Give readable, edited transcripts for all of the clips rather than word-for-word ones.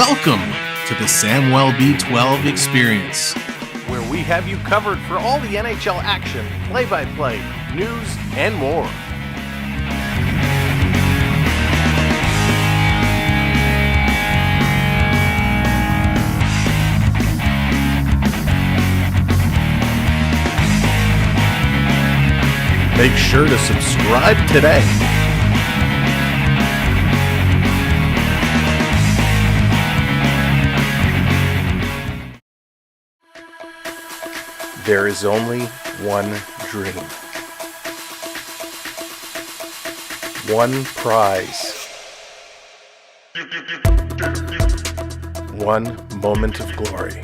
Welcome to the Samwell B12 experience, where we have you covered for all the NHL action, play-by-play, news, and more. Make sure to subscribe today. There is only one dream. One prize. One moment of glory.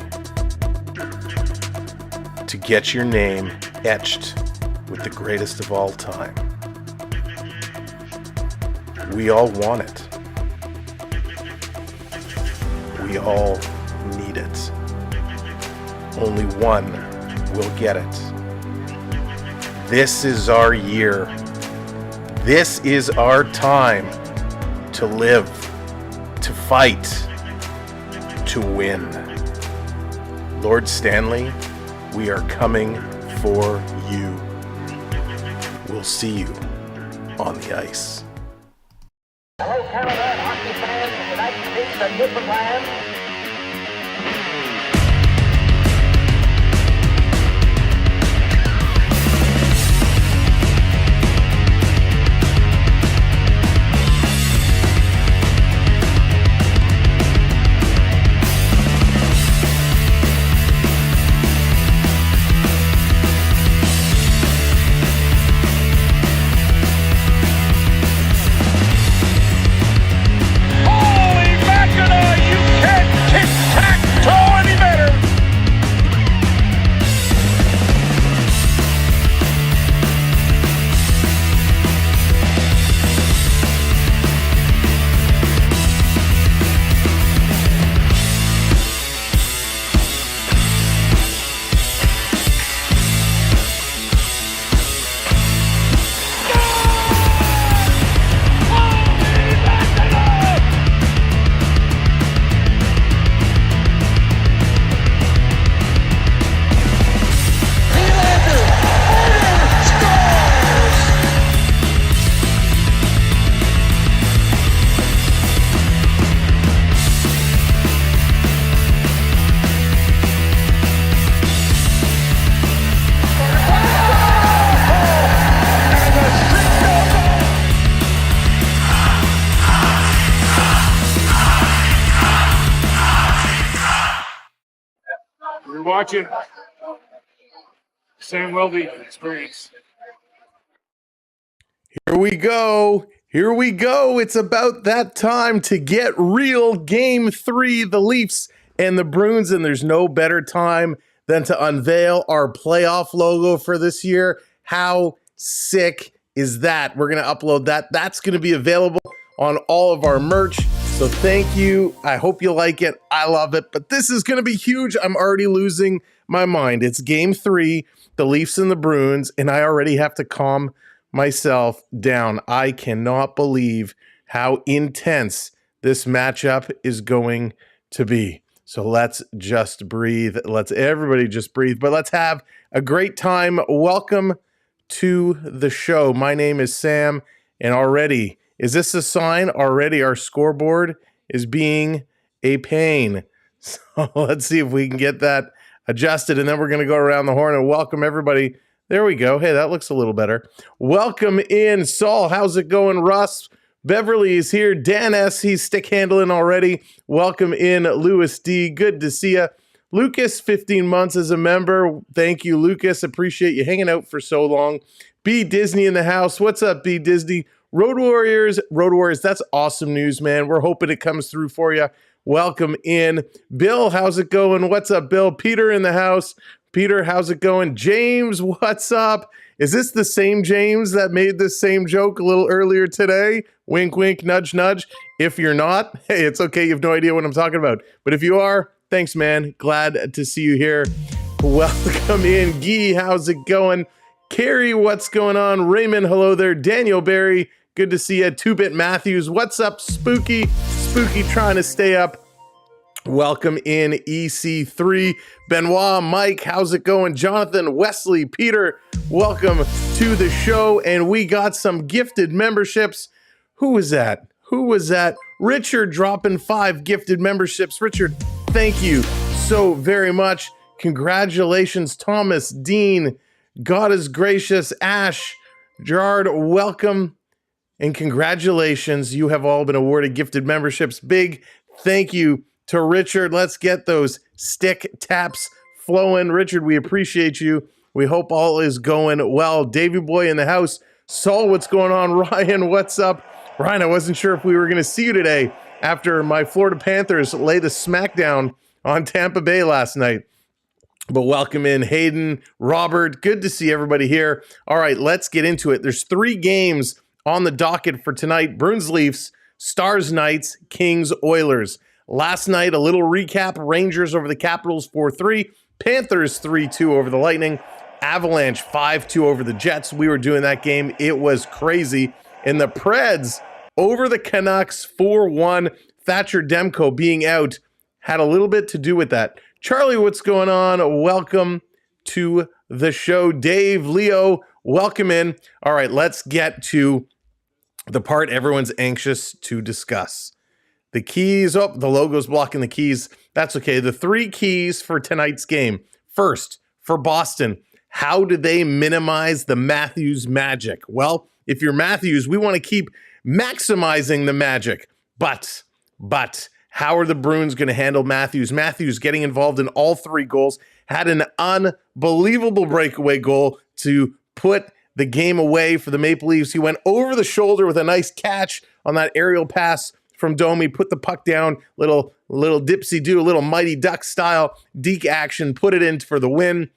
To get your name etched with the greatest of all time. We all want it. We all need it. Only one will get it. This is our year. This is our time to live, to fight, to win. Lord Stanley, we are coming for you. We'll see you on the ice. Hello, Canada, hockey fans of the United States and Newfoundland. You're watching Samwell B12 experience. Here we go. Here we go. It's about that time to get real. Game 3, the Leafs and the Bruins, and there's no better time than to unveil our playoff logo for this year. How sick is that? We're going to upload that. That's going to be available on all of our merch. So thank you. I hope you like it. I love it. But this is going to be huge. I'm already losing my mind. It's game 3, the Leafs and the Bruins, and I already have to calm myself down. I cannot believe how intense this matchup is going to be. So let's just breathe. Let's everybody just breathe. But let's have a great time. Welcome to the show. My name is Sam, and already, is this a sign? Already our scoreboard is being a pain. So let's see if we can get that adjusted, and then we're going to go around the horn and welcome everybody. There we go. Hey, that looks a little better. Welcome in, Saul. How's it going, Russ? Beverly is here. Dan S., he's stick handling already. Welcome in, Lewis D. Good to see you. Lucas, 15 months as a member. Thank you, Lucas. Appreciate you hanging out for so long. B. Disney in the house. What's up, B. Disney? Road Warriors, that's awesome news, man. We're hoping it comes through for you. Welcome in. Bill, how's it going? What's up, Bill? Peter in the house. Peter, how's it going? James, what's up? Is this the same James that made this same joke a little earlier today? Wink, wink, nudge, nudge. If you're not, hey, it's okay. You have no idea what I'm talking about. But if you are, thanks, man. Glad to see you here. Welcome in. Guy, how's it going? Carrie, what's going on? Raymond, hello there. Daniel Barry, good to see you. 2-Bit Matthews, what's up? Spooky trying to stay up Welcome in EC3. Benoit, Mike, how's it going? Jonathan, Wesley, Peter, welcome to the show. And we got some gifted memberships. Who was that? Richard dropping 5 gifted memberships. Richard, thank you so very much. Congratulations, Thomas, Dean, God is gracious, Ash, Gerard, welcome. And congratulations, you have all been awarded gifted memberships. Big thank you to Richard. Let's get those stick taps flowing. Richard, we appreciate you. We hope all is going well. Davey Boy in the house. Saul, what's going on? Ryan, what's up? Ryan, I wasn't sure if we were going to see you today after my Florida Panthers lay the smackdown on Tampa Bay last night. But welcome in Hayden, Robert. Good to see everybody here. All right, let's get into it. There's 3 games on the docket for tonight. Bruins, Leafs, Stars, Knights, Kings, Oilers. Last night, a little recap. Rangers over the Capitals 4-3. Panthers 3-2 over the Lightning. Avalanche 5-2 over the Jets. We were doing that game. It was crazy. And the Preds over the Canucks 4-1. Thatcher Demko being out had a little bit to do with that. Charlie, what's going on? Welcome to the show. Dave, Leo, welcome in. All right, let's get to the part everyone's anxious to discuss. The keys, the logo's blocking the keys. That's okay. The 3 keys for tonight's game. First, for Boston, how do they minimize the Matthews magic? Well, if you're Matthews, we want to keep maximizing the magic. But, how are the Bruins going to handle Matthews? Matthews getting involved in all 3 goals, had an unbelievable breakaway goal to put the game away for the Maple Leafs. He went over the shoulder with a nice catch on that aerial pass from Domi, put the puck down, little dipsy-do, a little Mighty Duck style, deke action, put it in for the win.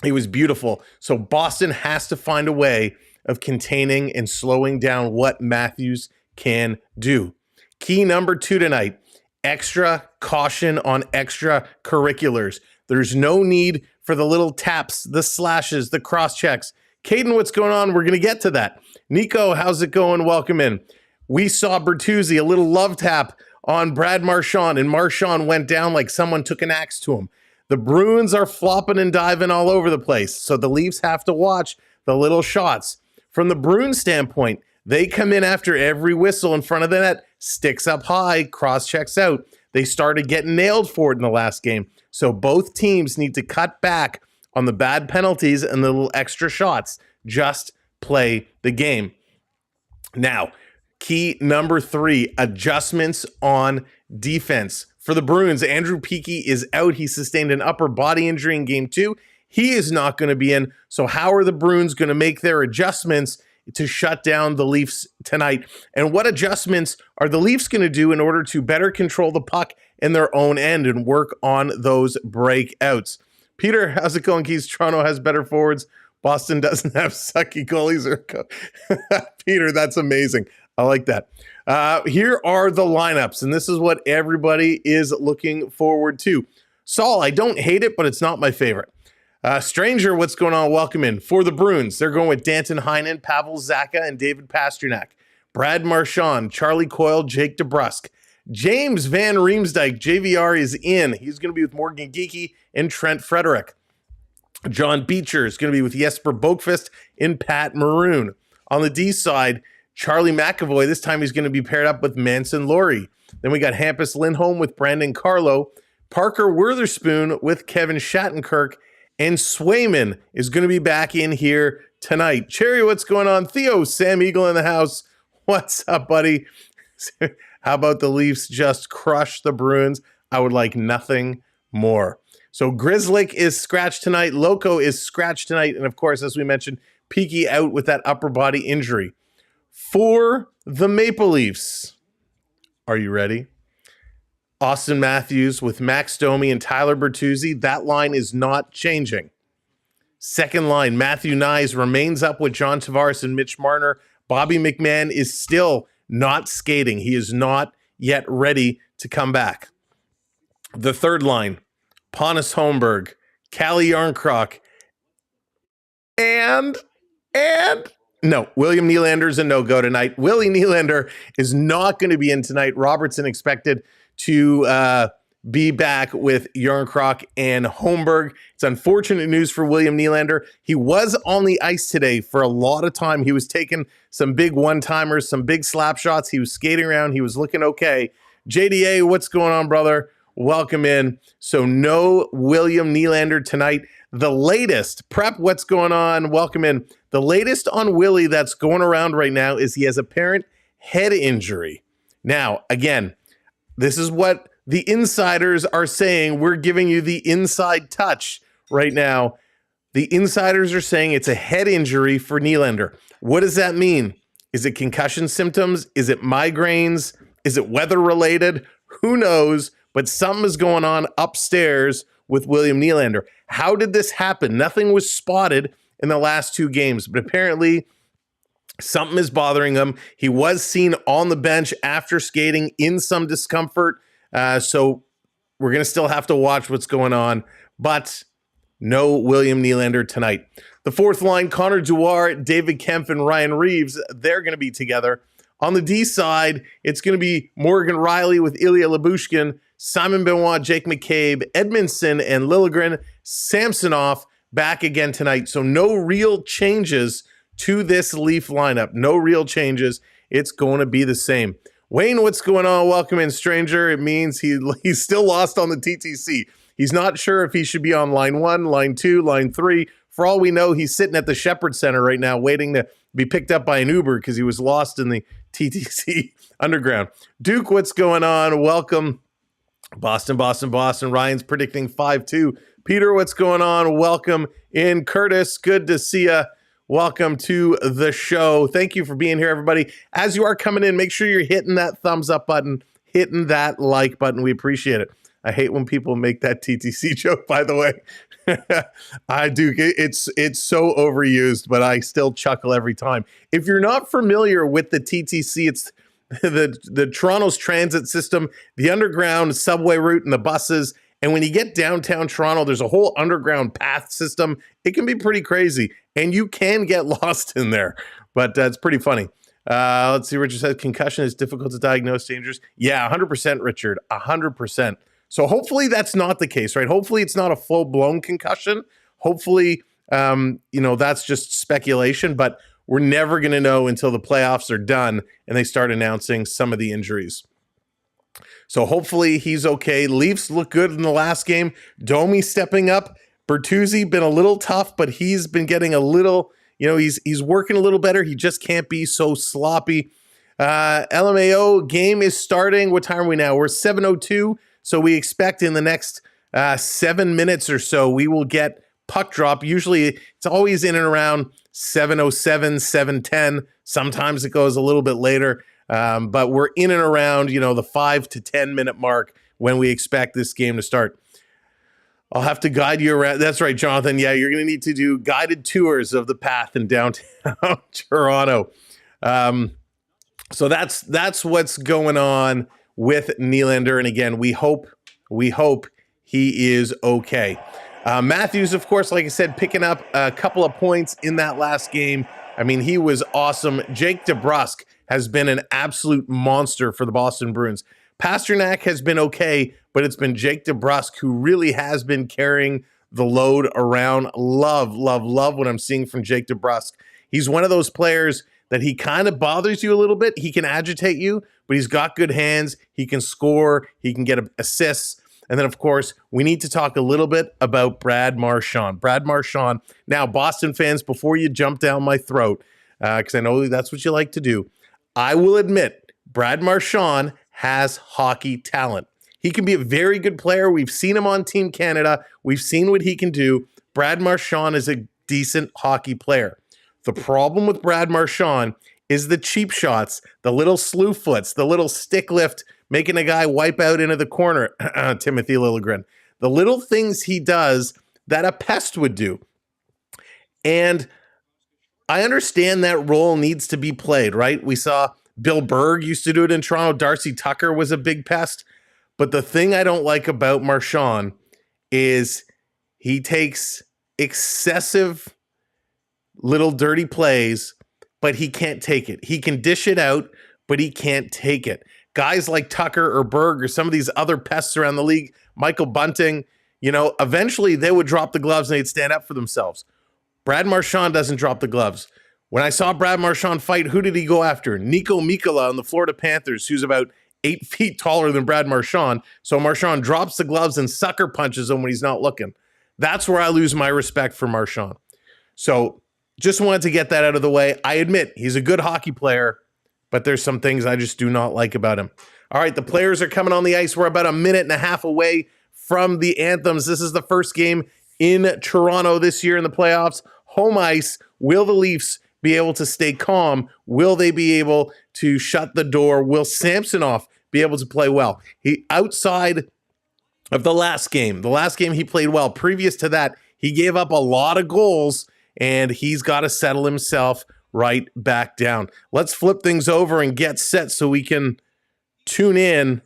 It was beautiful. So Boston has to find a way of containing and slowing down what Matthews can do. Key number 2 tonight, extra caution on extracurriculars. There's no need for the little taps, the slashes, the cross checks. Caden, what's going on? We're going to get to that. Nico, how's it going? Welcome in. We saw Bertuzzi, a little love tap on Brad Marchand, and Marchand went down like someone took an axe to him. The Bruins are flopping and diving all over the place, so the Leafs have to watch the little shots. From the Bruins standpoint, they come in after every whistle in front of the net, sticks up high, cross checks out. They started getting nailed for it in the last game, so both teams need to cut back on the bad penalties and the little extra shots. Just play the game. Now, key number 3, adjustments on defense. For the Bruins, Andrew Peeke is out. He sustained an upper body injury in game 2. He is not going to be in. So how are the Bruins going to make their adjustments to shut down the Leafs tonight? And what adjustments are the Leafs going to do in order to better control the puck in their own end and work on those breakouts? Peter, how's it going, Keys? Toronto has better forwards. Boston doesn't have sucky goalies. Peter, that's amazing. I like that. Here are the lineups, and this is what everybody is looking forward to. Saul, I don't hate it, but it's not my favorite. Stranger, what's going on? Welcome in. For the Bruins, they're going with Danton Heinen, Pavel Zacha, and David Pastrnak. Brad Marchand, Charlie Coyle, Jake DeBrusk. James Van Riemsdyk, JVR, is in. He's going to be with Morgan Geekie and Trent Frederick. John Beecher is going to be with Jesper Boqvist and Pat Maroon. On the D side, Charlie McAvoy, this time he's going to be paired up with Manson Laurie. Then we got Hampus Lindholm with Brandon Carlo, Parker Witherspoon with Kevin Shattenkirk, and Swayman is going to be back in here tonight. Cherry, what's going on? Theo, Sam Eagle in the house. What's up, buddy? How about the Leafs just crush the Bruins? I would like nothing more. So Grizzlick is scratched tonight. Loco is scratched tonight. And of course, as we mentioned, Peaky out with that upper body injury. For the Maple Leafs, are you ready? Austin Matthews with Max Domi and Tyler Bertuzzi. That line is not changing. Second line, Matthew Nyes remains up with John Tavares and Mitch Marner. Bobby McMahon is still not skating. He is not yet ready to come back. The third line, Pontus Holmberg, Calle Jarnkrok, and no, William Nylander's a no-go tonight. Willie Nylander is not going to be in tonight. Robertson expected to be back with Yarncroc and Holmberg. It's unfortunate news for William Nylander. He was on the ice today for a lot of time. He was taking some big one-timers, some big slap shots. He was skating around. He was looking okay. JDA, what's going on, brother? Welcome in. So no William Nylander tonight. The latest, Prep, what's going on? Welcome in. The latest on Willie that's going around right now is he has apparent head injury. Now, again, this is what the insiders are saying. We're giving you the inside touch right now. The insiders are saying it's a head injury for Nylander. What does that mean? Is it concussion symptoms? Is it migraines? Is it weather related? Who knows? But something is going on upstairs with William Nylander. How did this happen? Nothing was spotted in the last 2 games, but apparently something is bothering him. He was seen on the bench after skating in some discomfort. So we're going to still have to watch what's going on, but no William Nylander tonight. The fourth line, Connor Dewar, David Kempf, and Ryan Reeves, they're going to be together. On the D side, it's going to be Morgan Riley with Ilya Lyubushkin, Simon Benoit, Jake McCabe, Edmondson, and Liljegren. Samsonov back again tonight. So no real changes to this Leaf lineup. No real changes. It's going to be the same. Wayne, what's going on? Welcome in, stranger. It means he's still lost on the TTC. He's not sure if he should be on line 1, line 2, line 3. For all we know, he's sitting at the Shepherd Center right now waiting to be picked up by an Uber because he was lost in the TTC underground. Duke, what's going on? Welcome. Boston. Ryan's predicting 5-2. Peter, what's going on? Welcome in. Curtis, good to see you. Welcome to the show. Thank you for being here, everybody. As you are coming in, make sure you're hitting that thumbs up button, hitting that like button. We appreciate it. I hate when people make that TTC joke, by the way. I do. It's so overused, but I still chuckle every time. If you're not familiar with the TTC, it's the Toronto's transit system, the underground subway route and the buses. And when you get downtown Toronto, there's a whole underground path system. It can be pretty crazy, and you can get lost in there, but it's pretty funny. Let's see. Richard said concussion is difficult to diagnose, dangerous. Yeah, 100%, Richard, 100%. So hopefully that's not the case, right? Hopefully it's not a full-blown concussion. Hopefully, that's just speculation, but we're never going to know until the playoffs are done and they start announcing some of the injuries. So hopefully he's okay. Leafs look good in the last game. Domi stepping up. Bertuzzi been a little tough, but he's been getting a little, he's working a little better. He just can't be so sloppy. LMAO game is starting. What time are we now? We're 7:02. So we expect in the next 7 minutes or so, we will get puck drop. Usually it's always in and around 7:07, 7:10. Sometimes it goes a little bit later. But we're in and around, the 5 to 10 minute mark when we expect this game to start. I'll have to guide you around. That's right, Jonathan. Yeah, you're going to need to do guided tours of the path in downtown Toronto. So that's what's going on with Nylander. And again, we hope he is okay. Matthews, of course, like I said, picking up a couple of points in that last game. I mean, he was awesome. Jake DeBrusk has been an absolute monster for the Boston Bruins. Pasternak has been okay, but it's been Jake DeBrusk who really has been carrying the load around. Love what I'm seeing from Jake DeBrusk. He's one of those players that he kind of bothers you a little bit. He can agitate you, but he's got good hands. He can score. He can get assists. And then, of course, we need to talk a little bit about Brad Marchand. Brad Marchand. Now, Boston fans, before you jump down my throat, because I know that's what you like to do, I will admit Brad Marchand has hockey talent. He can be a very good player. We've seen him on Team Canada. We've seen what he can do. Brad Marchand is a decent hockey player. The problem with Brad Marchand is the cheap shots, the little slew foots, the little stick lift, making a guy wipe out into the corner, Timothy Liljegren. The little things he does that a pest would do. And I understand that role needs to be played, right? We saw Bill Berg used to do it in Toronto. Darcy Tucker was a big pest. But the thing I don't like about Marchand is he takes excessive little dirty plays, but he can't take it. He can dish it out, but he can't take it. guys like Tucker or Berg or some of these other pests around the league, Michael Bunting, eventually they would drop the gloves and they'd stand up for themselves. Brad Marchand doesn't drop the gloves. When I saw Brad Marchand fight, who did he go after? Nico Mikkola on the Florida Panthers, who's about 8 feet taller than Brad Marchand. So Marchand drops the gloves and sucker punches him when he's not looking. That's where I lose my respect for Marchand. So just wanted to get that out of the way. I admit he's a good hockey player, but there's some things I just do not like about him. All right, the players are coming on the ice. We're about a minute and a half away from the anthems. This is the first game in Toronto this year in the playoffs. Home ice. Will the Leafs be able to stay calm? Will they be able to shut the door? Will Samsonov be able to play well? He outside of the last game he played well. Previous to that, he gave up a lot of goals, and he's got to settle himself right back down. Let's flip things over and get set so we can tune in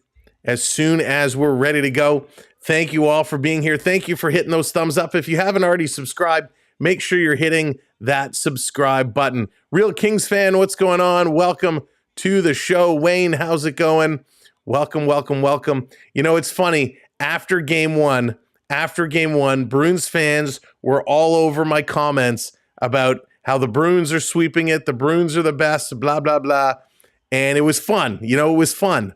as soon as we're ready to go. Thank you all for being here. Thank you for hitting those thumbs up. If you haven't already subscribed, make sure you're hitting that subscribe button. Real Kings fan, what's going on? Welcome to the show. Wayne, how's it going? Welcome, welcome, welcome. It's funny. After game one, Bruins fans were all over my comments about how the Bruins are sweeping it. The Bruins are the best, blah, blah, blah. And it was fun. It was fun.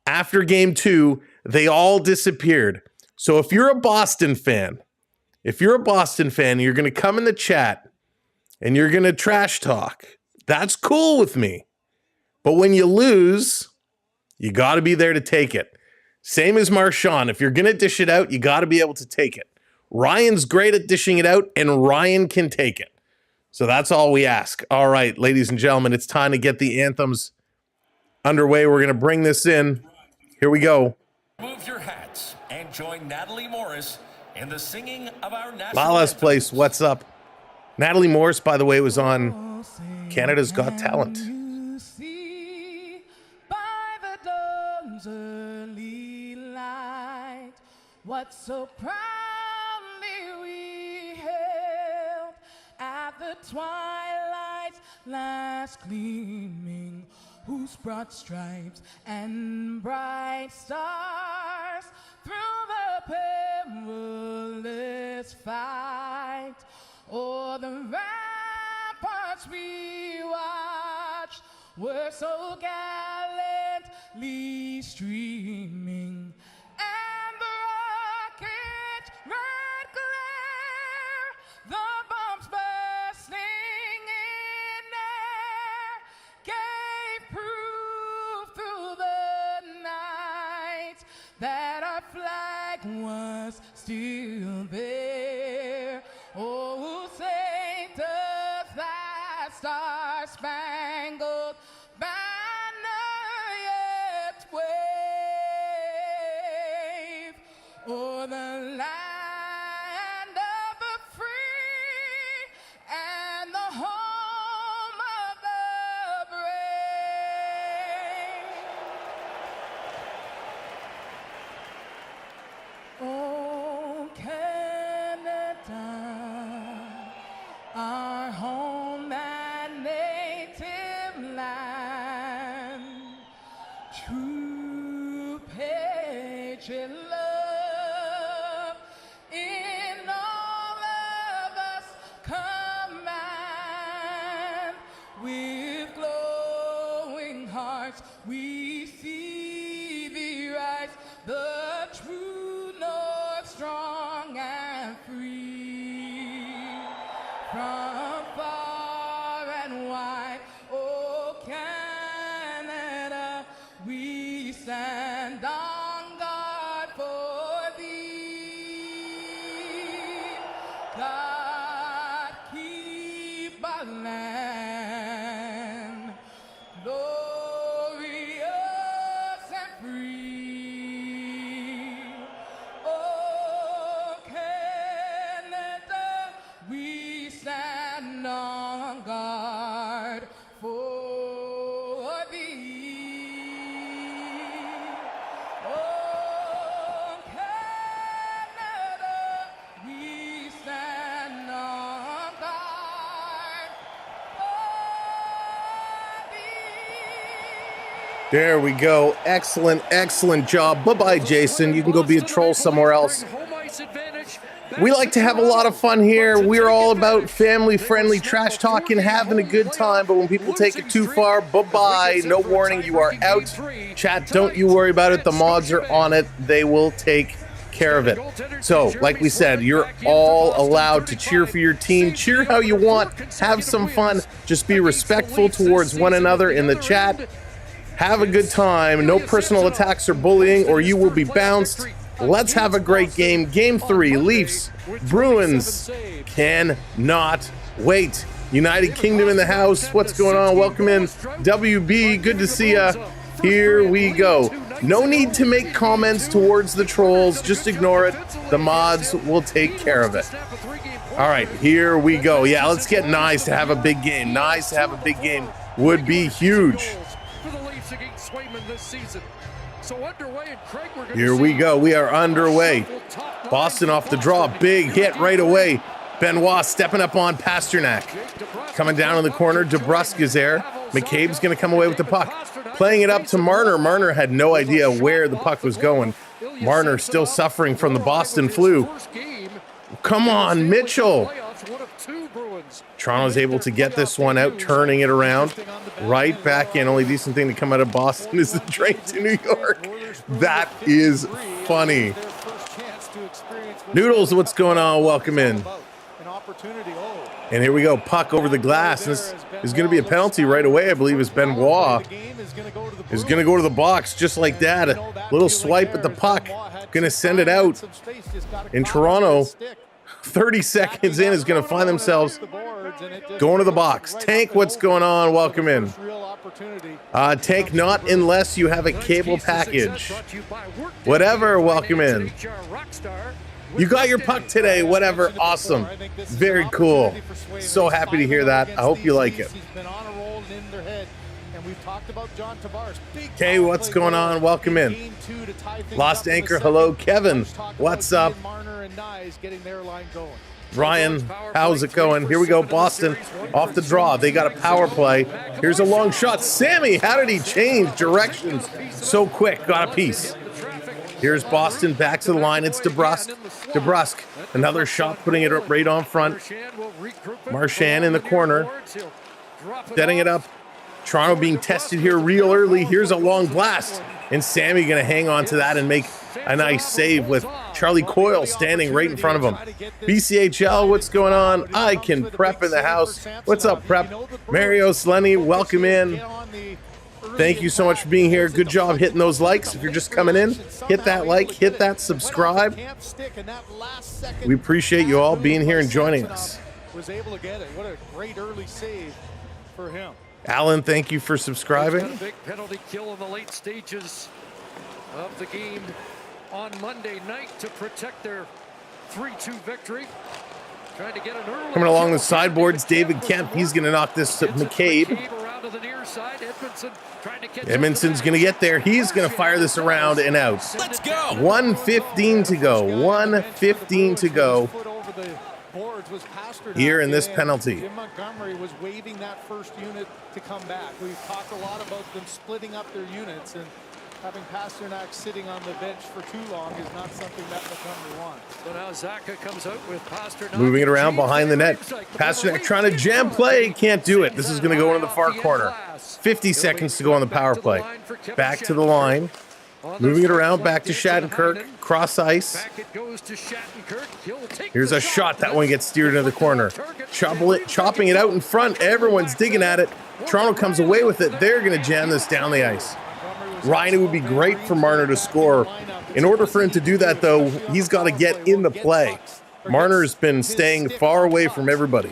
After game two, they all disappeared. So if you're a Boston fan, you're going to come in the chat and you're going to trash talk, that's cool with me. But when you lose, you got to be there to take it. Same as Marchand. If you're going to dish it out, you got to be able to take it. Ryan's great at dishing it out, and Ryan can take it. So that's all we ask. All right, ladies and gentlemen, it's time to get the anthems underway. We're going to bring this in. Here we go. Move your hats and join Natalie Morris in the singing of our national Lala's anthem. Place, what's up? Natalie Morris, by the way, was on Canada's Got Talent. What so proudly we held at the twilight's last gleaming, whose broad stripes and bright stars through the perilous fight o'er the ramparts we watched were so gallantly streaming. Was still there. Oh, say does that star-spangled banner yet wave o'er the land of the free and the home of the brave. Oh, Canada, our home and native land, true patriot love in all of us command. With glowing hearts we see thee rise, the true north, strong and free. From far and wide, oh Canada, we stand on guard for thee. God keep our land glorious and free. Oh, Canada, we stand on guard for thee. Oh, Canada, we stand on guard There we go. Excellent, excellent job. Bye-bye, Jason. You can go be a troll somewhere else. We like to have a lot of fun here. We're all about family-friendly trash talking, having a good time, but when people take it too far, bye-bye. No warning, you are out. Chat, don't you worry about it. The mods are on it. They will take care of it. So, like we said, you're all allowed to cheer for your team. Cheer how you want. Have some fun. Just be respectful towards one another in the chat. Have a good time. No personal attacks or bullying, or you will be bounced. Let's have a great game. Game 3, Leafs, Bruins. Cannot wait. United Kingdom in the house. What's going on? Welcome in. WB, good to see ya. Here we go. No need to make comments towards the trolls. Just ignore it. The mods will take care of it. All right, here we go. Yeah, let's get nice to have a big game. Nice to have a big game. Would be huge. Here we go. We are underway. Boston off the draw. Big hit right away. Benoit stepping up on Pasternak. Coming down in the corner. DeBrusk is there. McCabe's going to come away with the puck. Playing it up to Marner. Marner had no idea where the puck was going. Marner still suffering from the Boston flu. Come on, Mitchell. Toronto's able to get this one out, turning it around. Right back in. Only decent thing to come out of Boston is the train to New York. That is funny. Noodles, what's going on? Welcome in. And here we go. Puck over the glass. This is going to be a penalty right away, I believe, as Benoit is going to go to the box just like that. A little swipe at the puck. Going to send it out. In Toronto, 30 seconds in is going to find themselves going to the box. Tank, what's going on? Welcome in. Tank, not unless you have a cable package. Whatever, welcome in. You got your puck today, whatever, awesome. Very cool. So happy to hear that. I hope you like it. Okay, what's going on? Welcome in. Lost Anchor, hello. Kevin, what's up? Ryan, how's it going? Here we go, Boston off the draw. They got a power play. Here's a long shot. Sammy, how did he change directions so quick? Got a piece. Here's Boston back to the line. It's DeBrusk. DeBrusk, another shot, putting it up right on front. Marchand in the corner, setting it up. Toronto being tested here real early. Here's a long blast. And Sammy going to hang on to that and make a nice save with Charlie Coyle standing right in front of him. BCHL, what's going on? I can prep in the house. What's up, prep? Marios, Lenny, welcome in. Thank you so much for being here. Good job hitting those likes. If you're just coming in, hit that like, hit that subscribe. We appreciate you all being here and joining us. Was able to get it. What a great early save for him. Alan, thank you for subscribing. A big penalty kill in the late stages of the game on Monday night to protect their 3-2 victory. Trying to get an early coming along the sideboards, David Kemp. He's going to knock this to McCabe. Around to the near side. Edmondson's going to get there. He's going to fire this around and out. Let's go. 1:15 to go. 1:15 to go. Here in this penalty. Jim Montgomery was waving that first unit to come back. We've talked a lot about them splitting up their units, and having Pasternak sitting on the bench for too long is not something that Montgomery wants. So now Zaka comes out with Pasternak. Moving it around behind the net. Pasternak trying to jam play. Can't do it. This is going to go into the far corner. 50 seconds to go on the power play. Back to the line. Moving it around, back to Shattenkirk, cross ice. Here's a shot. That one gets steered into the corner. Chopping it out in front. Everyone's digging at it. Toronto comes away with it. They're going to jam this down the ice. Ryan, it would be great for Marner to score. In order for him to do that, though, he's got to get in the play. Marner's been staying far away from everybody.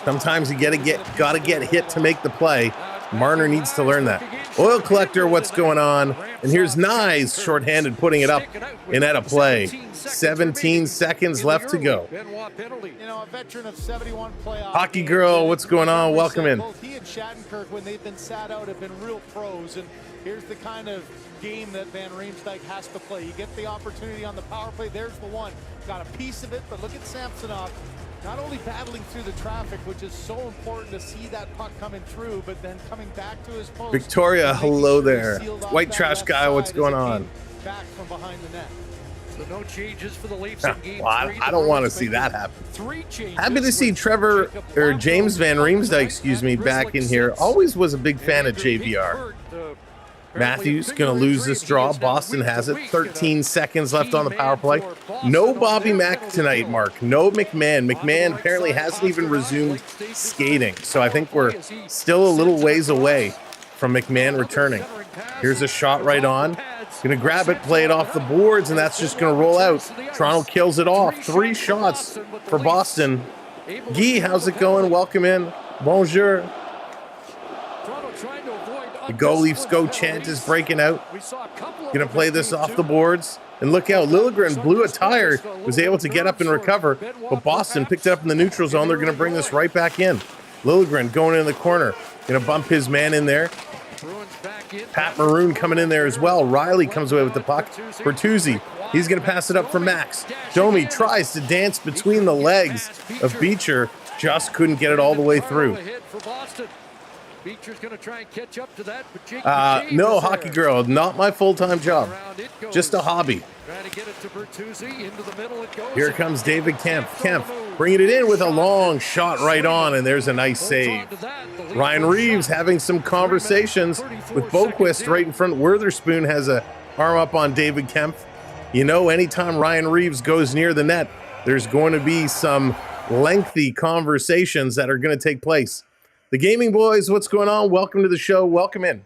Sometimes you got to get hit to make the play. Marner needs to learn that. Oil Collector, what's going on? And here's Nyes, shorthanded, putting it up and at a play. 17 seconds left to go. Hockey Girl, what's going on? Welcome in. Both he and Shattenkirk, when they've been sat out, have been real pros. And here's the kind of game that Van Riemsdyk has to play. You get the opportunity on the power play. There's the one. Got a piece of it, but look at Samsonov. not only battling through the traffic, which is so important to see that puck coming through, but then coming back to his post. Victoria, hello there. White trash guy, what's going on? Back from behind the net. So no changes for the Leafs in game Well, three. I don't want to see that happen. 3 changes. Happy to see Trevor, or James Van Riemsdyk, excuse me, back in here. Always was a big fan of JVR. Matthews going to lose this draw. Boston has it. 13 seconds left on the power play. No Bobby Mack tonight, Mark. No McMahon. McMahon apparently hasn't even resumed skating. So I think we're still a little ways away from McMahon returning. Here's a shot right on. Going to grab it, play it off the boards, and that's just going to roll out. Toronto kills it off. 3 shots for Boston. Guy, how's it going? Welcome in. Bonjour. The Go Leafs Go chant is breaking out. Going to play this off the boards. And look out, Liljegren blew a tire, was able to get up and recover, but Boston picked it up in the neutral zone. They're going to bring this right back in. Liljegren going in the corner. Going to bump his man in there. Pat Maroon coming in there as well. Riley comes away with the puck. Bertuzzi, he's going to pass it up for Max. Domi tries to dance between the legs of Beecher. Just couldn't get it all the way through. Beecher's going to try and catch up to that, but no, hockey girl, not my full-time job. Just a hobby. Trying to get it to Bertuzzi, into the middle it goes. Here comes David Kemp. Kemp bringing it in with a long shot right on, and there's a nice save. Ryan Reeves having some conversations with Boquist right in front. Witherspoon has a arm up on David Kemp. You know, anytime Ryan Reeves goes near the net, there's going to be some lengthy conversations that are going to take place. The Gaming Boys, what's going on? Welcome to the show. Welcome in.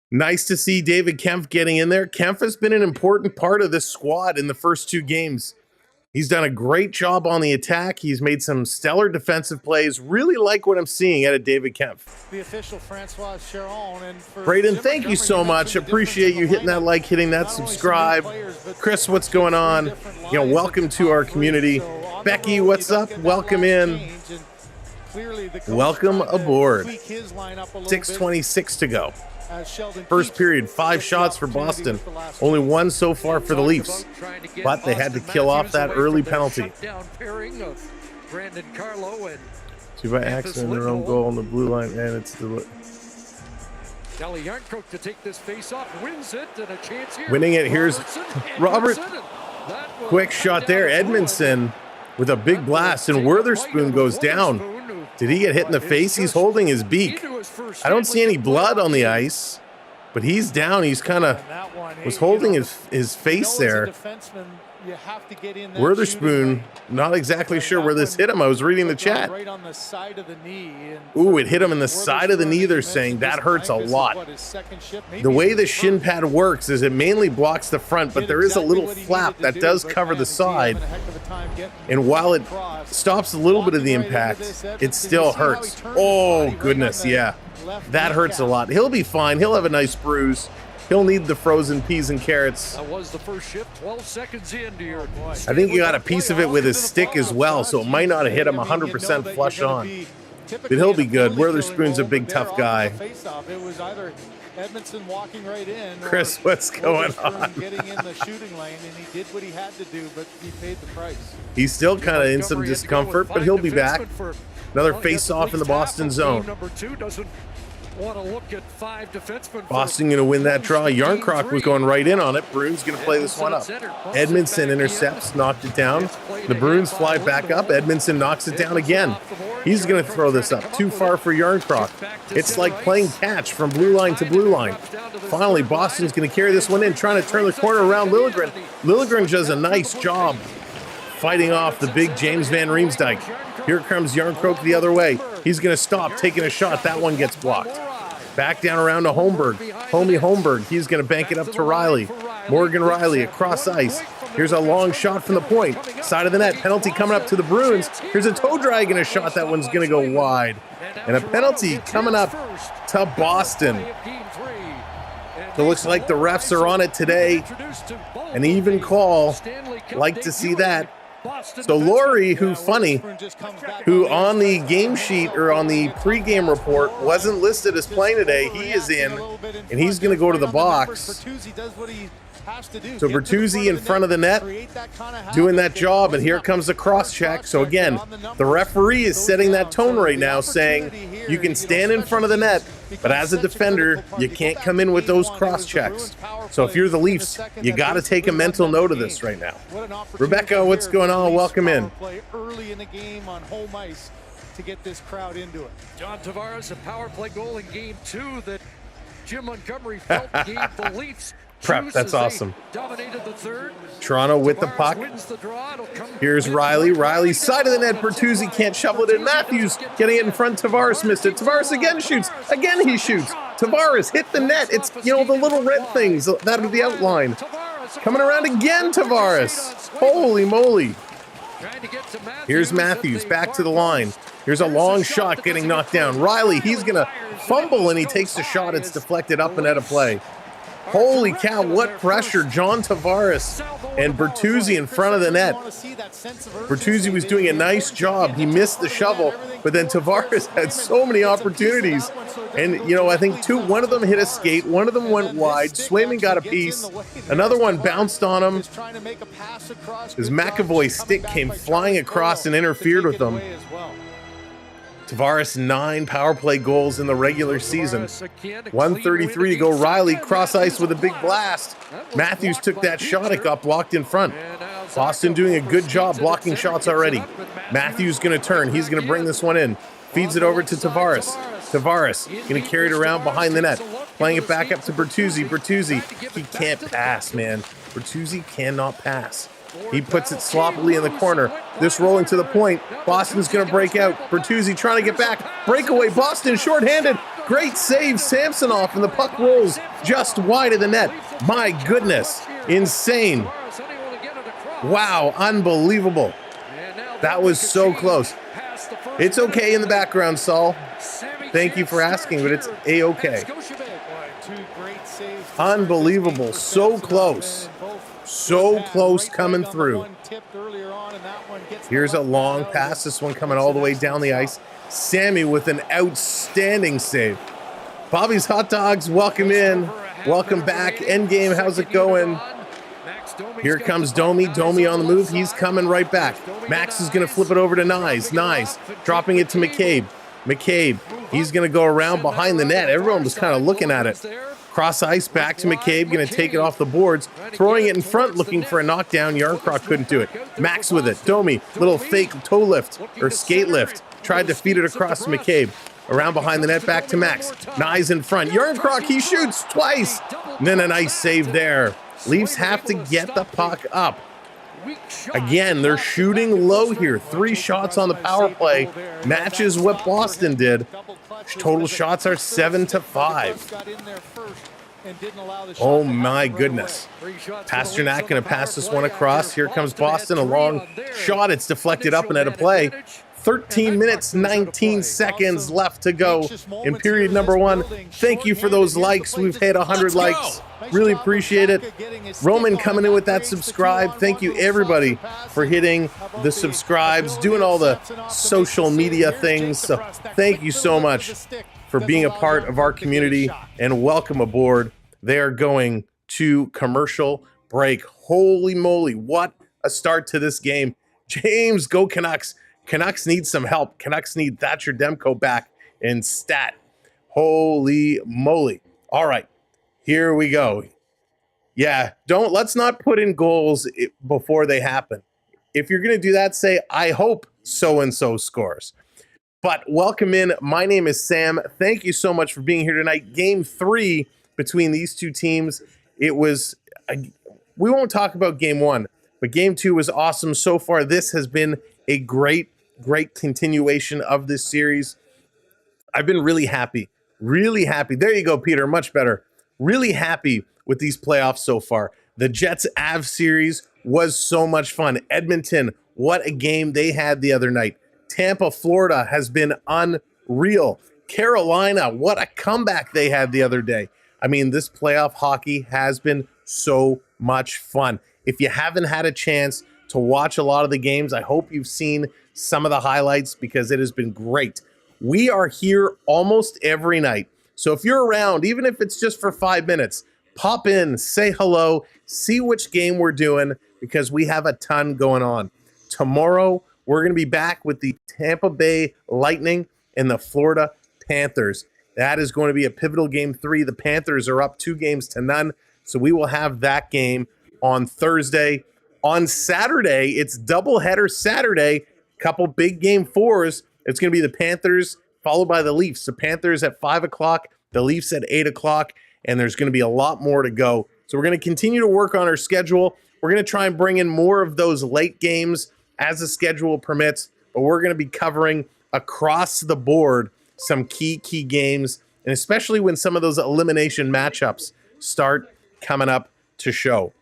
Nice to see David Kemp getting in there. Kemp has been an important part of this squad in the first 2 games. He's done a great job on the attack. He's made some stellar defensive plays. Really like what I'm seeing out of David Kemp. The official Francois Charon. And for Braden, thank you so much. Appreciate you hitting that like, hitting that subscribe. Chris, what's going on? You know, welcome to our community. Becky, what's up? Welcome in. Welcome aboard. 6:26 to go. First period, 5 shots for Boston. Only 1 so far for the Leafs. But they had to kill off that early penalty. 2 by accident, their own goal on the blue line, and it's the Kelly Yarncroke to take this face off, wins it, and a chance here. Winning it. Here's Robert. Quick shot there. Edmondson with a big blast, and Witherspoon goes down. Did he get hit in the face? He's holding his beak. I don't see any blood on the ice, but he's down. He's kind of was holding his face there. Witherspoon, not exactly sure where this hit him. I was reading the chat. Ooh, it hit him in the side of the knee. They're saying that hurts a lot. The way the shin pad works is it mainly blocks the front, but there is a little flap that does cover the side. And while it stops a little bit of the impact, it still hurts. Oh, goodness, yeah. That hurts a lot. He'll be fine. He'll have a nice bruise. He'll need the frozen peas and carrots. That was the first shift, 12 seconds into your... I think he got a piece of it with his stick as well, so it might not have hit him 100% flush on. But he'll be good. Witherspoon's a big, tough guy. Chris, what's going on? He's still kind of in some discomfort, but he'll be back. Another face-off in the Boston zone. Boston going to win that draw. Yarncroc was going right in on it. Bruins going to play this one up. Edmondson intercepts, knocked it down. The Bruins fly back up. Edmondson knocks it down again. He's going to throw this up. Too far for Yarncroc. It's like playing catch from blue line to blue line. Finally, Boston's going to carry this one in, trying to turn the corner around Liljegren. Liljegren does a nice job fighting off the big James Van Riemsdyk. Here comes Yarncroc the other way. He's going to stop, taking a shot. That one gets blocked. Back down around to Holmberg. Holmberg. He's going to bank it up to Riley. Morgan Riley across ice. Here's a long shot from the point. Side of the net. Penalty coming up to the Bruins. Here's a toe drag and a shot. That one's going to go wide. And a penalty coming up to Boston. It looks like the refs are on it today. An even call. Like to see that. So Laurie, who on the game sheet or on the pregame report wasn't listed as playing today, he is in, and he's going to go to the box. has to do. So Get to the Bertuzzi in front of the net, create that kind of doing havoc, that job, and here comes the cross check. So again, the referee is setting that tone right now, saying you can stand in front of the net, but as a defender, you can't come in with those cross checks. So if you're the Leafs, you got to take a mental note of this right now. Rebecca, what's going on? Welcome in. Early in the game on home ice to get this crowd into it. John Tavares, a power play goal in game 2 that Jim Montgomery felt gave the Leafs Prep, juice that's as they awesome. Dominated the third. Toronto with the Tavares puck. wins the draw. It'll come Here's in. Riley. Riley, side of the net. Bertuzzi can't shovel it in. Matthews getting it in front. Tavares missed it. Tavares again shoots. Again he shoots. Tavares hit the net. It's, you know, the little red things that are the outline. Coming around again, Tavares. Holy moly. Here's Matthews back to the line. Here's a long shot getting knocked down. Riley, he's going to fumble, and he takes the shot. It's deflected up and out of play. Holy cow, what pressure. John Tavares and Bertuzzi in front of the net. Bertuzzi was doing a nice job. He missed the shovel, but then Tavares had so many opportunities. And, you know, I think one of them hit a skate, one of them went wide. Swayman got a piece. Another one bounced on him. His McAvoy stick came flying across and interfered with him. Tavares 9 power play goals in the regular season. 1:33 to go. Riley cross ice with a big blast. Matthews took that shot. It got blocked in front. Boston doing a good job blocking shots already. Matthews going to turn. He's going to bring this one in. Feeds it over to Tavares. Tavares going to carry it around behind the net. Playing it back up to Bertuzzi. Bertuzzi, he can't pass, man. Bertuzzi cannot pass. He puts it sloppily in the corner. This rolling to the point. Boston's going to break out. Bertuzzi trying to get back. Breakaway. Boston shorthanded. Great save. Samsonov, and the puck rolls just wide of the net. My goodness. Insane. Wow. Unbelievable. That was so close. It's okay in the background, Saul. Thank you for asking, but it's A-okay. Unbelievable. So close. So close coming through. Here's a long pass. This one coming all the way down the ice. Sammy with an outstanding save. Bobby's Hot Dogs, welcome in. Welcome back. Endgame, how's it going? Here comes Domi. Domi on the move. He's coming right back. Max is going to flip it over to Nyes. Nyes dropping it to McCabe. McCabe, he's going to go around behind the net. Everyone was kind of looking at it. Cross ice back to McCabe, going to take it off the boards, throwing it in front, looking for a knockdown. Yarncroc couldn't do it. Max with it. Domi, little fake toe lift or skate lift. Tried to feed it across to McCabe. Around behind the net, back to Max. Nyes in front. Yarncroc, he shoots twice. And then a nice save there. Leafs have to get the puck up. Again, they're shooting low here. 3 shots on the power play. Matches what Boston did. Total shots are 7-5. Oh my goodness. Pasternak going to pass this one across. Here comes Boston. A long shot. It's deflected up and out of play. 13 minutes, 19 seconds left to go in period number 1. Thank you for those likes. We've hit 100 likes. Really appreciate it. Roman coming in with that subscribe. Thank you, everybody, for hitting the subscribes, doing all the social media things. So thank you so much for being a part of our community, and welcome aboard. They are going to commercial break. Holy moly, what a start to this game. James, go Canucks. Canucks need some help. Canucks need Thatcher Demko back in stat. Holy moly. All right, here we go. Yeah, let's not put in goals before they happen. If you're going to do that, say, I hope so-and-so scores. But welcome in. My name is Sam. Thank you so much for being here tonight. Game 3 between these two teams. It was, we won't talk about game 1, but game 2 was awesome. So far, this has been a great continuation of this series. I've been really happy. There you go, Peter. Much better. Really happy with these playoffs so far. The Jets-Avs series was so much fun. Edmonton, what a game they had the other night. Tampa, Florida has been unreal. Carolina, what a comeback they had the other day. I mean, this playoff hockey has been so much fun. If you haven't had a chance to watch a lot of the games, I hope you've seen some of the highlights because it has been great. We are here almost every night. So if you're around, even if it's just for 5 minutes, Pop in, say hello, see which game we're doing because we have a ton going on. Tomorrow, we're going to be back with the Tampa Bay Lightning and the Florida Panthers. That is going to be a pivotal game 3. The Panthers are up 2-0, so we will have that game on Thursday. On Saturday, it's doubleheader Saturday, couple big game 4s. It's going to be the Panthers followed by the Leafs. The Panthers at 5 o'clock, the Leafs at 8 o'clock, and there's going to be a lot more to go. So we're going to continue to work on our schedule. We're going to try and bring in more of those late games as the schedule permits, but we're going to be covering across the board some key games, and especially when some of those elimination matchups start coming up to show.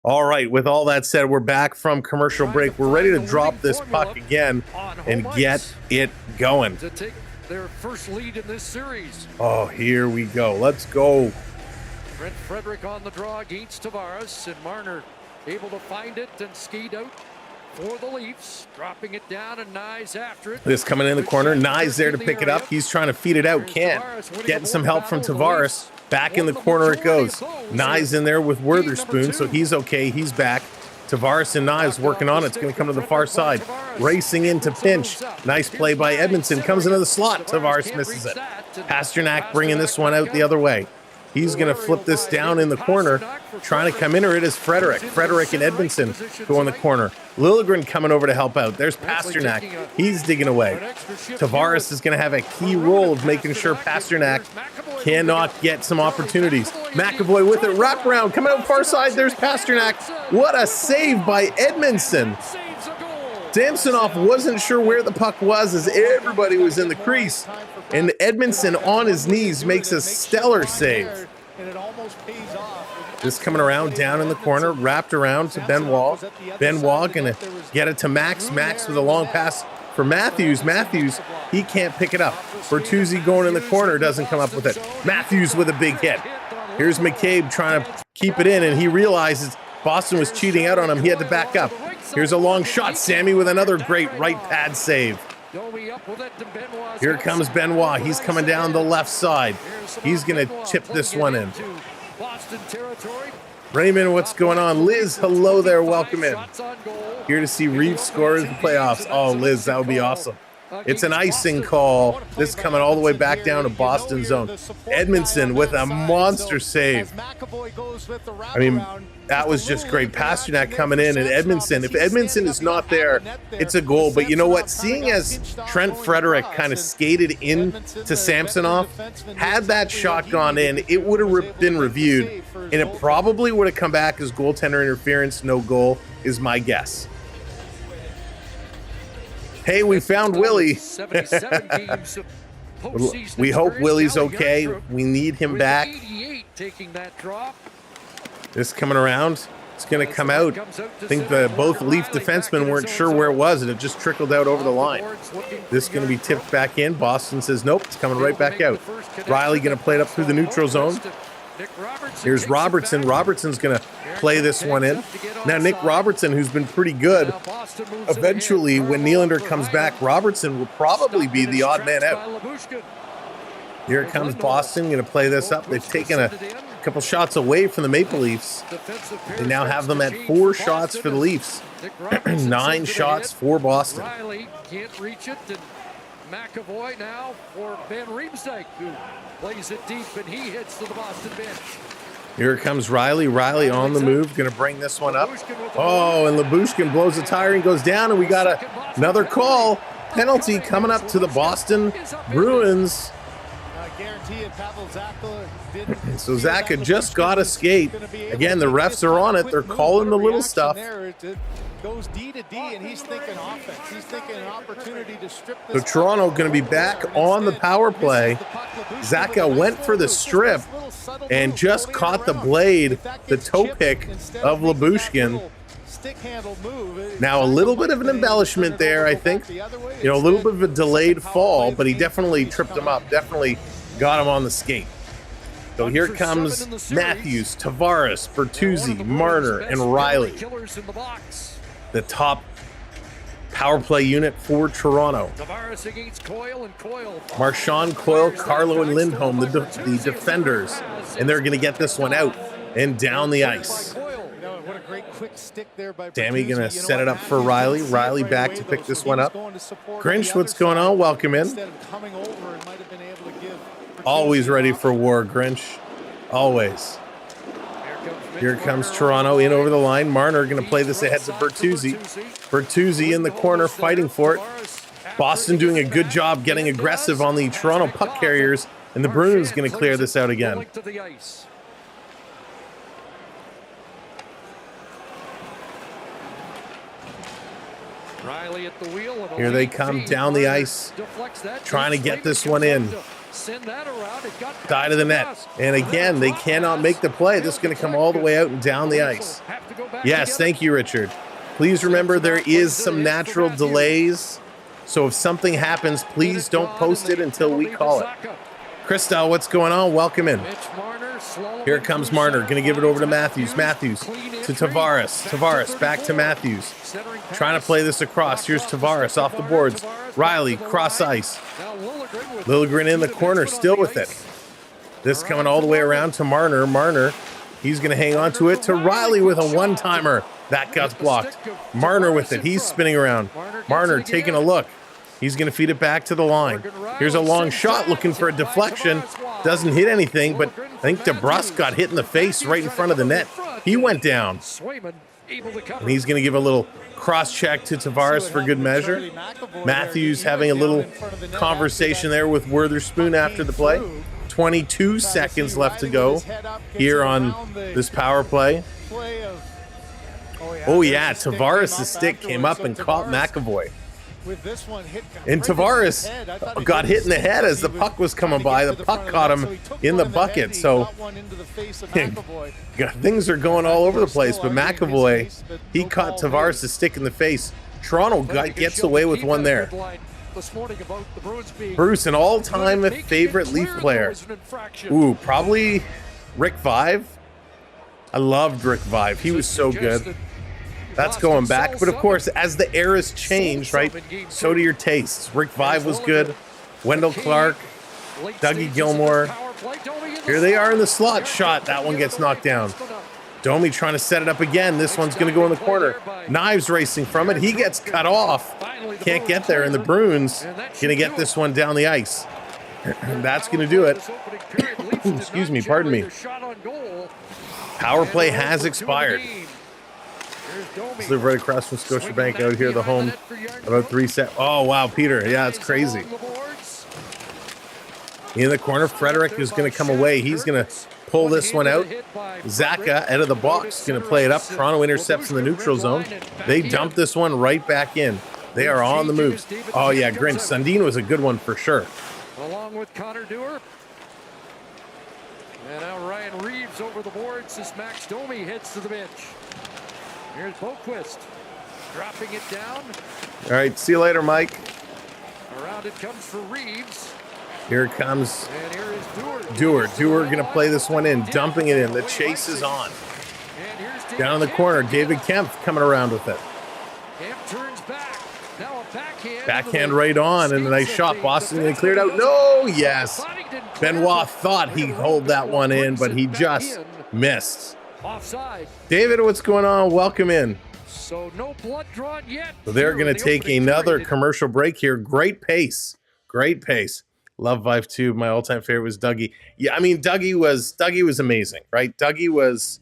All right, with all that said, we're back from commercial break. We're ready to drop this puck again and get it going. To take their first lead in this series. Oh, here we go. Let's go. Brent Frederick on the draw against Tavares, and Marner able to find it and skate out for the Leafs, dropping it down, and Nyes after it. This coming in the corner. Nyes there to pick it up. He's trying to feed it out. Can't. Getting some help from Tavares. Back in the corner it goes. Nyes in there with Witherspoon, so he's okay. He's back. Tavares and Nyes working on it. It's going to come to the far side. Racing into pinch. Nice play by Edmondson. Comes into the slot. Tavares misses it. Pasternak bringing this one out the other way. He's going to flip this down in the corner. Trying to come in, or it is Frederick. Frederick and Edmondson go in the corner. Liljegren coming over to help out. There's Pasternak. He's digging away. Tavares is going to have a key role of making sure Pasternak cannot get some opportunities. McAvoy with it. Wrap around. Coming out far side. There's Pasternak. What a save by Edmondson. Samsonov wasn't sure where the puck was as everybody was in the crease. And Edmondson on his knees makes a stellar save. This coming around down in the corner, wrapped around to Benoit. Benoit going to get it to Max. Max with a long pass for Matthews. Matthews, he can't pick it up. Bertuzzi going in the corner, doesn't come up with it. Matthews with a big hit. Here's McCabe trying to keep it in, and he realizes Boston was cheating out on him. He had to back up. Here's a long shot. Sammy with another great right pad save. Here comes Benoit. He's coming down the left side. He's going to chip this one in. Raymond, what's going on? Liz, hello there. Welcome in. Here to see Reeves score in the playoffs. Oh, Liz, that would be awesome. It's an icing call. This coming all the way back down to Boston zone. Edmondson with a monster save. I mean, that was just great. Pasternak coming in, and Edmondson. If Edmondson is not there, it's a goal. But you know what? Seeing as Trent Frederick kind of skated in to Samsonov, had that shot gone in, it would have been reviewed, and it probably would have come back as goaltender interference, no goal, is my guess. Hey, we found Willie. We hope Willie's okay. We need him back. This coming around. It's going to come out. I think both Leaf defensemen weren't sure where it was, and it just trickled out over the line. This is going to be tipped back in. Boston says nope. It's coming right back out. Riley going to play it up through the neutral zone. Here's Robertson. Robertson's going to play this one in. Now, Nick Robertson, who's been pretty good, eventually, when Nylander comes back, Robertson will probably be the odd man out. Here comes Boston, going to play this up. They've taken a couple shots away from the Maple Leafs. They now have them at 4 shots for the Leafs. 9 shots for Boston. Riley can't reach it, and McAvoy now for Van Riemsdyk, who plays it deep, and he hits to the Boston bench. Here comes Riley. Riley on the move, going to bring this one up. Oh, and Lyubushkin blows a tire and goes down, and we got another call. Penalty coming up to the Boston Bruins. So Zaka just got a skate. Again, the refs are on it. They're calling the little stuff. Goes D to D, and he's thinking offense. He's thinking an opportunity to strip So this. Toronto going to be back on the power play. Zaka went for the strip and just caught the blade, the toe pick of Lyubushkin. Now a little bit of an embellishment there, I think. You know, a little bit of a delayed fall, but he definitely tripped him up. Definitely got him on the skate. So here comes Matthews, Tavares, Bertuzzi, Marner, and Riley. The top power play unit for Toronto. Tavares against Coyle, and Coyle. Marchand, Coyle, Carlo, and Lindholm, the defenders. And they're going to get this one out and down the ice. What a great quick stick there by Dammy Bertuzzi. going to set it up for Riley. Riley back to pick this one up. Grinch, what's going on? Welcome in. Instead of coming over and might have been able to give Always ready for war, Grinch. Always. Here comes Toronto in over the line. Marner going to play this ahead to Bertuzzi. Bertuzzi in the corner fighting for it. Boston doing a good job getting aggressive on the Toronto puck carriers, and the Bruins going to clear this out again. Riley at the wheel. Here they come down the ice, trying to get this one in. Side of the net. And again, they cannot make the play. This is going to come all the way out and down the ice. Yes, thank you, Richard. Please remember there is some natural delays. So if something happens, please don't post it until we call it. Christel, what's going on? Welcome in. Here comes Marner. Going to give it over to Matthews. Matthews to Tavares. Tavares back to Matthews. Trying to play this across. Here's Tavares off the boards. Riley, cross ice. Liljegren in the corner, still with it. This coming all the way around to Marner. Marner, he's going to hang on to it to Riley with a one-timer. That got blocked. Marner with it. He's spinning around. Marner taking a look. He's going to feed it back to the line. Here's a long shot looking for a deflection. Doesn't hit anything, but I think DeBrusque got hit in the face right in front of the net. He went down. And he's going to give a little cross-check to Tavares for good measure. Matthews having a little conversation there with Witherspoon after the play. 22 seconds left to go here on this power play. Oh, yeah, Tavares' stick came up and caught McAvoy. And Tavares got hit in the head as the puck was coming by. The puck caught him in the bucket. So things are going all over the place. But McAvoy, he caught Tavares' stick in the face. Toronto gets away with one there. Bruce, an all-time favorite Leaf player. Ooh, probably Rick Vive. I loved Rick Vive. He was so good. That's going back. But, of course, as the eras change, right, so do your tastes. Rick Vive was good. Wendell Clark, Dougie Gilmour. Here they are in the slot shot. That one gets knocked down. Domi trying to set it up again. This one's going to go in the corner. Knives racing from it. He gets cut off. Can't get there. And the Bruins going to get this one down the ice. That's going to do it. Excuse me. Pardon me. Power play has expired. Let's live right across from Scotiabank out here, the home. About 3 sets. Oh, wow, Peter. Yeah, it's crazy. In the corner, Frederick is going to come away. He's going to pull this one out. Zaka out of the box, going to play it up. Toronto intercepts in the neutral zone. They dump this one right back in. They are on the moves. Oh, yeah, Grinch. Sundin was a good one for sure. Along with Connor Dewar. And now Ryan Reeves over the boards as Max Domi heads to the bench. Here's Boquist dropping it down. All right, see you later, Mike. Around it comes for Reeves. Here comes And here is Dewar. Dewar going to play this one in, dumping it in. The chase is on. Down in the corner, David Kemp coming around with it. Kemp turns back. Now a backhand. Backhand right on, and a nice shot. Boston going to clear it out. No, yes. Benoit thought he'd hold that one in, but he just missed. Offside. David, what's going on? Welcome in. So no blood drawn yet. So they're going to take another commercial break here. Great pace. Great pace. Love Vive too. My all-time favorite was Dougie. Yeah, I mean, Dougie was amazing, right? Dougie was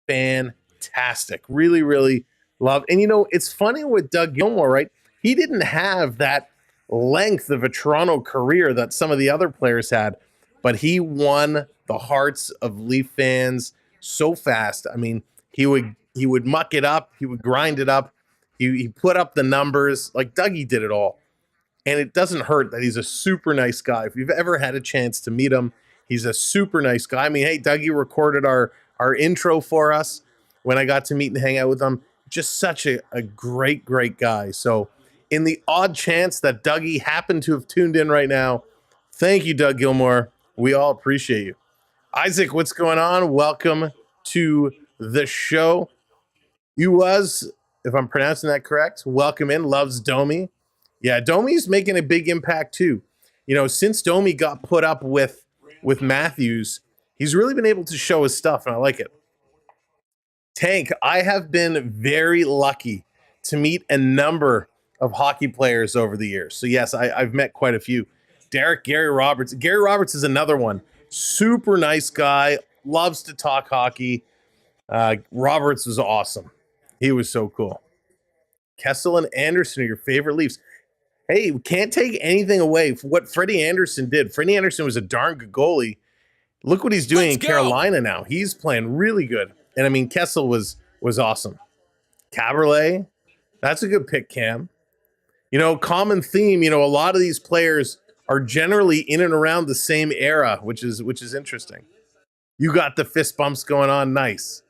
fantastic. Really, really love. And, you know, it's funny with Doug Gilmour, right? He didn't have that length of a Toronto career that some of the other players had, but he won the hearts of Leaf fans so fast. I mean, he would muck it up. He would grind it up. He put up the numbers. Like, Dougie did it all. And it doesn't hurt that he's a super nice guy. If you've ever had a chance to meet him, he's a super nice guy. I mean, hey, Dougie recorded our intro for us when I got to meet and hang out with him. Just such a great, great guy. So in the odd chance that Dougie happened to have tuned in right now, thank you, Doug Gilmour. We all appreciate you. Isaac, what's going on? Welcome to the show. You was if I'm pronouncing that correct. Welcome in. Loves Domi. Yeah, Domi's making a big impact too. You know, since Domi got put up with Matthews, he's really been able to show his stuff, and I like it. Tank, I have been very lucky to meet a number of hockey players over the years. So yes, I've met quite a few. Derek, Gary Roberts. Gary Roberts is another one. Super nice guy. Loves to talk hockey. Roberts was awesome. He was so cool. Kessel and Anderson are your favorite Leafs. Hey, we can't take anything away from what Freddie Anderson did. Freddie Anderson was a darn good goalie. Look what he's doing in Carolina now. He's playing really good. And I mean, Kessel was awesome. Caberlet, that's a good pick, Cam. You know, common theme, you know, a lot of these players are generally in and around the same era, which is interesting. You got the fist bumps going on. Nice.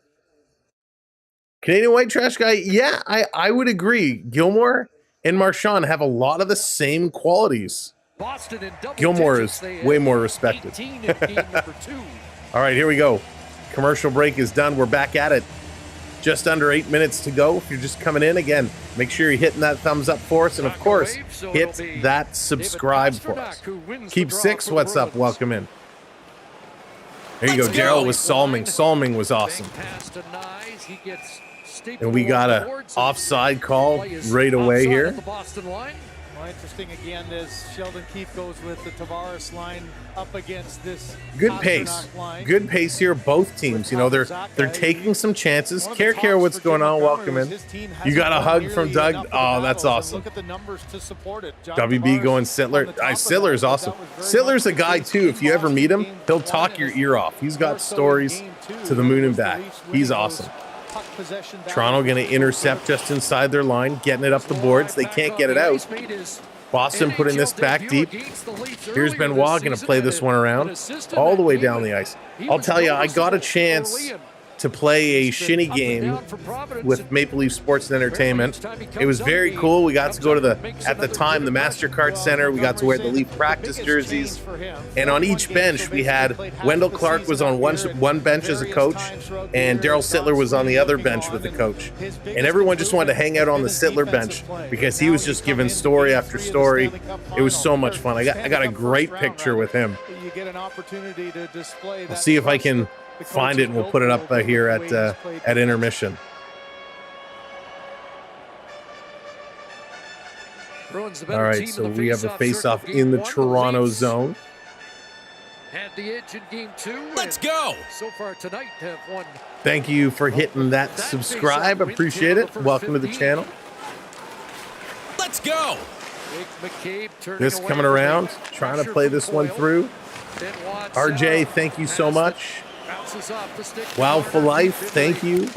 Canadian White Trash Guy, yeah, I would agree. Gilmore and Marchand have a lot of the same qualities. Boston in double Gilmore digits. is way more respected. 18 in game number 2. All right, here we go. Commercial break is done. We're back at it. Just under 8 minutes to go. If you're just coming in, again, make sure you're hitting that thumbs up for us. And, of course, hit that subscribe for us. Keep Six, what's up? Welcome in. There you go. Daryl was Salming. Salming was awesome. And we got a offside call right away here. Well, interesting again as Sheldon Keefe goes with the Tavares line up against this good pace. Good pace here, both teams. You know, they're taking some chances. Care what's going on. Welcome in. You got a hug from Doug. Oh, that's awesome. Look at the numbers to support it. WB going Sittler. Sittler is awesome. Sittler's a guy too. If you ever meet him, he'll talk your ear off. He's got stories to the moon and back. He's awesome. Toronto going to intercept just inside their line, getting it up the boards. They can't get it out. Boston putting this back deep. Here's Benoit going to play this one around all the way down the ice. I'll tell you, I got a chance to play a shinny game with Maple Leaf Sports and Entertainment. It was very cool. We got to go to at the time, the MasterCard Center. We got to wear the Leaf practice jerseys. And on each bench, we had Wendell Clark was on one bench as a coach, and Daryl Sittler was on the other bench with the coach. And everyone just wanted to hang out on the Sittler bench because he was just giving story after story. It was so much fun. I got a great picture with him. We'll see if I can find it, and we'll put it up here at intermission. All right, so we have a face-off in the Toronto zone. Had the edge in game 2. Let's go. So far tonight have won. Thank you for hitting that subscribe. Appreciate it. Welcome to the channel. Let's go. This coming around, trying to play this one through. RJ, thank you so much. Wow for life, thank you.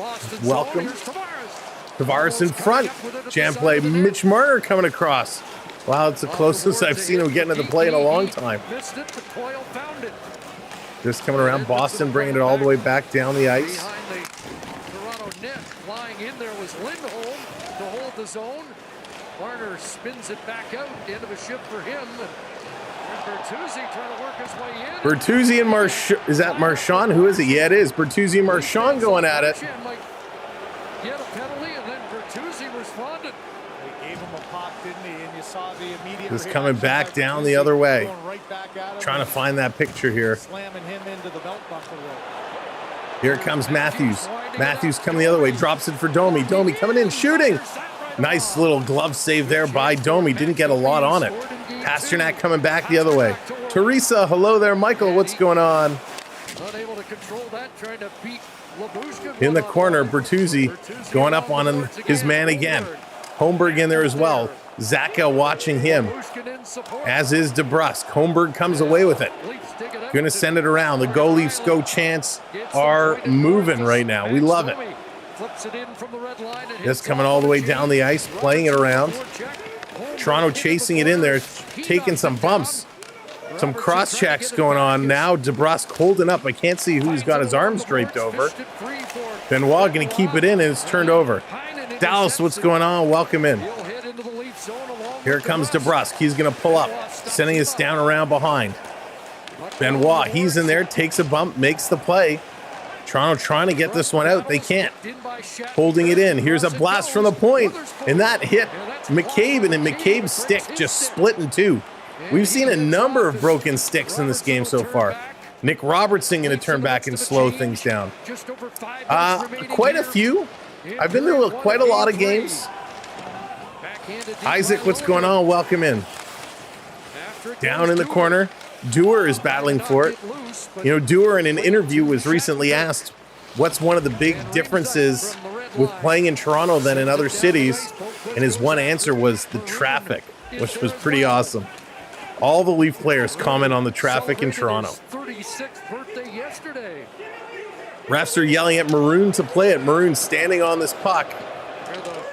Welcome. Tavares in front. Jam play. Mitch Marner coming across. Wow, it's the closest I've seen him getting into the play in a long time. Just coming around. Boston bringing it all the way back down the ice. Lying in there was Lindholm to hold the zone. Marner spins it back out. End of a shift for him. Bertuzzi trying to work his way in. Bertuzzi and Marchand. Is that Marchand? Who is it? Yeah, it is. Bertuzzi and Marchand going at it. Get a penalty, and then Bertuzzi responded. They gave him a pop, didn't he? And you saw the immediate. Just coming back down the other way. Trying to find that picture here. Slamming him into the belt buckle. Here comes Matthews. Matthews coming the other way. Drops it for Domi. Domi coming in, shooting. Nice little glove save there by Domi. Didn't get a lot on it. Pasternak coming back the other way. Teresa, hello there. Michael, what's going on? Unable to control that, trying to beat Labushkin. In the corner, Bertuzzi going up on his man again. Holmberg in there as well. Zaka watching him, as is DeBrusque. Holmberg comes away with it. Going to send it around. The Go Leafs Go chants are moving right now. We love it. Just coming all the way down the ice, playing it around. Toronto chasing it in there, taking some bumps. Some cross checks going on now. DeBrusque holding up. I can't see who's got his arms draped over. Benoit going to keep it in, and it's turned over. Dallas, what's going on? Welcome in. Here comes DeBrusque. He's going to pull up, sending us down around behind. Benoit, he's in there, takes a bump, makes the play. Toronto trying to get this one out. They can't. Holding it in. Here's a blast from the point, and that hit McCabe, and then McCabe's stick just split in two. We've seen a number of broken sticks in this game so far. Nick Robertson going to turn back and slow things down. Quite a few. I've been to quite a lot of games. Isaac, what's going on? Welcome in. Down in the corner. Dewar is battling for it. You know, Dewar in an interview was recently asked, what's one of the big differences with playing in Toronto than in other cities? And his one answer was the traffic, which was pretty awesome. All the Leaf players comment on the traffic in Toronto. 36th birthday yesterday. Refs are yelling at Maroon to play it. Maroon standing on this puck.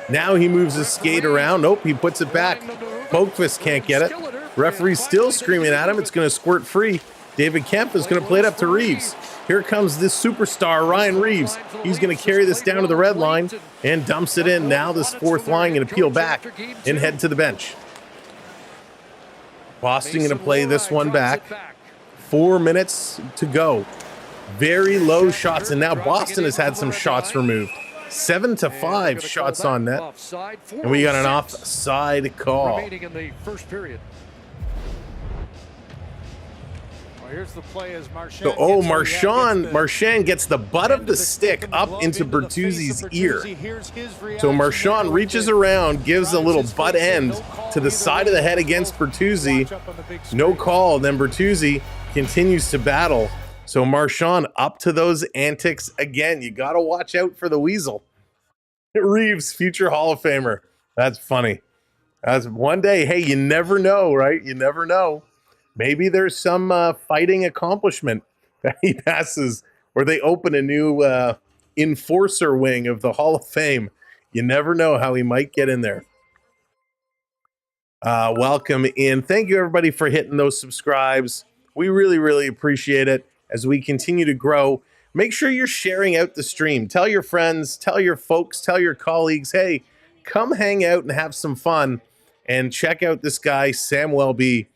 Now he moves his skate around. Nope, he puts it back. Pokefist can't get it. Referee's still screaming at him. It's going to squirt free. David Kemp is going to play it up to Reeves. Here comes this superstar, Ryan Reeves. He's going to carry this down to the red line and dumps it in. Now this fourth line going to peel back and head to the bench. Boston going to play this one back. 4 minutes to go. Very low shots, and now Boston has had some shots removed. 7-5 shots on net, and we got an offside call. Remaining in the first period. Here's the play as Marchand. So, Marchand gets the butt of the stick up into Bertuzzi's ear. So Marchand reaches around, gives a little butt end to the side of the head against Bertuzzi. No call. Then Bertuzzi continues to battle. So Marchand up to those antics again. You got to watch out for the weasel. Reeves, future Hall of Famer. That's funny. That's one day. Hey, you never know, right? You never know. Maybe there's some fighting accomplishment that he passes, or they open a new enforcer wing of the Hall of Fame. You never know how he might get in there. Welcome in. Thank you, everybody, for hitting those subscribes. We really, really appreciate it as we continue to grow. Make sure you're sharing out the stream. Tell your friends, tell your folks, tell your colleagues, hey, come hang out and have some fun and check out this guy, Sam Welby.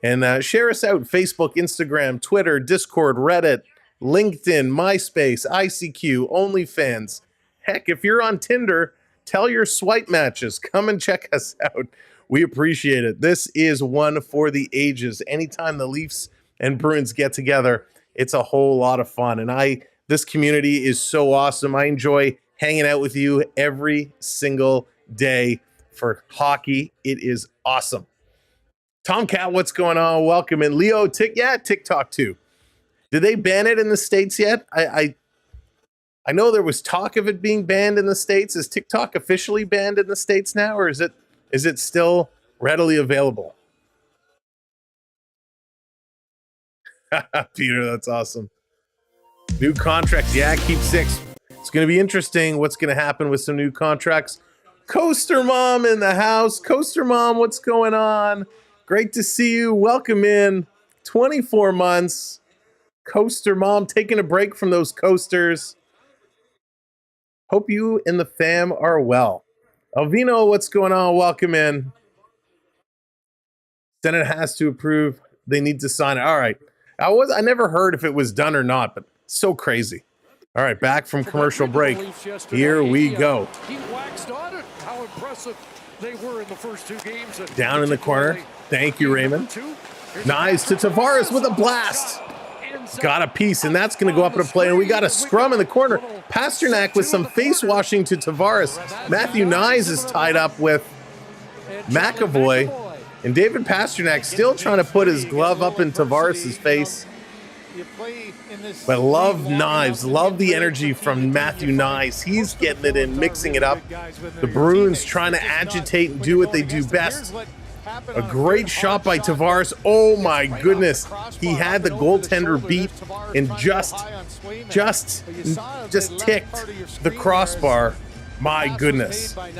And share us out, Facebook, Instagram, Twitter, Discord, Reddit, LinkedIn, MySpace, ICQ, OnlyFans. Heck, if you're on Tinder, tell your swipe matches. Come and check us out. We appreciate it. This is one for the ages. Anytime the Leafs and Bruins get together, it's a whole lot of fun. And this community is so awesome. I enjoy hanging out with you every single day for hockey. It is awesome. Tomcat, what's going on? Welcome in. Leo, TikTok too. Did they ban it in the States yet? I know there was talk of it being banned in the States. Is TikTok officially banned in the States now, or is it still readily available? Peter, that's awesome. New contract. Yeah, keep 6. It's going to be interesting what's going to happen with some new contracts. Coaster Mom in the house. Coaster Mom, what's going on? Great to see you. Welcome in. 24 months. Coaster Mom taking a break from those coasters. Hope you and the fam are well. Alvino, what's going on? Welcome in. Senate has to approve. They need to sign it. All right. I never heard if it was done or not, but so crazy. All right, back from commercial break. Here we go. He waxed on it. How impressive they were in the first 2 games. Down in the corner. Thank you, Raymond. Nice to Tavares with a blast. Got a piece, and that's going to go up in a play. And we got a scrum in the corner. Pasternak with some face washing to Tavares. Matthew Nyes is tied up with McAvoy. And David Pasternak still trying to put his glove up in Tavares' face. But love Knives, love the energy from Matthew Nyes. He's getting it in, mixing it up. The Bruins trying to agitate and do what they do best. A great shot by Tavares. Oh my goodness. He had the goaltender beat and just ticked the crossbar. My goodness. But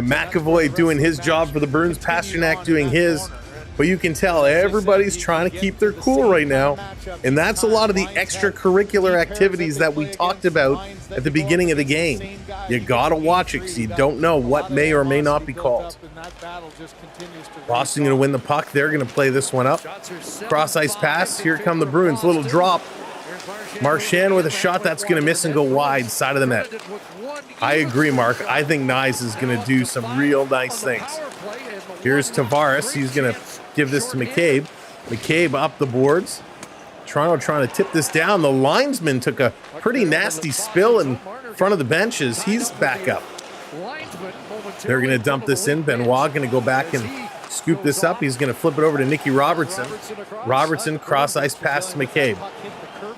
McAvoy doing his job for the Bruins. Pasternak doing his. but you can tell everybody's trying to keep their cool right now. And that's a lot of the extracurricular activities that we talked about at the beginning of the game. You gotta watch it because you don't know what may or may not be called. Boston gonna win the puck. They're gonna play this one up. Cross ice pass. Here come the Bruins. Little drop. Marchand with a shot that's going to miss and go wide side of the net. I agree, Mark. I think Nyes is going to do some real nice things. Here's Tavares. He's going to give this to McCabe. McCabe up the boards. Toronto trying to tip this down. The linesman took a pretty nasty spill in front of the benches. He's back up. They're going to dump this in. Benoit going to go back and scoop this up. He's going to flip it over to Nicky Robertson. Robertson cross ice pass to McCabe.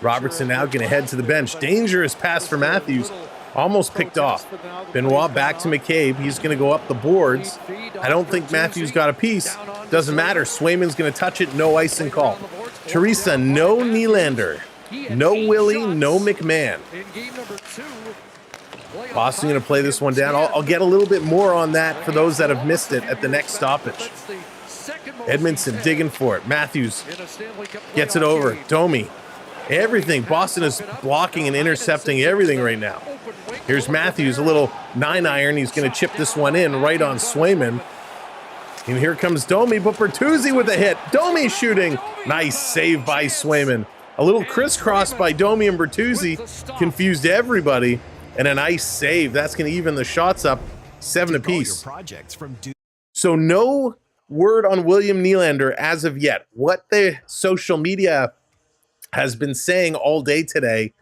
Robertson now going to head to the bench. Dangerous pass for Matthews. Almost picked off. Benoit back to McCabe. He's going to go up the boards. I don't think Matthews got a piece. Doesn't matter. Swayman's going to touch it. No icing call. Teresa, no Nylander. No Willie, no McMahon. Boston going to play this one down. I'll get a little bit more on that for those that have missed it at the next stoppage. Edmondson digging for it. Matthews gets it over. Domi. Everything. Boston is blocking and intercepting everything right now. Here's Matthews, a little 9-iron. He's going to chip this one in right on Swayman. And here comes Domi, but Bertuzzi with a hit. Domi shooting. Nice save by Swayman. A little crisscross by Domi and Bertuzzi. Confused everybody. And a nice save. That's going to even the shots up 7 apiece. So no word on William Nylander as of yet. What the social media has been saying all day today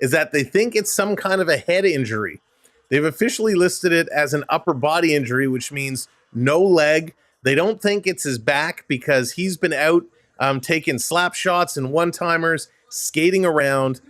is that they think it's some kind of a head injury. They've officially listed it as an upper body injury, which means no leg. They don't think it's his back because he's been out taking slap shots and one-timers, skating around.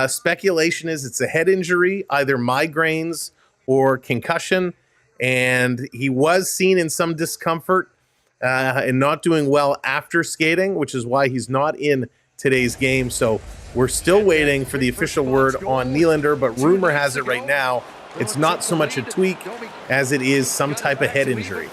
Speculation is it's a head injury, either migraines or concussion, and he was seen in some discomfort and not doing well after skating, which is why he's not in today's game. So we're still waiting for the official word on Nylander, but rumor has it right now it's not so much a tweak as it is some type of head injury.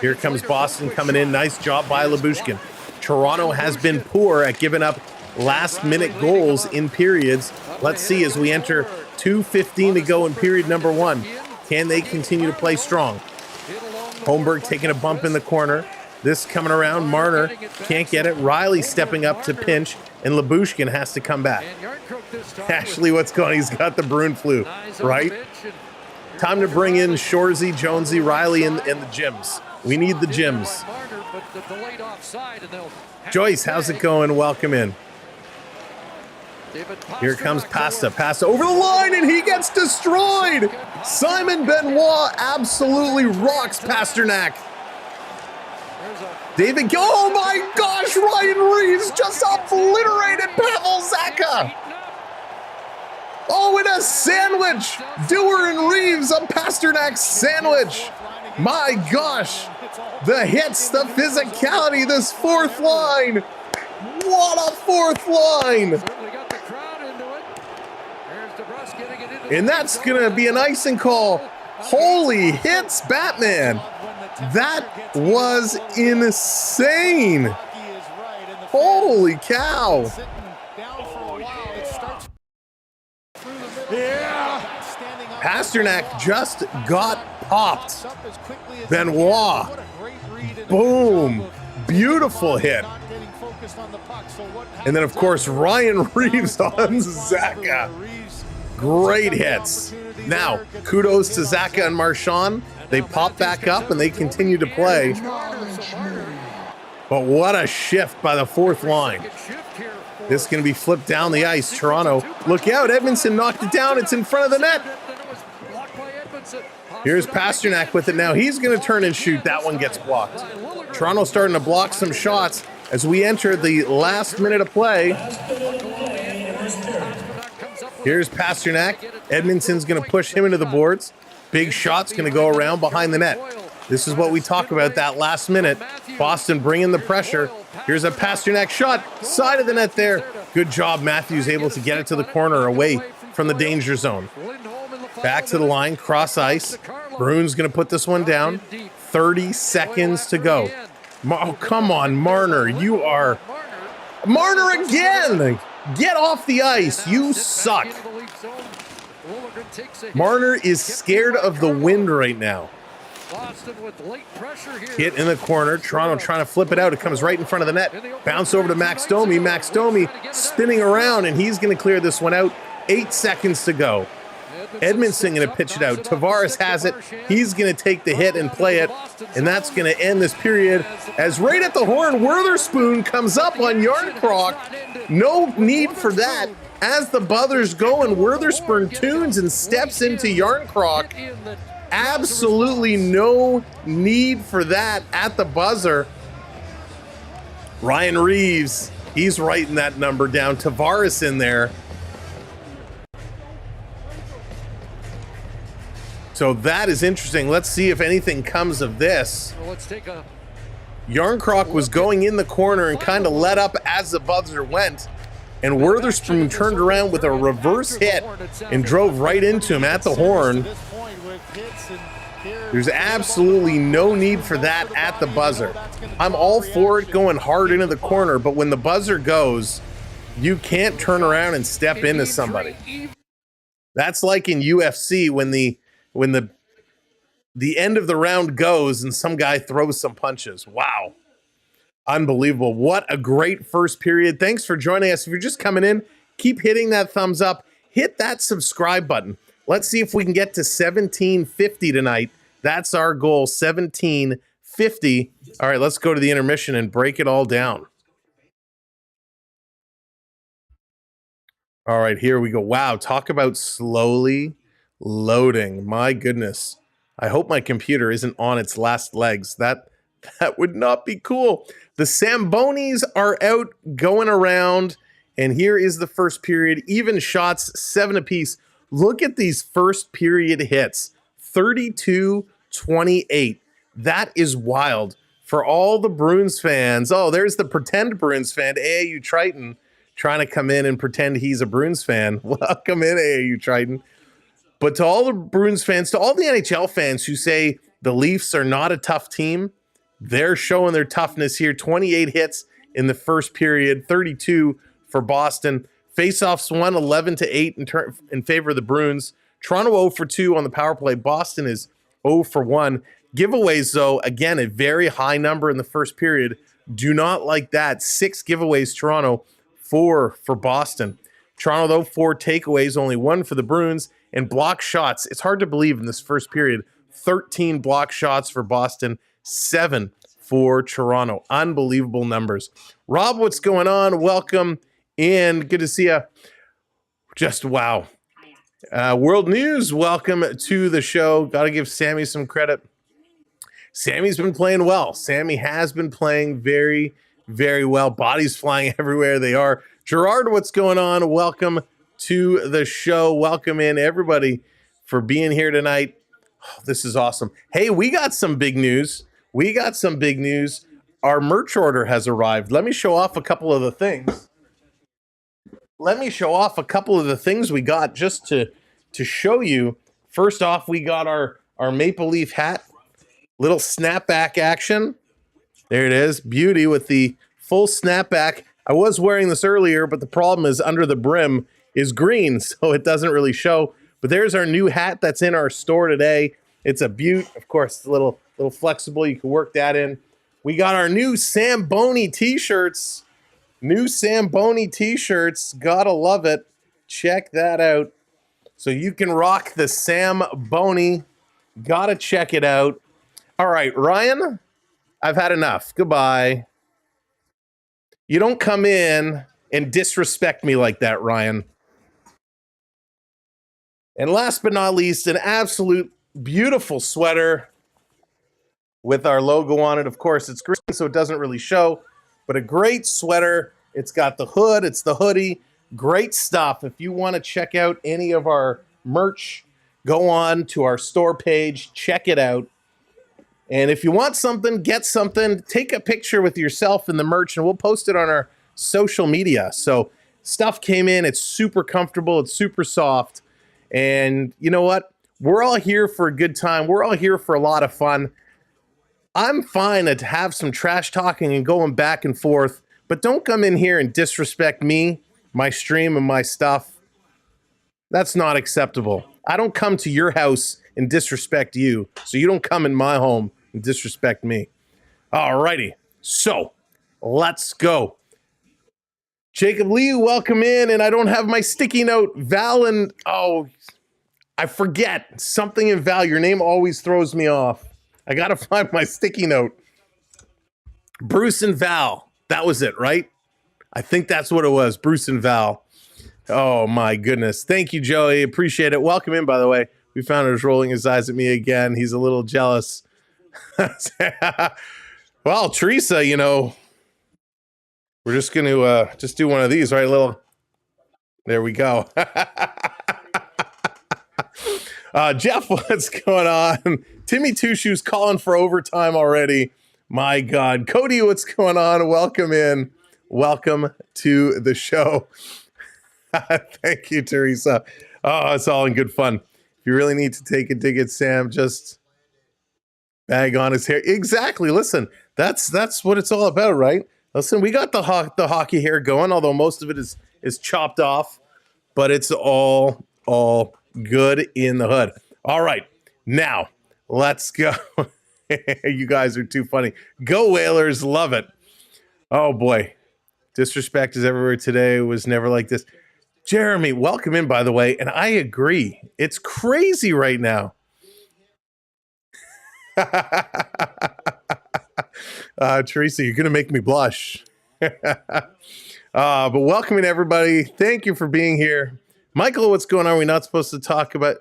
Here comes Boston coming in. Nice job by Lyubushkin. Toronto has been poor at giving up last-minute goals in periods. Let's see as we enter 2:15 to go in period number 1. Can they continue to play strong? Holmberg taking a bump in the corner. This coming around, Marner can't get it. Riley stepping up to pinch, and Lyubushkin has to come back. Ashley, what's going on? He's got the Bruin flu, right? Time to bring in Shorzy, Jonesy, Riley, and the gyms. We need the gyms. Joyce, how's it going? Welcome in. Here comes Pasta. Pasta over the line, and he gets destroyed. Simon Benoit absolutely rocks Pasternak. David, oh my gosh, Ryan Reeves just obliterated Pavel Zacha. Oh, and a sandwich. Dewar and Reeves, a Pasternak sandwich. My gosh, the hits, the physicality, this fourth line. What a fourth line. And that's going to be an icing call. Holy hits, Batman. That was insane. Holy cow. Pasternak just got popped. Benoit. Boom. Beautiful hit. And then, of course, Ryan Reeves on Zacha. Great hits. Now, kudos to Zacha and Marchand. They pop back up and they continue to play. But what a shift by the fourth line. This is going to be flipped down the ice. Toronto, look out. Edmondson knocked it down. It's in front of the net. Here's Pasternak with it now. He's going to turn and shoot. That one gets blocked. Toronto starting to block some shots as we enter the last minute of play. Here's Pasternak. Edmondson's going to push him into the boards. Big shot's going to go around behind the net. This is what we talk about, that last minute. Boston bringing the pressure. Here's a Pasternak shot. Side of the net there. Good job. Matthews able to get it to the corner away from the danger zone. Back to the line. Cross ice. Bruins going to put this one down. 30 seconds to go. Oh, come on, Marner. You are... Marner again! Get off the ice. You suck. Marner is scared of the wind right now. Hit in the corner. Toronto trying to flip it out. It comes right in front of the net. Bounce over to Max Domi. Max Domi spinning around, and he's going to clear this one out. 8 seconds to go. Edmondson going to pitch it out. Tavares has it. He's going to take the hit and play it, and that's going to end this period. As right at the horn, Witherspoon comes up on Yarncroc. No need for that. As the buzzers go and Witherspoon tunes and steps into Yarncroc. Absolutely no need for that at the buzzer. Ryan Reeves, he's writing that number down. Tavares in there. So that is interesting. Let's see if anything comes of this. Well, let's take a Yarncroc was going in the corner and kind of let up as the buzzer went. And Witherspoon turned around with a reverse hit and drove right into him at the horn. There's absolutely no need for that at the buzzer. I'm all for it going hard into the corner, but when the buzzer goes, you can't turn around and step into somebody. That's like in UFC when the end of the round goes and some guy throws some punches. Wow. Unbelievable. What a great first period. Thanks for joining us. If you're just coming in, keep hitting that thumbs up. Hit that subscribe button. Let's see if we can get to 1750 tonight. That's our goal, 1750. All right, let's go to the intermission and break it all down. All right, here we go. Wow, talk about slowly loading. My goodness. I hope my computer isn't on its last legs. That would not be cool. The Sambonis are out going around, and here is the first period. Even shots, 7 apiece. Look at these first period hits. 32-28. That is wild. For all the Bruins fans. Oh, there's the pretend Bruins fan, AAU Triton, trying to come in and pretend he's a Bruins fan. Welcome in, AAU Triton. But to all the Bruins fans, to all the NHL fans who say the Leafs are not a tough team, they're showing their toughness here. 28 hits in the first period, 32 for Boston. Faceoffs won 11-8 in favor of the Bruins. Toronto 0 for 2 on the power play. Boston is 0 for 1. Giveaways, though, again, a very high number in the first period. Do not like that. 6 giveaways, Toronto, 4 for Boston. Toronto, though, 4 takeaways, only 1 for the Bruins. And block shots, it's hard to believe in this first period. 13 block shots for Boston, 7 for Toronto. Unbelievable numbers. Rob, what's going on? Welcome in. Good to see you. Just wow. World News, welcome to the show. Got to give Sammy some credit. Sammy's been playing well. Sammy has been playing very, very well. Bodies flying everywhere they are. Gerard, what's going on? Welcome to the show. Welcome in, everybody, for being here tonight. Oh, this is awesome. Hey, we got some big news. Our merch order has arrived. Let me show off a couple of the things. We got just to show you. First off, we got our Maple Leaf hat. Little snapback action. There it is. Beauty with the full snapback. I was wearing this earlier, but the problem is under the brim is green, so it doesn't really show. But there's our new hat that's in our store today. It's a beaut. Of course, it's a little flexible. You can work that in. We got our new Samboni t-shirts. Gotta love it. Check that out. So you can rock the Samboni. Gotta check it out. All right, Ryan, I've had enough. Goodbye. You don't come in and disrespect me like that, Ryan. And last but not least, an absolute beautiful sweater with our logo on it. Of course, it's green, so it doesn't really show, but a great sweater. It's got the hood. It's the hoodie. Great stuff. If you want to check out any of our merch, go on to our store page. Check it out. And if you want something, get something. Take a picture with yourself in the merch, and we'll post it on our social media. So stuff came in. It's super comfortable. It's super soft. And you know what? We're all here for a good time. We're all here for a lot of fun. I'm fine to have some trash talking and going back and forth, but don't come in here and disrespect me, my stream, and my stuff. That's not acceptable. I don't come to your house and disrespect you, so you don't come in my home and disrespect me. Alrighty, so let's go. Jacob Lee, welcome in, and I don't have my sticky note. Val and, I forget. Something in Val, your name always throws me off. I gotta find my sticky note. Bruce and Val, that was it, right? I think that's what it was, Bruce and Val. Oh my goodness. Thank you, Joey. Appreciate it. Welcome in, by the way. We found him rolling his eyes at me again. He's a little jealous. Well, Teresa, we're just going to just do one of these, right? There we go. Jeff, what's going on? Timmy Two Shoes calling for overtime already. My God. Cody, what's going on? Welcome in. Welcome to the show. Thank you, Teresa. Oh, it's all in good fun. If you really need to take a dig at Sam, just bag on his hair. Exactly. Listen, that's what it's all about, right? Listen, we got the hockey hair going, although most of it is chopped off, but it's all good in the hood. All right, now let's go. You guys are too funny. Go Whalers, love it. Oh boy, disrespect is everywhere today. It was never like this. Jeremy, welcome in, by the way, and I agree. It's crazy right now. Teresa, you're going to make me blush. But welcome in, everybody. Thank you for being here. Michael, what's going on? We're not supposed to talk about...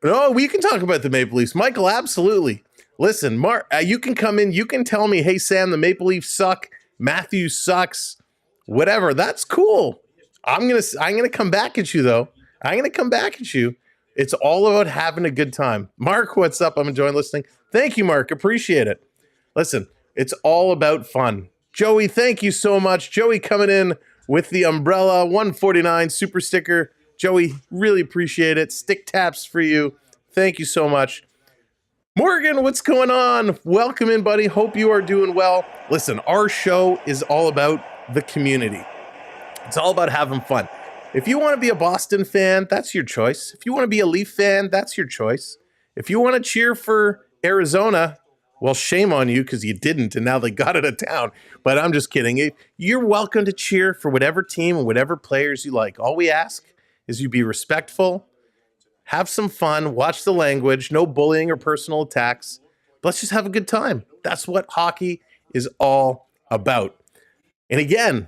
No, we can talk about the Maple Leafs. Michael, absolutely. Listen, Mark, you can come in. You can tell me, hey, Sam, the Maple Leafs suck. Matthews sucks. Whatever, that's cool. I'm gonna come back at you though. I'm gonna come back at you. It's all about having a good time. Mark, what's up? I'm enjoying listening. Thank you, Mark. Appreciate it. Listen, it's all about fun. Joey, thank you so much. Joey coming in with the umbrella 149 super sticker. Joey, really appreciate it. Stick taps for you. Thank you so much. Morgan, what's going on? Welcome in, buddy. Hope you are doing well. Listen, our show is all about the community. It's all about having fun. If you want to be a Boston fan, that's your choice. If you want to be a Leaf fan, that's your choice. If you want to cheer for Arizona, well, shame on you because you didn't, and now they got it of town. But I'm just kidding. You're welcome to cheer for whatever team and whatever players you like. All we ask is you be respectful, have some fun, watch the language, no bullying or personal attacks. Let's just have a good time. That's what hockey is all about. And again,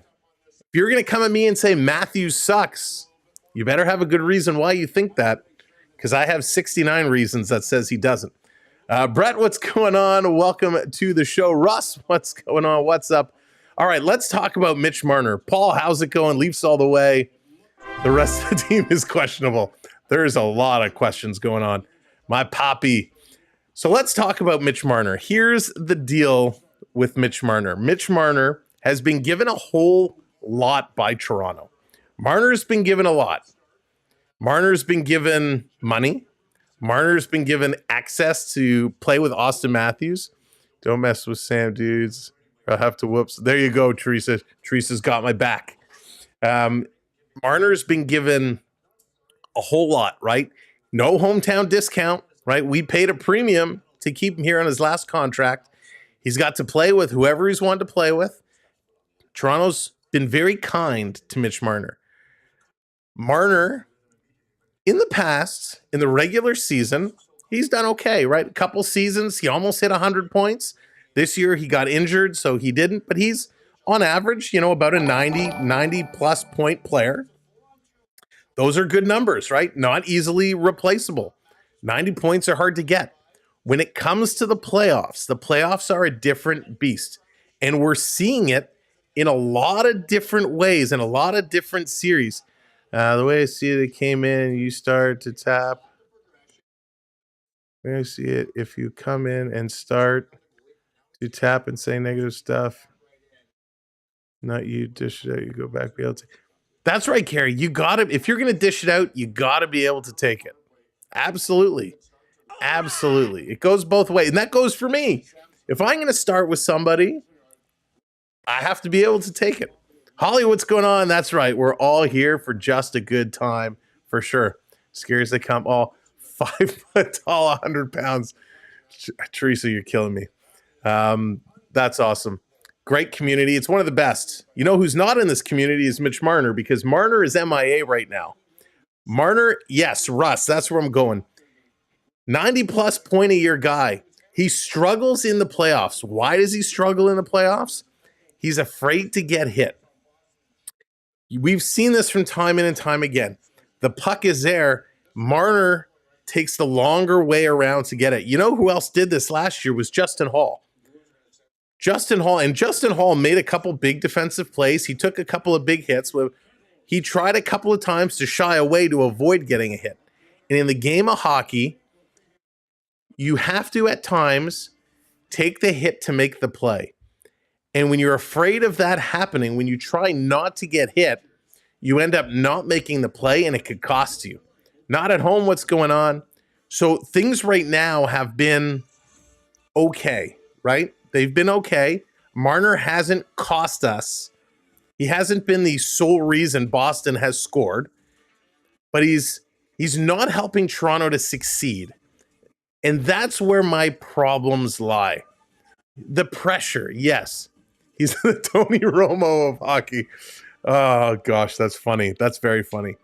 if you're going to come at me and say Matthews sucks, you better have a good reason why you think that, because I have 69 reasons that says he doesn't. Brett, what's going on? Welcome to the show. Russ, what's going on? What's up? All right, let's talk about Mitch Marner. Paul, how's it going? Leafs all the way. The rest of the team is questionable. There's a lot of questions going on. My poppy. So let's talk about Mitch Marner. Here's the deal with Mitch Marner. Mitch Marner has been given a whole lot by Toronto. Marner's been given a lot. Marner's been given money. Marner's been given access to play with Austin Matthews. Don't mess with Sam, dudes. I'll have to whoops. There you go, Teresa. Teresa's got my back. Marner's been given a whole lot, right? No hometown discount, right? We paid a premium to keep him here on his last contract. He's got to play with whoever he's wanted to play with. Toronto's been very kind to Mitch Marner. Marner, in the past, in the regular season, he's done okay, right? A couple seasons, he almost hit 100 points. This year, he got injured, so he didn't. But he's, on average, about a 90-plus point player. Those are good numbers, right? Not easily replaceable. 90 points are hard to get. When it comes to the playoffs are a different beast. And we're seeing it in a lot of different ways, in a lot of different series. The way I see it, it came in, you start to tap. The way I see it, if you come in and start to tap and say negative stuff, not you dish it out, you go back, be able to. That's right, Carrie. You got to, if you're going to dish it out, you got to be able to take it. Absolutely. Absolutely. It goes both ways. And that goes for me. If I'm going to start with somebody, I have to be able to take it. Holly, what's going on? That's right. We're all here for just a good time, for sure. Scares they come all 5 foot tall, 100 pounds. Teresa, you're killing me. That's awesome. Great community. It's one of the best. You know who's not in this community is Mitch Marner, because Marner is MIA right now. Marner, yes, Russ, that's where I'm going. 90-plus point a year guy. He struggles in the playoffs. Why does he struggle in the playoffs? He's afraid to get hit. We've seen this from time in and time again. The puck is there. Marner takes the longer way around to get it. You know who else did this last year was Justin Hall. Justin Hall made a couple big defensive plays. He took a couple of big hits. He tried a couple of times to shy away to avoid getting a hit. And in the game of hockey, you have to at times take the hit to make the play. And when you're afraid of that happening, when you try not to get hit, you end up not making the play and it could cost you. Not at home, what's going on? So things right now have been okay, right? They've been okay. Marner hasn't cost us. He hasn't been the sole reason Boston has scored, but he's not helping Toronto to succeed. And that's where my problems lie. The pressure, yes. He's the Tony Romo of hockey. Oh, gosh, that's funny. That's very funny.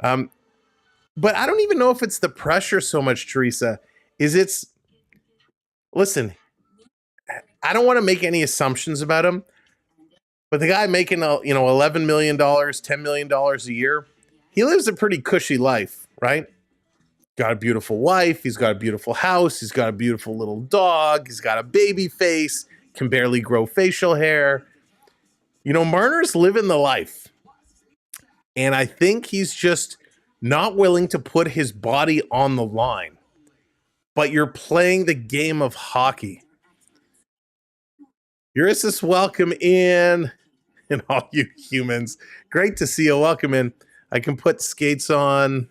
But I don't even know if it's the pressure so much, Teresa. Listen, I don't want to make any assumptions about him, but the guy making $11 million, $10 million a year, he lives a pretty cushy life, right? Got a beautiful wife. He's got a beautiful house. He's got a beautiful little dog. He's got a baby face, can barely grow facial hair. Marner's living the life. And I think he's just not willing to put his body on the line. But you're playing the game of hockey. Eurysis, welcome in. And all you humans. Great to see you. Welcome in. I can put skates on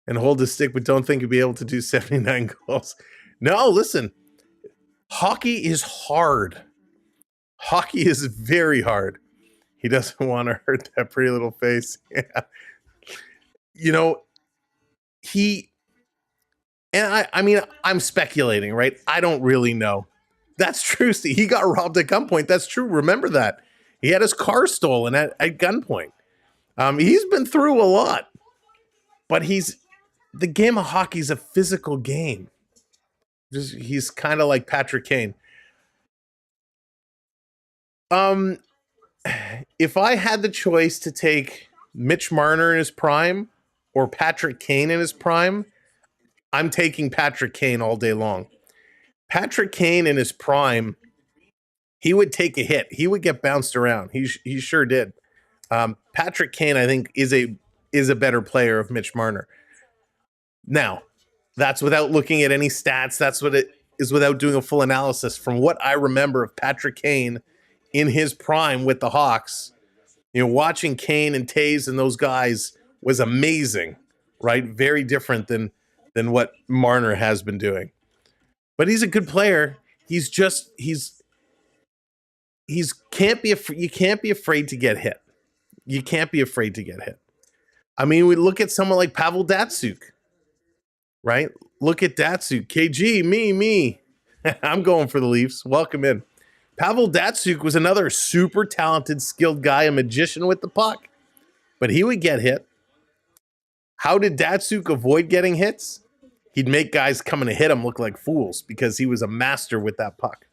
and hold the stick, but don't think you'll be able to do 79 goals. No, listen. Hockey is hard. Hockey is very hard. He doesn't want to hurt that pretty little face. Yeah. I'm speculating, right? I don't really know. That's true. See, he got robbed at gunpoint. That's true. Remember that. He had his car stolen at gunpoint. He's been through a lot. But the game of hockey is a physical game. He's kind of like Patrick Kane. If I had the choice to take Mitch Marner in his prime or Patrick Kane in his prime, I'm taking Patrick Kane all day long. Patrick Kane in his prime, he would take a hit. He would get bounced around. He sure did. Patrick Kane, I think, is a better player of Mitch Marner. Now, that's without looking at any stats. That's what it is without doing a full analysis. From what I remember of Patrick Kane in his prime with the Hawks, watching Kane and Taves and those guys was amazing, right? Very different than what Marner has been doing. But he's a good player. You can't be afraid to get hit. You can't be afraid to get hit. I mean, we look at someone like Pavel Datsyuk, right? Look at Datsyuk. KG, me. I'm going for the Leafs. Welcome in. Pavel Datsyuk was another super talented, skilled guy, a magician with the puck. But he would get hit. How did Datsyuk avoid getting hits? He'd make guys coming to hit him look like fools because he was a master with that puck.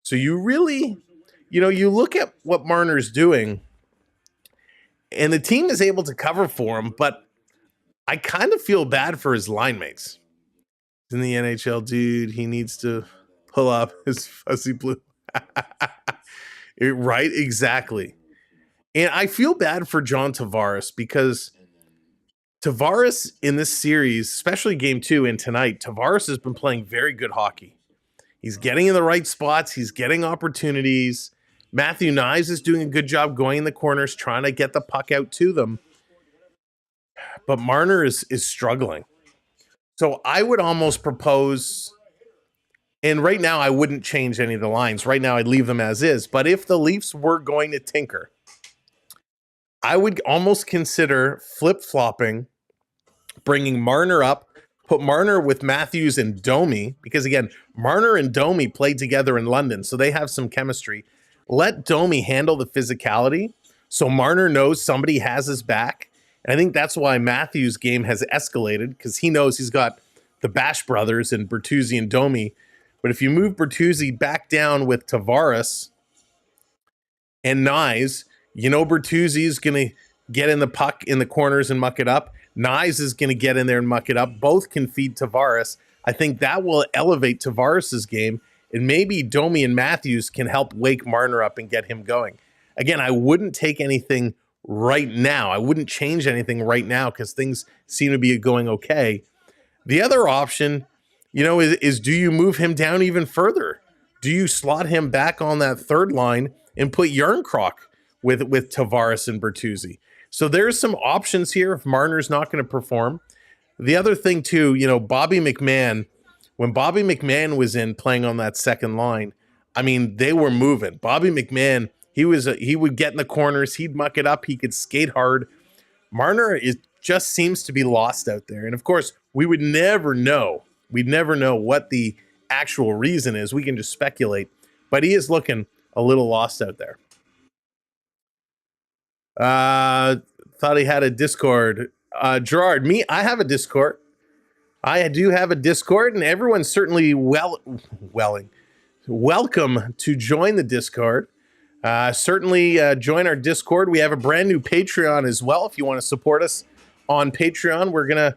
So you really, you look at what Marner's doing, and the team is able to cover for him, but I kind of feel bad for his line mates. In the NHL, dude, he needs to pull up his fuzzy blue. Right, exactly. And I feel bad for John Tavares because Tavares in this series, especially game 2 and tonight, Tavares has been playing very good hockey. He's getting in the right spots. He's getting opportunities. Matthew Knies is doing a good job going in the corners, trying to get the puck out to them. But Marner is struggling. So I would almost propose, and right now I wouldn't change any of the lines. Right now I'd leave them as is. But if the Leafs were going to tinker, I would almost consider flip-flopping, bringing Marner up, put Marner with Matthews and Domi, because again, Marner and Domi played together in London, so they have some chemistry. Let Domi handle the physicality so Marner knows somebody has his back. And I think that's why Matthews' game has escalated, because he knows he's got the Bash brothers and Bertuzzi and Domi. But if you move Bertuzzi back down with Tavares and Nyes, you know Bertuzzi is going to get in the puck in the corners and muck it up. Nyes is going to get in there and muck it up. Both can feed Tavares. I think that will elevate Tavares' game, and maybe Domi and Matthews can help wake Marner up and get him going. Again, I wouldn't take anything right now. I wouldn't change anything right now because things seem to be going okay. The other option, is do you move him down even further? Do you slot him back on that third line and put Yarncroc with Tavares and Bertuzzi? So there's some options here if Marner's not going to perform. The other thing too, Bobby McMahon, when Bobby McMahon was in playing on that second line, I mean, they were moving. Bobby McMahon, he would get in the corners, he'd muck it up, he could skate hard. Marner just seems to be lost out there. And of course, we would never know. We'd never know what the actual reason is. We can just speculate, but he is looking a little lost out there. Thought he had a Discord. Gerard, I have a Discord. I do have a Discord, and everyone's certainly welcome to join the Discord. Certainly join our Discord. We have a brand new Patreon as well. If you want to support us on Patreon, we're gonna,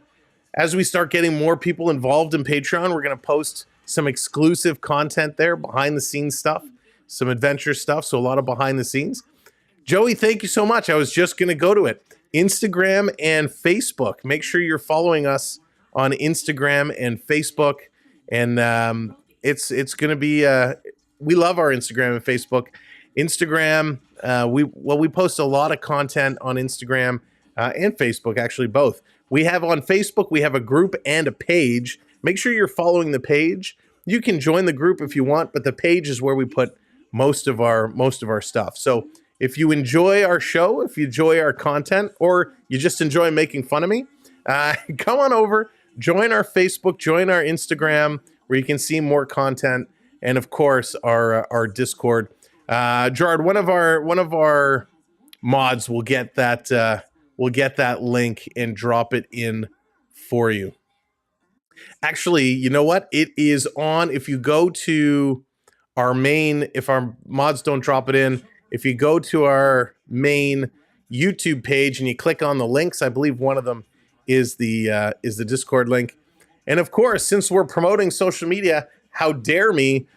as we start getting more people involved in Patreon, we're gonna post some exclusive content there, behind the scenes stuff, some adventure stuff. So a lot of behind the scenes. Joey, thank you so much. I was just going to go to it. Instagram and Facebook. Make sure you're following us on Instagram and Facebook. And it's going to be, we love our Instagram and Facebook. Instagram, we post a lot of content on Instagram and Facebook, actually both. We have on Facebook, we have a group and a page. Make sure you're following the page. You can join the group if you want, but the page is where we put most of our stuff. So if you enjoy our show, if you enjoy our content, or you just enjoy making fun of me, come on over, join our Facebook, join our Instagram, where you can see more content, and of course our Discord. Gerard, one of our mods will get that link and drop it in for you. Actually, you know what? It is on. If you go to our main, if our mods don't drop it in. If you go to our main YouTube page and you click on the links, I believe one of them is the Discord link. And of course, since we're promoting social media, how dare me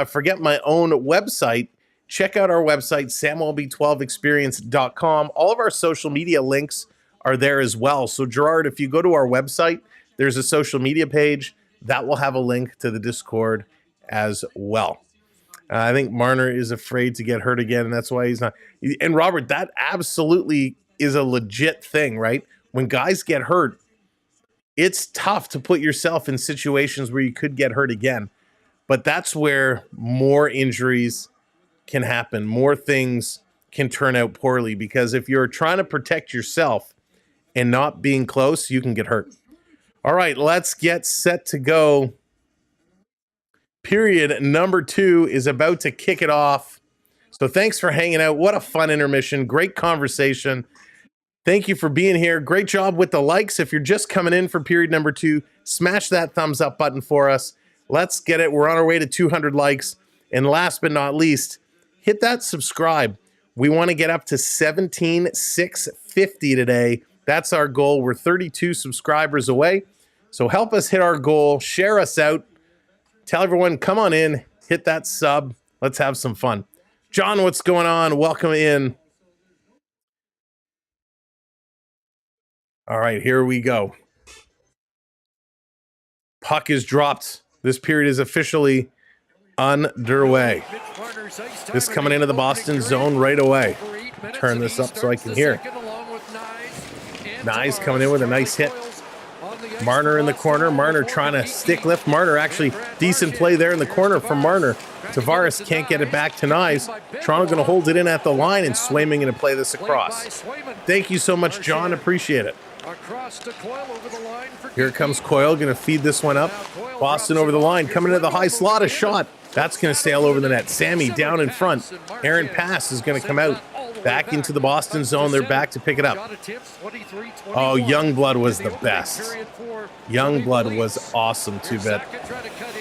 forget my own website. Check out our website, samuelb12experience.com. All of our social media links are there as well. So Gerard, if you go to our website, there's a social media page that will have a link to the Discord as well. I think Marner is afraid to get hurt again, and that's why he's not. And Robert, that absolutely is a legit thing, right? When guys get hurt, it's tough to put yourself in situations where you could get hurt again. But that's where more injuries can happen. More things can turn out poorly, because if you're trying to protect yourself and not being close, you can get hurt. All right, let's get set to go. Period number 2 is about to kick it off. So thanks for hanging out. What a fun intermission. Great conversation. Thank you for being here. Great job with the likes. If you're just coming in for period number 2, smash that thumbs up button for us. Let's get it. We're on our way to 200 likes. And last but not least, hit that subscribe. We want to get up to 17,650 today. That's our goal. We're 32 subscribers away. So help us hit our goal. Share us out. Tell everyone, come on in, hit that sub. Let's have some fun. John, what's going on? Welcome in. All right, here we go. Puck is dropped. This period is officially underway. This coming into the Boston zone right away. Turn this up so I can hear. Nyes coming in with a nice hit. Marner in the corner. Marner trying to stick lift. Marner actually decent play there in the corner from Marner. Tavares can't get it back to Knies. Toronto going to hold it in at the line, and Swayman going to play this across. Thank you so much, John. Appreciate it. Here comes Coyle, going to feed this one up. Boston over the line, coming into the high slot, a shot. That's going to sail over the net. Sammy down in front. Aaron pass is going to come out. Back into the Boston zone. They're back to pick it up. Oh, Youngblood was the best. Youngblood was awesome, too, bet.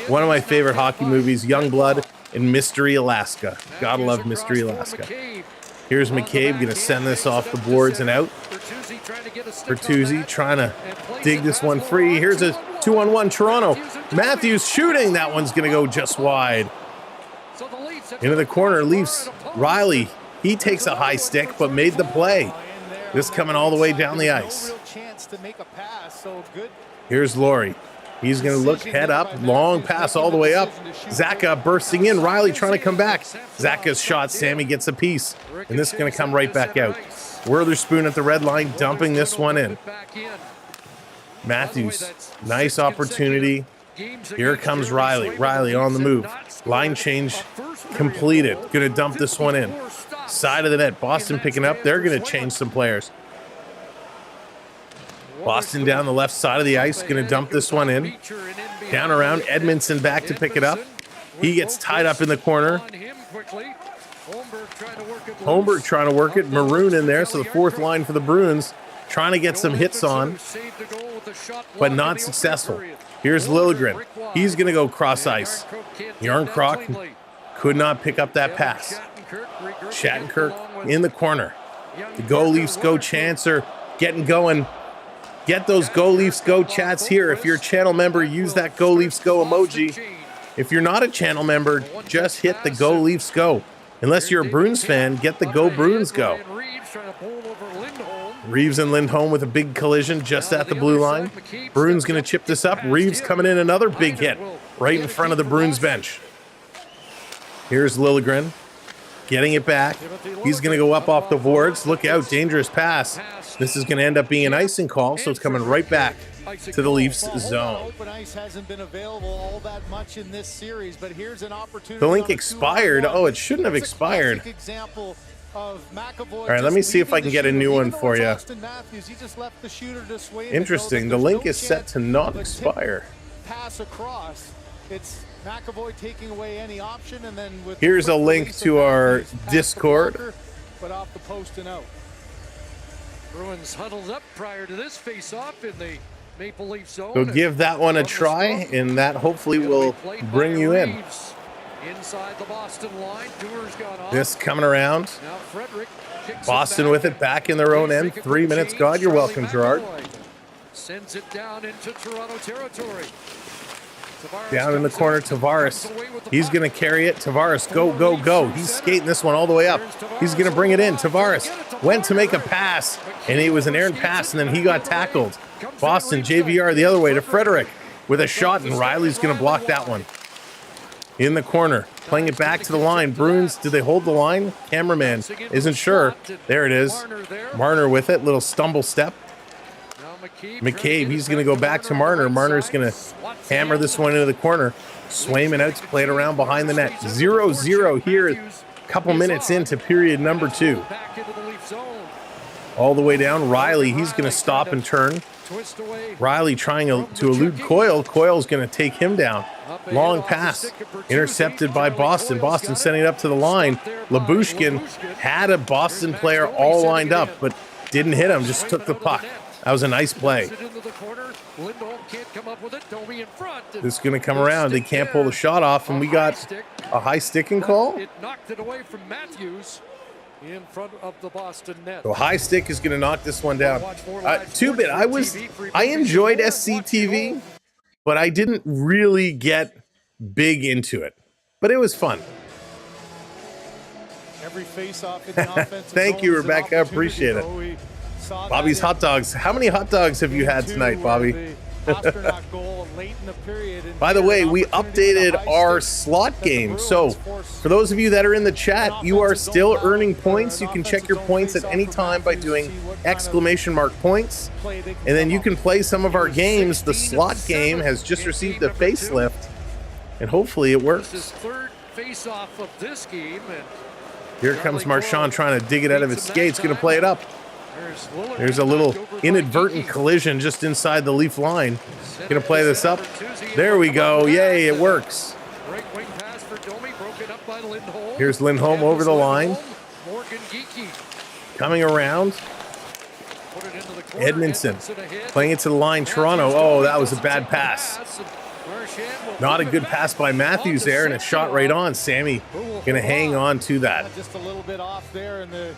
One of my favorite hockey movies, Youngblood and Mystery Alaska. Gotta love Mystery Alaska. Here's McCabe going to send this off the boards and out. Bertuzzi trying to dig this one free. Here's a 2-on-1 Toronto. Matthews shooting. That one's going to go just wide. Into the corner, Leafs. Riley, he takes a high stick, but made the play. This coming all the way down the ice. Here's Laurie. He's going to look head up, long pass all the way up. Zaka bursting in. Riley trying to come back. Zaka's shot. Sammy gets a piece. And this is going to come right back out. Witherspoon at the red line, dumping this one in. Matthews, nice opportunity. Here comes Riley. Riley on the move. Line change completed. Going to dump this one in. Side of the net. Boston picking up. They're going to change some players. Boston down the left side of the ice, going to dump this one in. Down around, Edmondson back to pick it up. He gets tied up in the corner. Holmberg trying to work it. Maroon in there, so the fourth line for the Bruins. Trying to get some hits on, but not successful. Here's Liljegren. He's going to go cross ice. Yarncroc could not pick up that pass. Shattenkirk in the corner. The Go Leafs Go chants are getting going. Get those Go Leafs Go chats here. If you're a channel member, use that Go Leafs Go emoji. If you're not a channel member, just hit the Go Leafs Go. Unless you're a Bruins fan, get the Go Bruins Go. Reeves and Lindholm with a big collision just at the blue line. Bruins going to chip this up. Reeves coming in, another big hit right in front of the Bruins bench. Here's Liljegren getting it back. He's going to go up off the boards. Look out, dangerous pass. This is going to end up being an icing call, so it's coming right back to the Leafs zone. The link expired. Oh, it shouldn't have expired. All right, let me see if I can get a new one for you. Interesting. The link is set to not expire. Here's a link to our Discord. Bruins huddled up prior to this face-off in the Maple Leaf zone. So give that one a try, and that hopefully will bring you in. Inside the Boston line, Doer's gone off. This coming around. Now Frederick kicks Boston with it back in their own end. 3 minutes. God, you're welcome, Gerard. Sends it down into Toronto territory. Down in the corner, Tavares. He's going to carry it. Tavares, go, go, go. He's skating this one all the way up. He's going to bring it in. Tavares went to make a pass, and it was an errant pass, and then he got tackled. Boston, JVR the other way to Frederick with a shot, and Riley's going to block that one. In the corner, playing it back to the line. Bruins, do they hold the line? Cameraman isn't sure. There it is. Marner with it, little stumble step. McCabe, he's going to go back to Marner. Marner's going to hammer this one into the corner. Swayman out to play it around behind the net. 0-0 here, a couple minutes into period number 2. All the way down, Riley, he's going to stop and turn. Riley trying to elude Coyle. Coyle's going to take him down. Long pass, intercepted by Boston. Boston sending it up to the line. Labushkin had a Boston player all lined up, but didn't hit him, just took the puck. That was a nice play. This is going to come around. They can't pull the shot off, and we got a high sticking call. It knocked it away from Matthews in front of the Boston net. So high stick is going to knock this one down. 2-bit. I enjoyed SCTV, but I didn't really get big into it. But it was fun. Every face-off in the offensive Thank you, Rebecca. I appreciate it. Bobby's hot dogs. How many hot dogs have you had tonight, Bobby? Pasternak goal late in the period. And By the way, we opportunity updated on the high our stick slot that the game. Bruins So force for those of you that are in the chat, an you are offensive still zone earning foul, points. or You an can check your offensive points zone at any face-off time for by Matthews, doing see what kind of exclamation mark points. play they can And then come you up can with. play some of our games. The 16 slot of game 7 has just in received game a number 2. facelift, and hopefully it This works. is third face-off of this game. And Here comes Marchand trying to dig it out of his skates. Going to play it up. There's a little inadvertent collision just inside the Leaf line. Going to play this up. There we go. Yay, it works. Right wing pass for Domi, broken up by Lindholm. Here's Lindholm over the line. Morgan Geekie Coming around. put it into the corner. Edmondson ahead. playing it to the line. Toronto. Oh, that was a bad pass. Not a good pass by Matthews there, and a shot right on. Sammy going to hang on to that. Just a little bit off there in the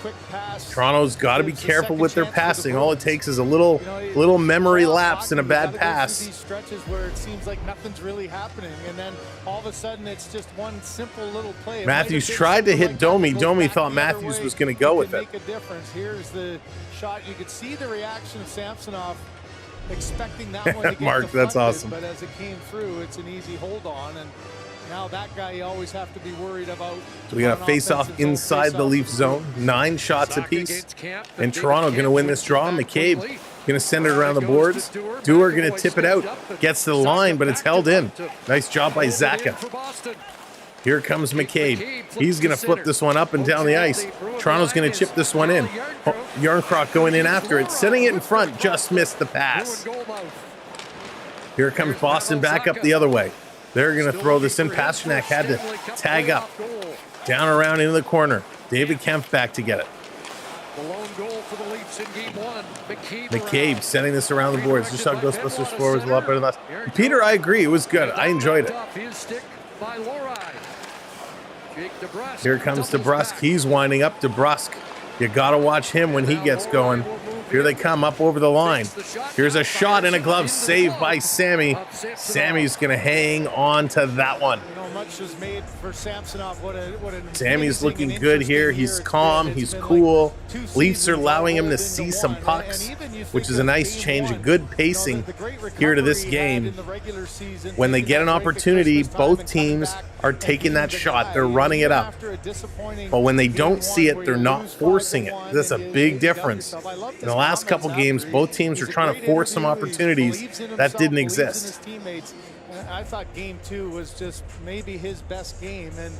quick pass. Toronto's got to be Gives a careful second with their chance for the passing. All it Bruins. takes is a little memory Playoff lapse and a hockey, you bad gotta go through pass. These stretches where it seems like nothing's really happening, and then all of a sudden it's just one simple little play. It might have Matthews been tried to something hit like that Domi. goes Domi back thought the other Matthews way. was going to go with Can it. make a difference. Here's the shot. You could see the reaction of Samsonov, expecting that one to get Mark, that's deflected, awesome. But as it came through, it's an easy hold on, and now that guy you always have to be worried about. So we got on a face-off offensive zone inside the face-off Leaf with the zone. Bruins. 9 shots Sock apiece. against Camp, And David Toronto going to Camp win wins this it draw. back McCabe quickly. going to send it around the boards. Dewar going to tip it out. Gets to the line, but it's held in. Nice job by Zaka. Here comes McCabe. He's going to flip this one up and down the ice. Toronto's going to chip this one in. Yarncroc going in after it. Sending it in front. Just missed the pass. Here comes Boston back up the other way. They're going to throw this in. Pasternak had to tag up. Down around into the corner. David Kemp back to get it. The lone goal for the Leafs in game 1. McCabe sending this around the boards. Just how Ghostbusters 4 was a lot better than us. Peter, I agree. It was good. I enjoyed it. His stick by Lohrei. Jake DeBrusk. Here comes DeBrusk. He's winding up. DeBrusk. You got to watch him when he gets going. Here they come up over the line. Here's a shot and a glove saved by Sammy. Sammy's going to hang on to that one. You know, much was made for Samsonov. What an Sammy's amazing looking and good here. interesting He's year it's calm. been. He's It's been cool. like 2 Leafs are seasons allowing him to rolled see into some one. pucks, And even you which think is a of nice game change, a 1, good you know, pacing the great here to this recovery he had game. in the regular season, When they taking get that an break at opportunity, Christmas time both and coming teams back are and taking being that the shot. guy. They're running it Even up. after a disappointing But when they game don't 1 see it, where they're you not lose 5-1 forcing it. That's a and big you got difference. yourself. I love In this the last comments couple games, after. both teams He's are a trying to great force some interview. He opportunities believes in that himself, didn't believes in exist. his teammates. I thought game 2 was just maybe his best game, and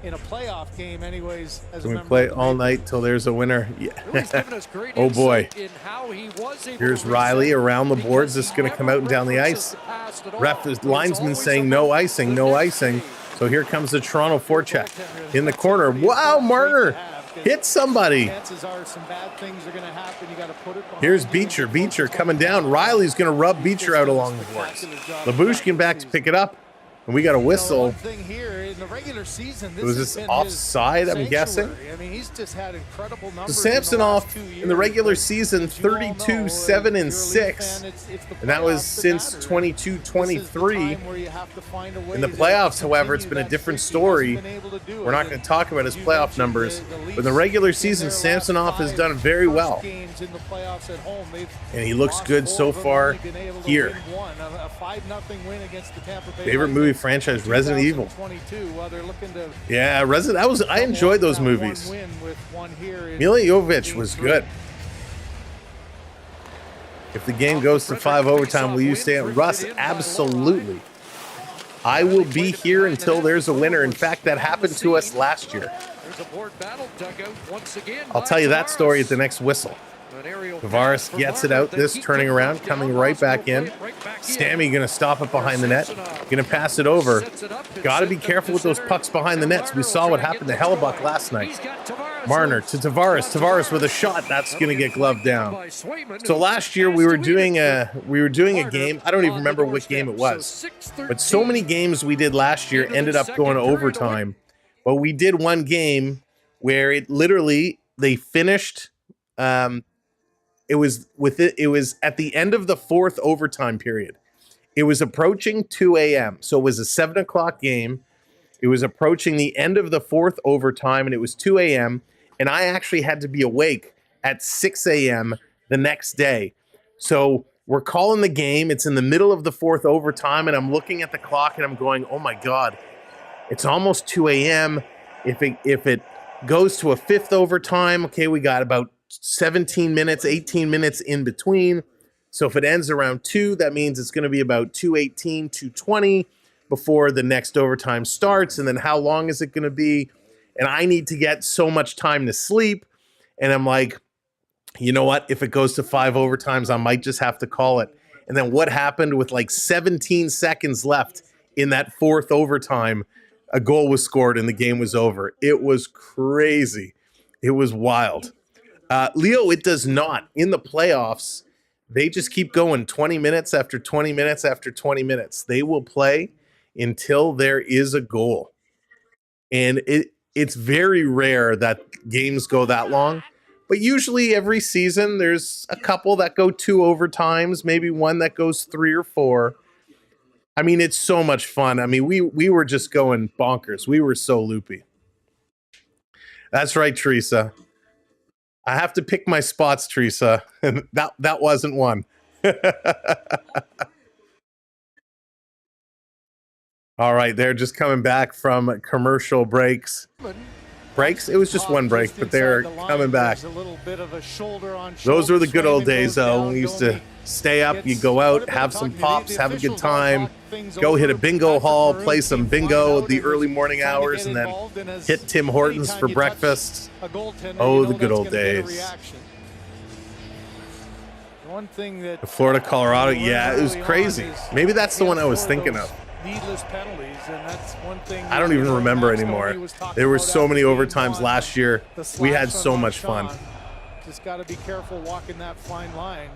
in a playoff game anyways. As Can a we member play of the all Maple night till there's a winner? He's Yeah. given us great Oh, boy. insight in how he was able Here's to Riley reset around the because boards. he This is going to come never out and down the references ice. the past at all. Ref, the It's linesman always saying no about icing, the no next icing. play. So here comes the Toronto forecheck in the corner. Wow, Marner hit somebody. Chances are some bad things are going to happen. You got to put it behind Here's you. Beecher. Beecher coming down. Riley's going to rub Beecher out along the boards. Labushkin back to pick it up. And we got a whistle. One thing here in the regular season, Was has this been his offside, I'm guessing? sanctuary. I mean, he's just had incredible So numbers. Samsonov in in the regular years, season, but you all know, 32, 7, if and you're a Leaf 6. fan, it's the And that was playoffs that since matter. 22, This is the 23. time where you have to find a way In the to playoffs, however, it's continue been a that different streak. He hasn't story. been able to do We're it. not going to talk about his You playoff mentioned numbers. the But in the regular Leafs, in season, their last Samsonov has 5 done very first well. games in the playoffs at home, they've And he looks lost good 4 so of them, far only been able to here. win 1. A 5-0 win against the Tampa Bay Favorite Lightning. movie franchise, Resident Evil. 2022, while they're looking to Yeah, I enjoyed those movies. win with 1 here in Mila Jovovich game was 3. good. If the game goes to 5 overtime, will you stay on? Russ, absolutely. I will be here until there's a winner. In fact, that happened to us last year. There's a board battle dugout once again. I'll tell you that story at the next whistle. Tavares gets it out. This turning around, coming right back in. Stammy going to stop it behind the net. Going to pass it over. Got to be careful with those pucks behind the nets. We saw what happened to Hellebuck last night. Marner to Tavares. Tavares with a shot. That's going to get gloved down. So last year we were doing a game. I don't even remember what game it was. But so many games we did last year ended up going to overtime. But we did one game where it literally they finished. It was at the end of the 4th overtime period. It was approaching 2 a.m. So it was a 7 o'clock game. It was approaching the end of the 4th overtime, and it was 2 a.m. And I actually had to be awake at 6 a.m. the next day. So We're calling the game. It's in the middle of the fourth overtime, and I'm looking at the clock and I'm going, oh my God, it's almost 2 a.m. If it goes to a fifth overtime, okay, we got about 17 minutes, 18 minutes in between. So if it ends around 2, that means it's going to be about 2:18, 2:20 before the next overtime starts. And then how long is it going to be? And I need to get so much time to sleep. And I'm like, you know what? If it goes to 5 overtimes, I might just have to call it. And then what happened with like 17 seconds left in that fourth overtime? A goal was scored and the game was over. It was crazy. It was wild. Leo, it does not. In the playoffs, they just keep going 20 minutes after 20 minutes after 20 minutes. They will play until there is a goal. And it's very rare that games go that long. But usually every season, there's a couple that go 2 overtimes, maybe one that goes 3 or 4. I mean, it's so much fun. I mean, we were just going bonkers. We were so loopy. That's right, Teresa. I have to pick my spots, Teresa. that wasn't one. All right, they're just coming back from commercial breaks. It was just one break, but they're coming back. Those were the good old days, though. When we used to stay up, you go out, have some pops, have a good time, go hit a bingo hall, play some bingo at the early morning hours, and then hit Tim Hortons for breakfast. Oh, the good old days. The Florida, Colorado, yeah, it was crazy. Maybe that's the one I was thinking of. Needless penalties, and that's one thing. I don't even remember anymore. There were so many overtimes last year. We had so much fun. Just got to be careful walking that fine line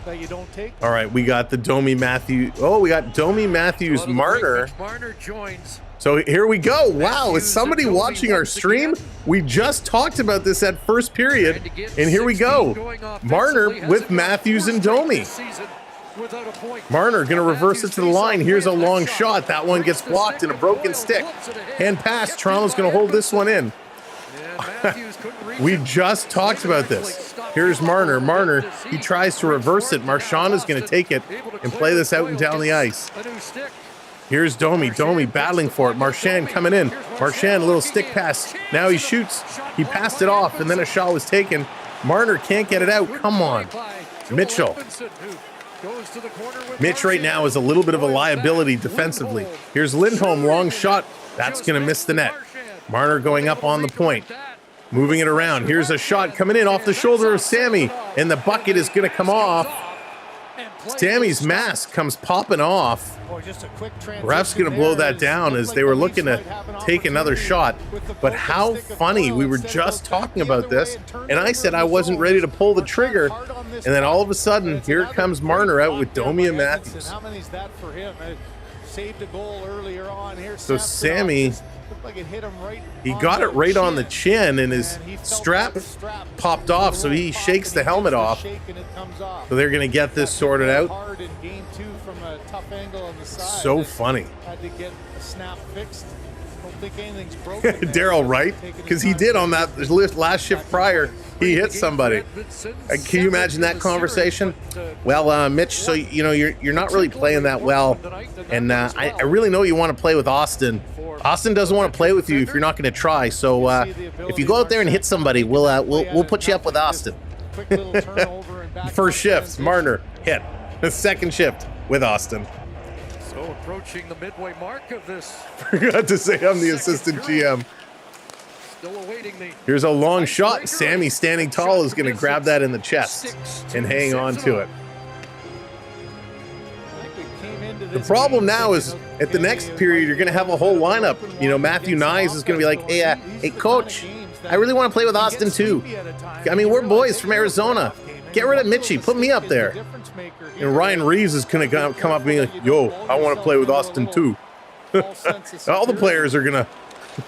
that you don't take. All right, we got the Domi Matthews. Oh, we got Domi Matthews Marner. Marner joins. So here we go. Wow, is somebody watching our stream? We just talked about this at first period, and here we go. Marner with Matthews and Domi. Marner going to reverse it to the line. Here's a long shot. That one gets blocked and a broken stick. Hand pass. Toronto's going to hold this one in. We just talked about this. Here's Marner. Marner, he tries to reverse it. Marchand is going to take it and play this out and down the ice. Here's Domi. Domi battling for it. Marchand coming in. Marchand, a little stick pass. Now he shoots. He passed it off, and then a shot was taken. Marner can't get it out. Come on. Mitchell. Mitch right now is a little bit of a liability defensively. Here's Lindholm, long shot. That's going to miss the net. Marner going up on the point. Moving it around. Here's a shot coming in off the shoulder of Sammy, and the bucket is going to come off. Sammy's mask comes popping off. Ref's going to blow that down as they were looking to take another shot. But how funny. We were just talking about this, and I said I wasn't ready to pull the trigger. And then all of a sudden, here comes Marner out with Domi and Matthews. How many's that for him? Saved a goal earlier on here. So Sammy, he got it right on the chin, and his strap popped off, so he shakes the helmet off. So they're going to get this sorted out. So funny. Had to get a snap fixed. Don't think anything's broken. Daryl, right? Because he did on that last shift prior. He hit somebody. Can you imagine that conversation? Well, Mitch, so you know you're not really playing that well, and I really know you want to play with Austin. Austin doesn't want to play with you if you're not going to try. So if you go out there and hit somebody, we'll put you up with Austin. First shift, Marner hit. Second shift with Austin. So approaching the midway mark of this. Forgot to say I'm the assistant GM. Still awaiting the. Here's a long shot. Sammy, standing tall, is going to grab that in the chest and hang on to it. The problem now is at the next period, you're going to have a whole lineup. You know, Matthew Nyes is going to be like, hey, coach, I really want to play with Austin too. I mean, we're boys from Arizona. Get rid of Mitchie. Put me up there. And Ryan Reeves is going to come up and be like, yo, I want to play with Austin too. All the players are going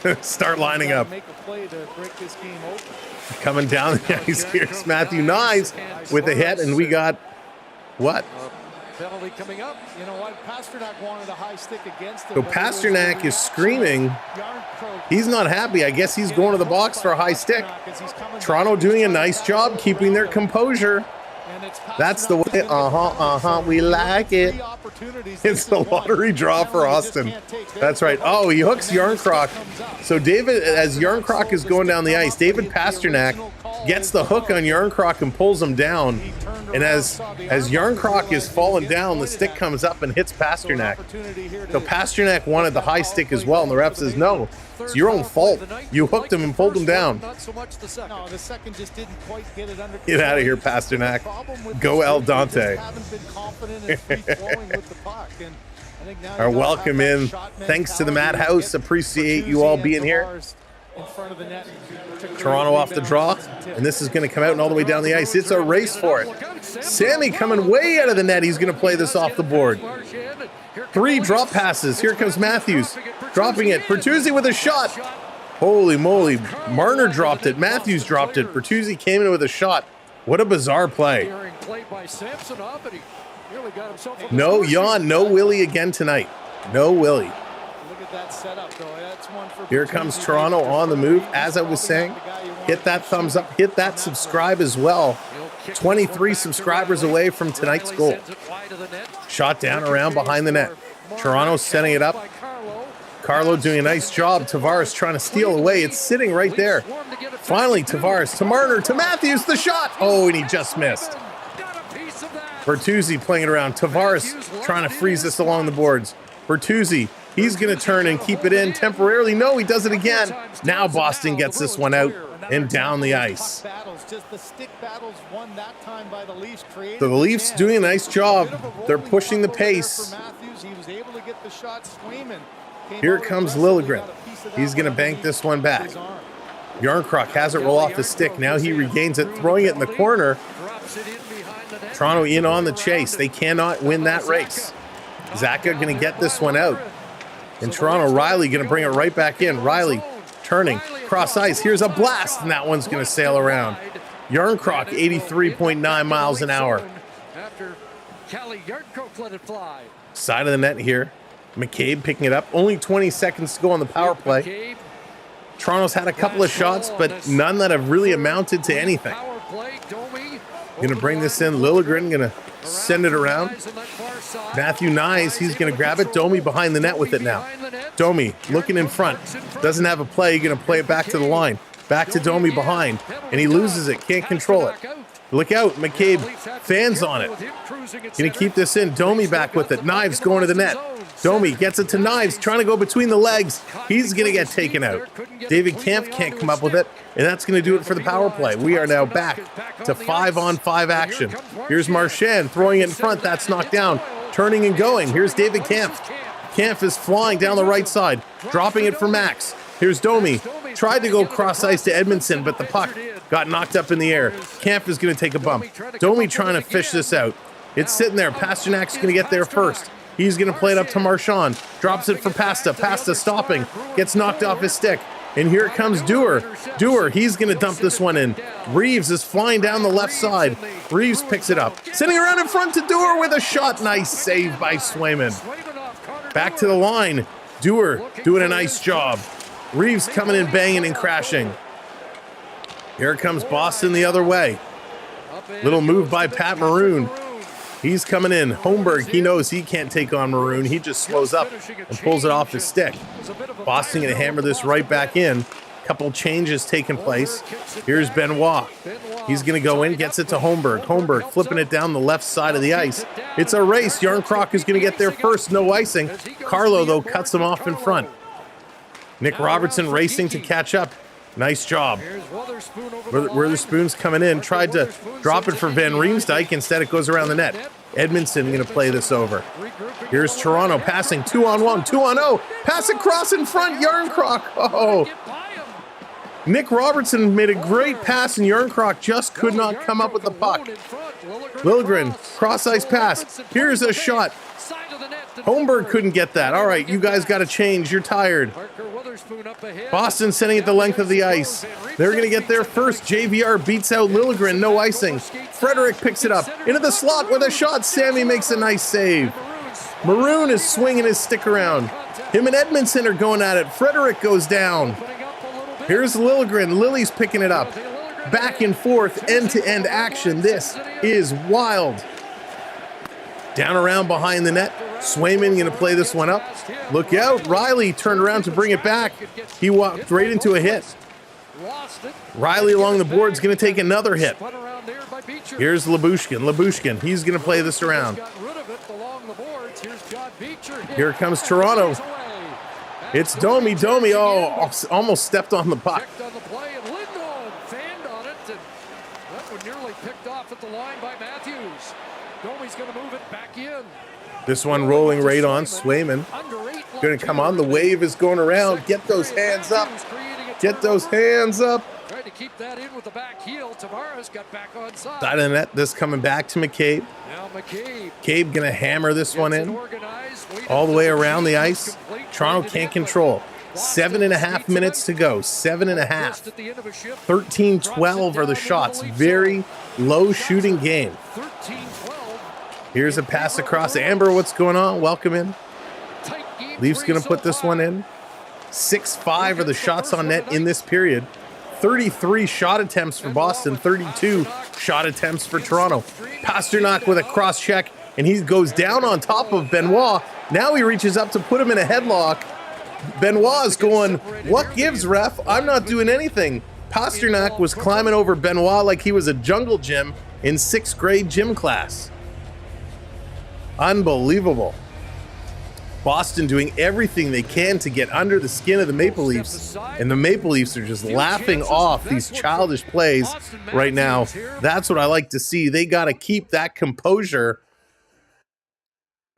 to start lining up. Coming down the ice, here's Matthew Nyes with a hit, and we got what? Penalty coming up. You know what? Pasternak wanted a high stick against him. So Pasternak is screaming. He's not happy. I guess he's going to the box for a high stick. Toronto doing a nice job keeping their composure. That's the way. We like it. It's the lottery draw for Austin. That's right. Oh, he hooks Yarncroc. So David, as Yarncroc is going down the ice, David Pasternak gets the hook on Yarncroc and pulls him down. And as Yarncroc is falling down, the stick comes up and hits Pasternak. So Pasternak wanted the high stick as well, and the ref says, no, it's your own fault. You hooked him and pulled him down. Get out of here, Pasternak. Go El Dante. Our welcome in. Thanks to the Madhouse. Appreciate you all being here. Toronto off the draw, and this is going to come out and all the way down the ice. It's a race for it. Sammy coming way out of the net. He's going to play this off the board. 3 drop passes. Here comes Matthews. Dropping it. Bertuzzi with a shot. Holy moly. Marner dropped it. Matthews dropped it. Bertuzzi came in with a shot. What a bizarre play. No Jan, no Willie again tonight. No Willie. Here comes Toronto on the move. As I was saying, hit that thumbs up, hit that subscribe as well. 23 subscribers away from tonight's goal. Shot down around behind the net. Toronto setting it up. Carlo doing a nice job. Tavares trying to steal away. It's sitting right there. Finally, Tavares to Marner to Matthews. The shot. Oh, and he just missed. Bertuzzi playing it around. Tavares trying to freeze this along the boards. Bertuzzi. He's going to turn and keep it in temporarily. No, he does it again. Now Boston gets this one out and down the ice. So the Leafs doing a nice job. They're pushing the pace. Here comes Liljegren. He's going to bank this one back. Yarncroc has it roll off the stick. Now he regains it, throwing it in the corner. Toronto in on the chase. They cannot win that race. Zaka going to get this one out. And Toronto, Riley going to bring it right back in. Riley turning, cross ice. Here's a blast, and that one's going to sail around. Yarncroc, 83.9 miles an hour. Side of the net here. McCabe picking it up. Only 20 seconds to go on the power play. Toronto's had a couple of shots, but none that have really amounted to anything. Going to bring this in. Liljegren going to send it around. Matthew Nyes, he's going to grab it. Domi behind the net with it now. Domi looking in front. Doesn't have a play. Going to play it back to the line. Back to Domi behind. And he loses it. Can't control it. Look out. McCabe fans on it. Going to keep this in. Domi back with it. Knives going to the net. Domi gets it to Knives. Trying to go between the legs. He's going to get taken out. David Kampf can't come up with it. And that's going to do it for the power play. We are now back to 5-on-5 action. Here's Marchand throwing it in front. That's knocked down. Turning and going. Here's David Kampf. Kampf is flying down the right side. Dropping it for Max. Here's Domi. Tried to go cross ice to Edmondson, but the puck got knocked up in the air. Kampf is going to take a bump. Domi trying to fish this out. It's sitting there. Pasternak's going to get there first. He's going to play it up to Marchand. Drops it for Pasta. Pasta stopping. Gets knocked off his stick. And here comes Dewar. Dewar, he's going to dump this one in. Reeves is flying down the left side. Reeves picks it up. Sitting around in front to Dewar with a shot. Nice save by Swayman. Back to the line. Dewar doing a nice job. Reeves coming in banging and crashing. Here comes Boston the other way. Little move by Pat Maroon. He's coming in. Holmberg, he knows he can't take on Maroon. He just slows up and pulls it off his stick. Boston going to hammer this right back in. Couple changes taking place. Here's Benoit. He's going to go in, gets it to Holmberg. Holmberg flipping it down the left side of the ice. It's a race. Yarncroc is going to get there first. No icing. Carlo, though, cuts him off in front. Nick Robertson racing to catch up. Nice job. Witherspoon's coming in. Tried to drop it for Van Riemsdyk. Instead, it goes around the net. Edmondson going to play this over. Here's Toronto passing 2-on-1, 2-on-0. Pass across in front. Yarncroc. Oh. Nick Robertson made a great pass, and Yarncroc just could not come up with the puck. Liljegren, cross-ice pass. Here's a shot. Holmberg couldn't get that. All right, you guys got to change. You're tired. Boston sending it the length of the ice. They're going to get there first. JVR beats out Liljegren. No icing. Frederick picks it up. Into the slot with a shot. Sammy makes a nice save. Maroon is swinging his stick around. Him and Edmondson are going at it. Frederick goes down. Here's Liljegren. Lily's picking it up. back and forth, end-to-end action. This is wild. Down around behind the net. Swayman going to play this one up. Look out. Riley turned around to bring it back. He walked right into a hit. Riley along the board's going to take another hit. Here's Labushkin. He's going to play this around. Here comes Toronto. It's Domi. Oh, almost stepped on the puck. This one rolling right on. Swayman going to come on. The wave is going around. Get those hands up. Get those hands up. Tried to keep that in with the back heel. Tavares got back on side. Side of the net. This coming back to McCabe. Now McCabe. McCabe going to hammer this one in. All the way around the ice. Toronto can't control. 7.5 minutes to go. 7.5. 13-12 are the shots. Very low shooting game. Here's a pass across. Amber, what's going on? Welcome in. Leafs going to put this one in. 6-5 are the shots on net in this period. 33 shot attempts for Boston. 32 shot attempts for Toronto. Pasternak with a cross check, and he goes down on top of Benoit. Now he reaches up to put him in a headlock. Benoit's going, what gives, ref? I'm not doing anything. Pasternak was climbing over Benoit like he was a jungle gym in 6th grade gym class. Unbelievable. Boston doing everything they can to get under the skin of the Maple Leafs, and the Maple Leafs are just laughing off these childish plays right now. That's what I like to see. They got to keep that composure.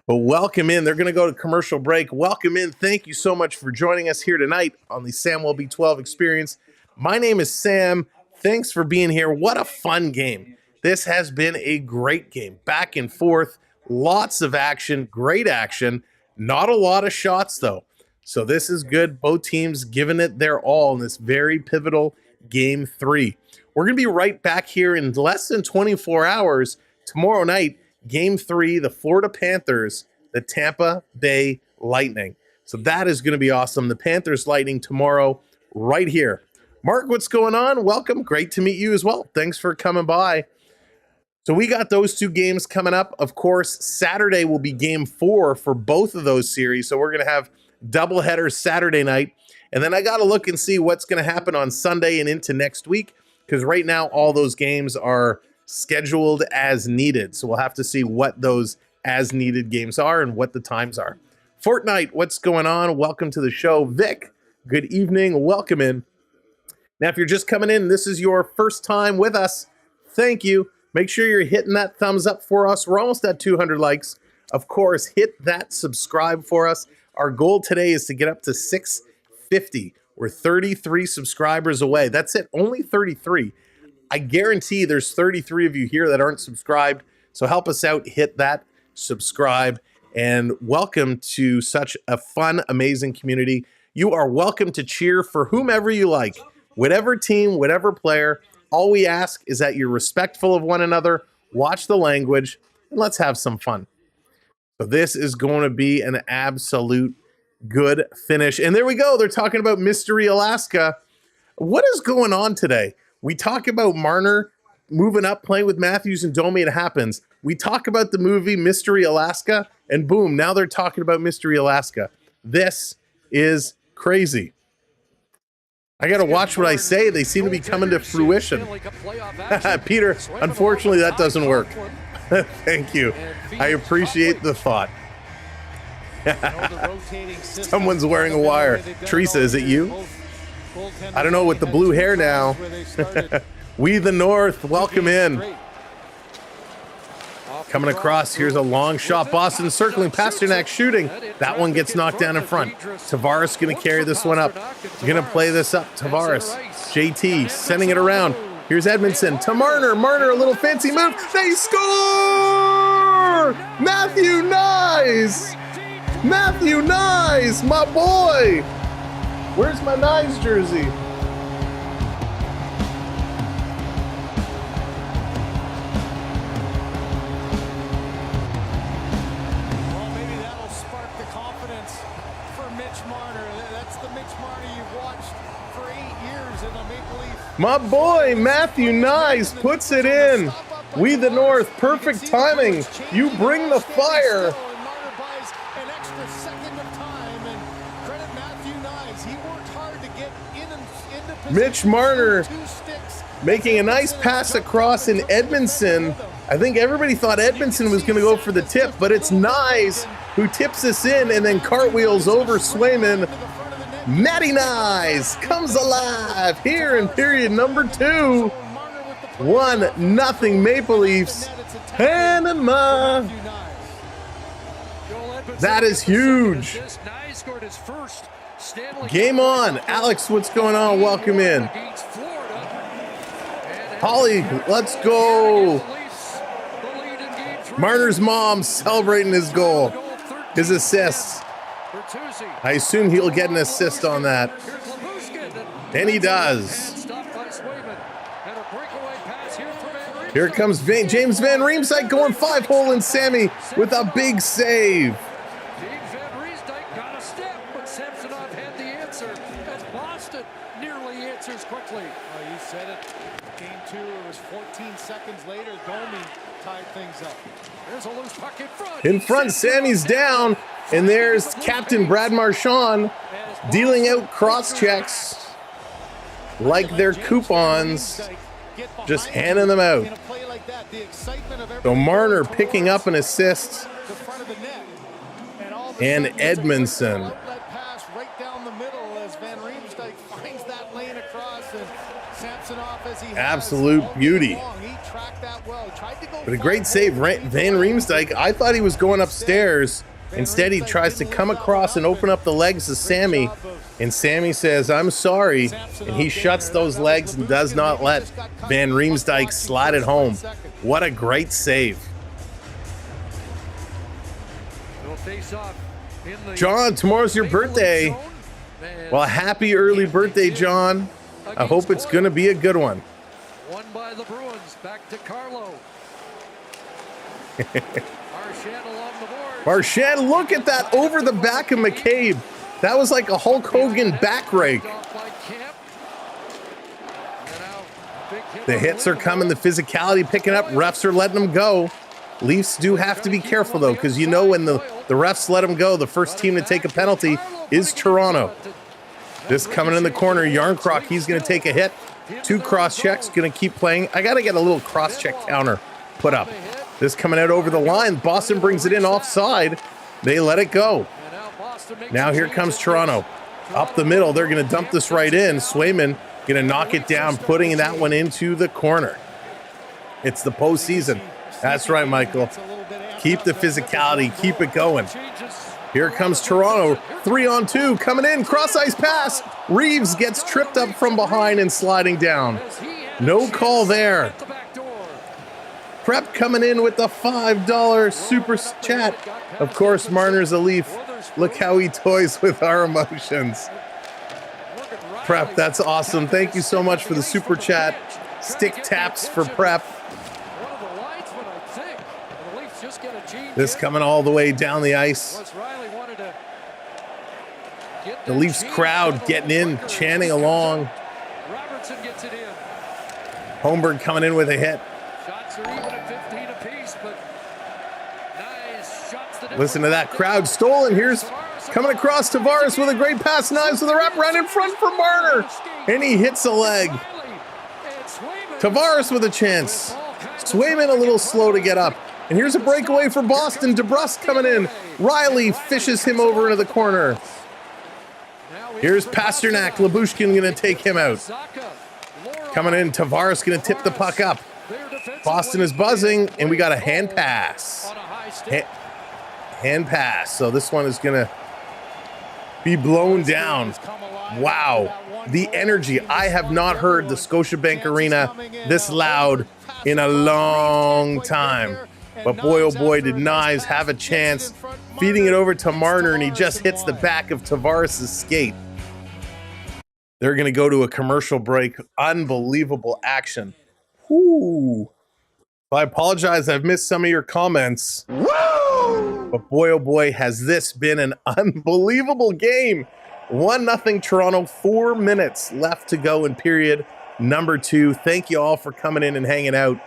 But welcome in. They're going to go to commercial break. Welcome in. Thank you so much for joining us here tonight on the Samwell B12 Experience. My name is Sam. Thanks for being here. What a fun game. This has been a great game. Back and forth. Lots of action. Great action. Not a lot of shots, though. So this is good. Both teams giving it their all in this very pivotal Game 3. We're going to be right back here in less than 24 hours. Tomorrow night, Game 3, the Florida Panthers, the Tampa Bay Lightning. So that is going to be awesome. The Panthers Lightning tomorrow right here. Mark, what's going on? Welcome. Great to meet you as well. Thanks for coming by. So we got those two games coming up. Of course, Saturday will be Game 4 for both of those series. So we're going to have doubleheaders Saturday night. And then I got to look and see what's going to happen on Sunday and into next week, because right now all those games are scheduled as needed. So we'll have to see what those as needed games are and what the times are. Fortnite, what's going on? Welcome to the show. Vic, good evening. Welcome in. Now, if you're just coming in, this is your first time with us. Thank you. Make sure you're hitting that thumbs up for us. We're almost at 200 likes. Of course, hit that subscribe for us. Our goal today is to get up to 650. We're 33 subscribers away. That's it, only 33. I guarantee there's 33 of you here that aren't subscribed. So help us out, hit that subscribe, and welcome to such a fun, amazing community. You are welcome to cheer for whomever you like, whatever team, whatever player. All we ask is that you're respectful of one another, watch the language, and let's have some fun. So this is going to be an absolute good finish. And there we go. They're talking about Mystery Alaska. What is going on today? We talk about Marner moving up, playing with Matthews and Domi. It happens. We talk about the movie Mystery Alaska, and boom, now they're talking about Mystery Alaska. This is crazy. I got to watch what I say. They seem to be coming to fruition. Peter, unfortunately, that doesn't work. Thank you. I appreciate the thought. Someone's wearing a wire. Teresa, is it you? I don't know, with the blue hair now. We the North, welcome in. Coming across, here's a long shot. Boston circling, Pasternak shooting. That one gets knocked down in front. Tavares going to carry this one up. Going to play this up. Tavares, JT sending it around. Here's Edmondson to Marner. Marner, a little fancy move. They score! Matthew Nyes! Matthew Nyes, my boy! Where's my Nyes jersey? Marner. That's the Mitch Marner you've watched for 8 years in the Maple Leaf. My boy, Matthew Nyes puts it in. We the North, perfect timing. You bring the fire. And Marner buys an extra second of time. And credit Matthew Nyes. He worked hard to get into position. Mitch Marner 2 sticks. making a nice pass across in Edmondson. I think everybody thought Edmondson was going to go for the tip, but it's Nyes who tips us in and then cartwheels over Swayman. Matty Nyes comes alive here in period number 2. 1-0 Maple Leafs. Panama. That is huge. Game on. Alex, what's going on? Welcome in. Holly, let's go. Marner's mom celebrating his goal, his assists. I assume he'll get an assist on that. And he does. Here comes James Van Riemsdyk going 5-hole and Sammy with a big save. James Van Riemsdyk got a step, but Samsonov had the answer as Boston nearly answers quickly. Oh, you said it. Game 2, it was 14 seconds later. Domi tied things up. There's a loose puck in front. In front, Sammy's down, and there's Captain Brad Marchand dealing out cross checks like they're coupons, just handing them out. So Marner picking up an assist, and Edmondson. Absolute beauty. But a great save. Van Riemsdyk, I thought he was going upstairs. Instead, he tries to come across and open up the legs of Sammy. And Sammy says, I'm sorry. And he shuts those legs and does not let Van Riemsdyk slide it home. What a great save. John, tomorrow's your birthday. Well, happy early birthday, John. I hope it's going to be a good one. Won by the Bruins. Back to Carlo. Marchand along the board. Marchand, look at that over the back of McCabe. That was like a Hulk Hogan back rake. The hits are coming, the physicality picking up. Refs are letting them go. Leafs do have to be careful, though, because you know when the refs let them go, the first team to take a penalty is Toronto. This coming in the corner, Yarncroc, he's going to take a hit. 2 cross checks, going to keep playing. I got to get a little cross check counter put up. This coming out over the line. Boston brings it in offside. They let it go. Now here comes Toronto. Up the middle, they're going to dump this right in. Swayman going to knock it down, putting that one into the corner. It's the postseason. That's right, Michael. Keep the physicality. Keep it going. Here comes Toronto. 3-on-2 coming in. Cross-ice pass. Reeves gets tripped up from behind and sliding down. No call there. Prep coming in with the $5 super chat. Of course, Marner's a Leaf. Look how he toys with our emotions. Prep, that's awesome. Thank you so much for the super chat. Stick taps for Prep. This coming all the way down the ice. The Leafs crowd getting in, chanting along. Holmberg coming in with a hit. Listen to that crowd stolen. Here's coming across Tavares with a great pass. Knives with a wrap right in front for Marner. And he hits a leg. Tavares with a chance. Swayman a little slow to get up. And here's a breakaway for Boston. DeBrusque coming in. Riley fishes him over into the corner. Here's Pasternak. Labushkin going to take him out. Coming in, Tavares going to tip the puck up. Boston is buzzing, and we got a hand pass. Hand pass. So this one is going to be blown down. Wow. The energy. I have not heard the Scotiabank Arena this loud in a long time. But boy, oh boy, did Nyes have a chance. Feeding it over to Marner, and he just hits the back of Tavares' skate. They're going to go to a commercial break. Unbelievable action. Whoo. I apologize. I've missed some of your comments. Woo! But boy, oh boy, has this been an unbelievable game. 1-0 Toronto, 4 minutes left to go in period number 2. Thank you all for coming in and hanging out.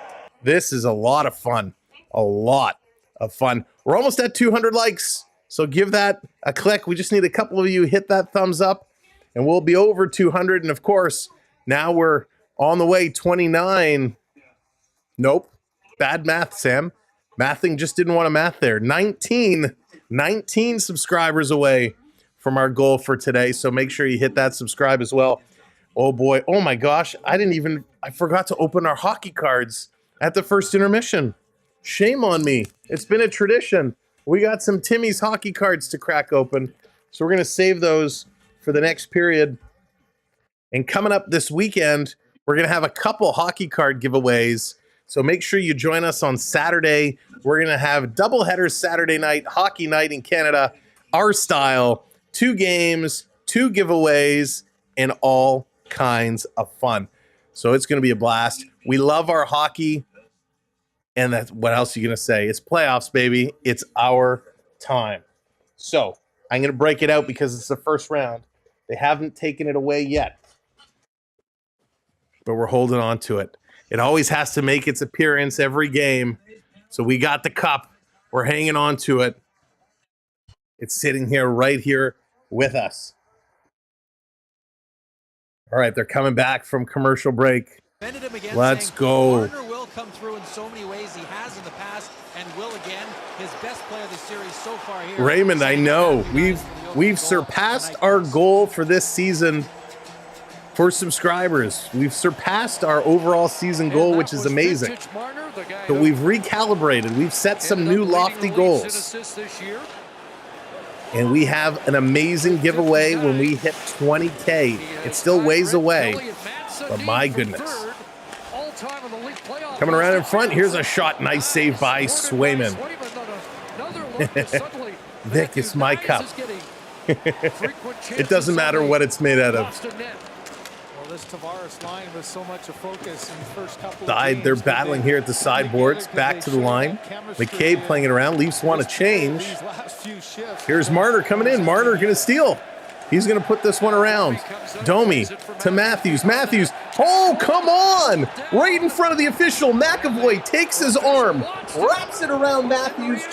This is a lot of fun. A lot of fun. We're almost at 200 likes, so give that a click. We just need a couple of you hit that thumbs up, and we'll be over 200. And of course, now we're on the way, 29. Nope. Bad math, Sam. Mathing just didn't want to math there. 19 subscribers away from our goal for today, so make sure you hit that subscribe as well. Oh boy, oh my gosh, I forgot to open our hockey cards at the first intermission. Shame on me. It's been a tradition. We got some Timmy's hockey cards to crack open, so we're going to save those for the next period. And coming up this weekend, we're going to have a couple hockey card giveaways, so make sure you join us on Saturday. We're going to have doubleheaders Saturday night, hockey night in Canada, our style, 2 games, 2 giveaways, and all kinds of fun. So it's going to be a blast. We love our hockey. And that's what else are you going to say? It's playoffs, baby. It's our time. So I'm going to break it out because it's the first round. They haven't taken it away yet, but we're holding on to it. It always has to make its appearance every game. So we got the cup. We're hanging on to it. It's sitting here, right here with us. All right, they're coming back from commercial break. Let's go. Marner will come through in so many ways. He has in the past and will again. His best play of the series so far here. Raymond, I know we've surpassed our goal for this season for subscribers. We've surpassed our overall season goal, which is amazing. But we've recalibrated. We've set some new lofty goals. And we have an amazing giveaway when we hit 20K. It's still ways away, but my goodness. Coming around in front, here's a shot. Nice save by Swayman. Vic, it's my cup. It doesn't matter what it's made out of. This Tavares line was so much a focus in the first couple Side, they're battling here at the sideboards. Back to the line. McCabe playing it around. Leafs want to change. Here's Marner coming in. Marner going to steal. He's going to put this one around. Domi to Matthews. Matthews. Oh, come on. Right in front of the official. McAvoy takes his arm, wraps it around Matthews'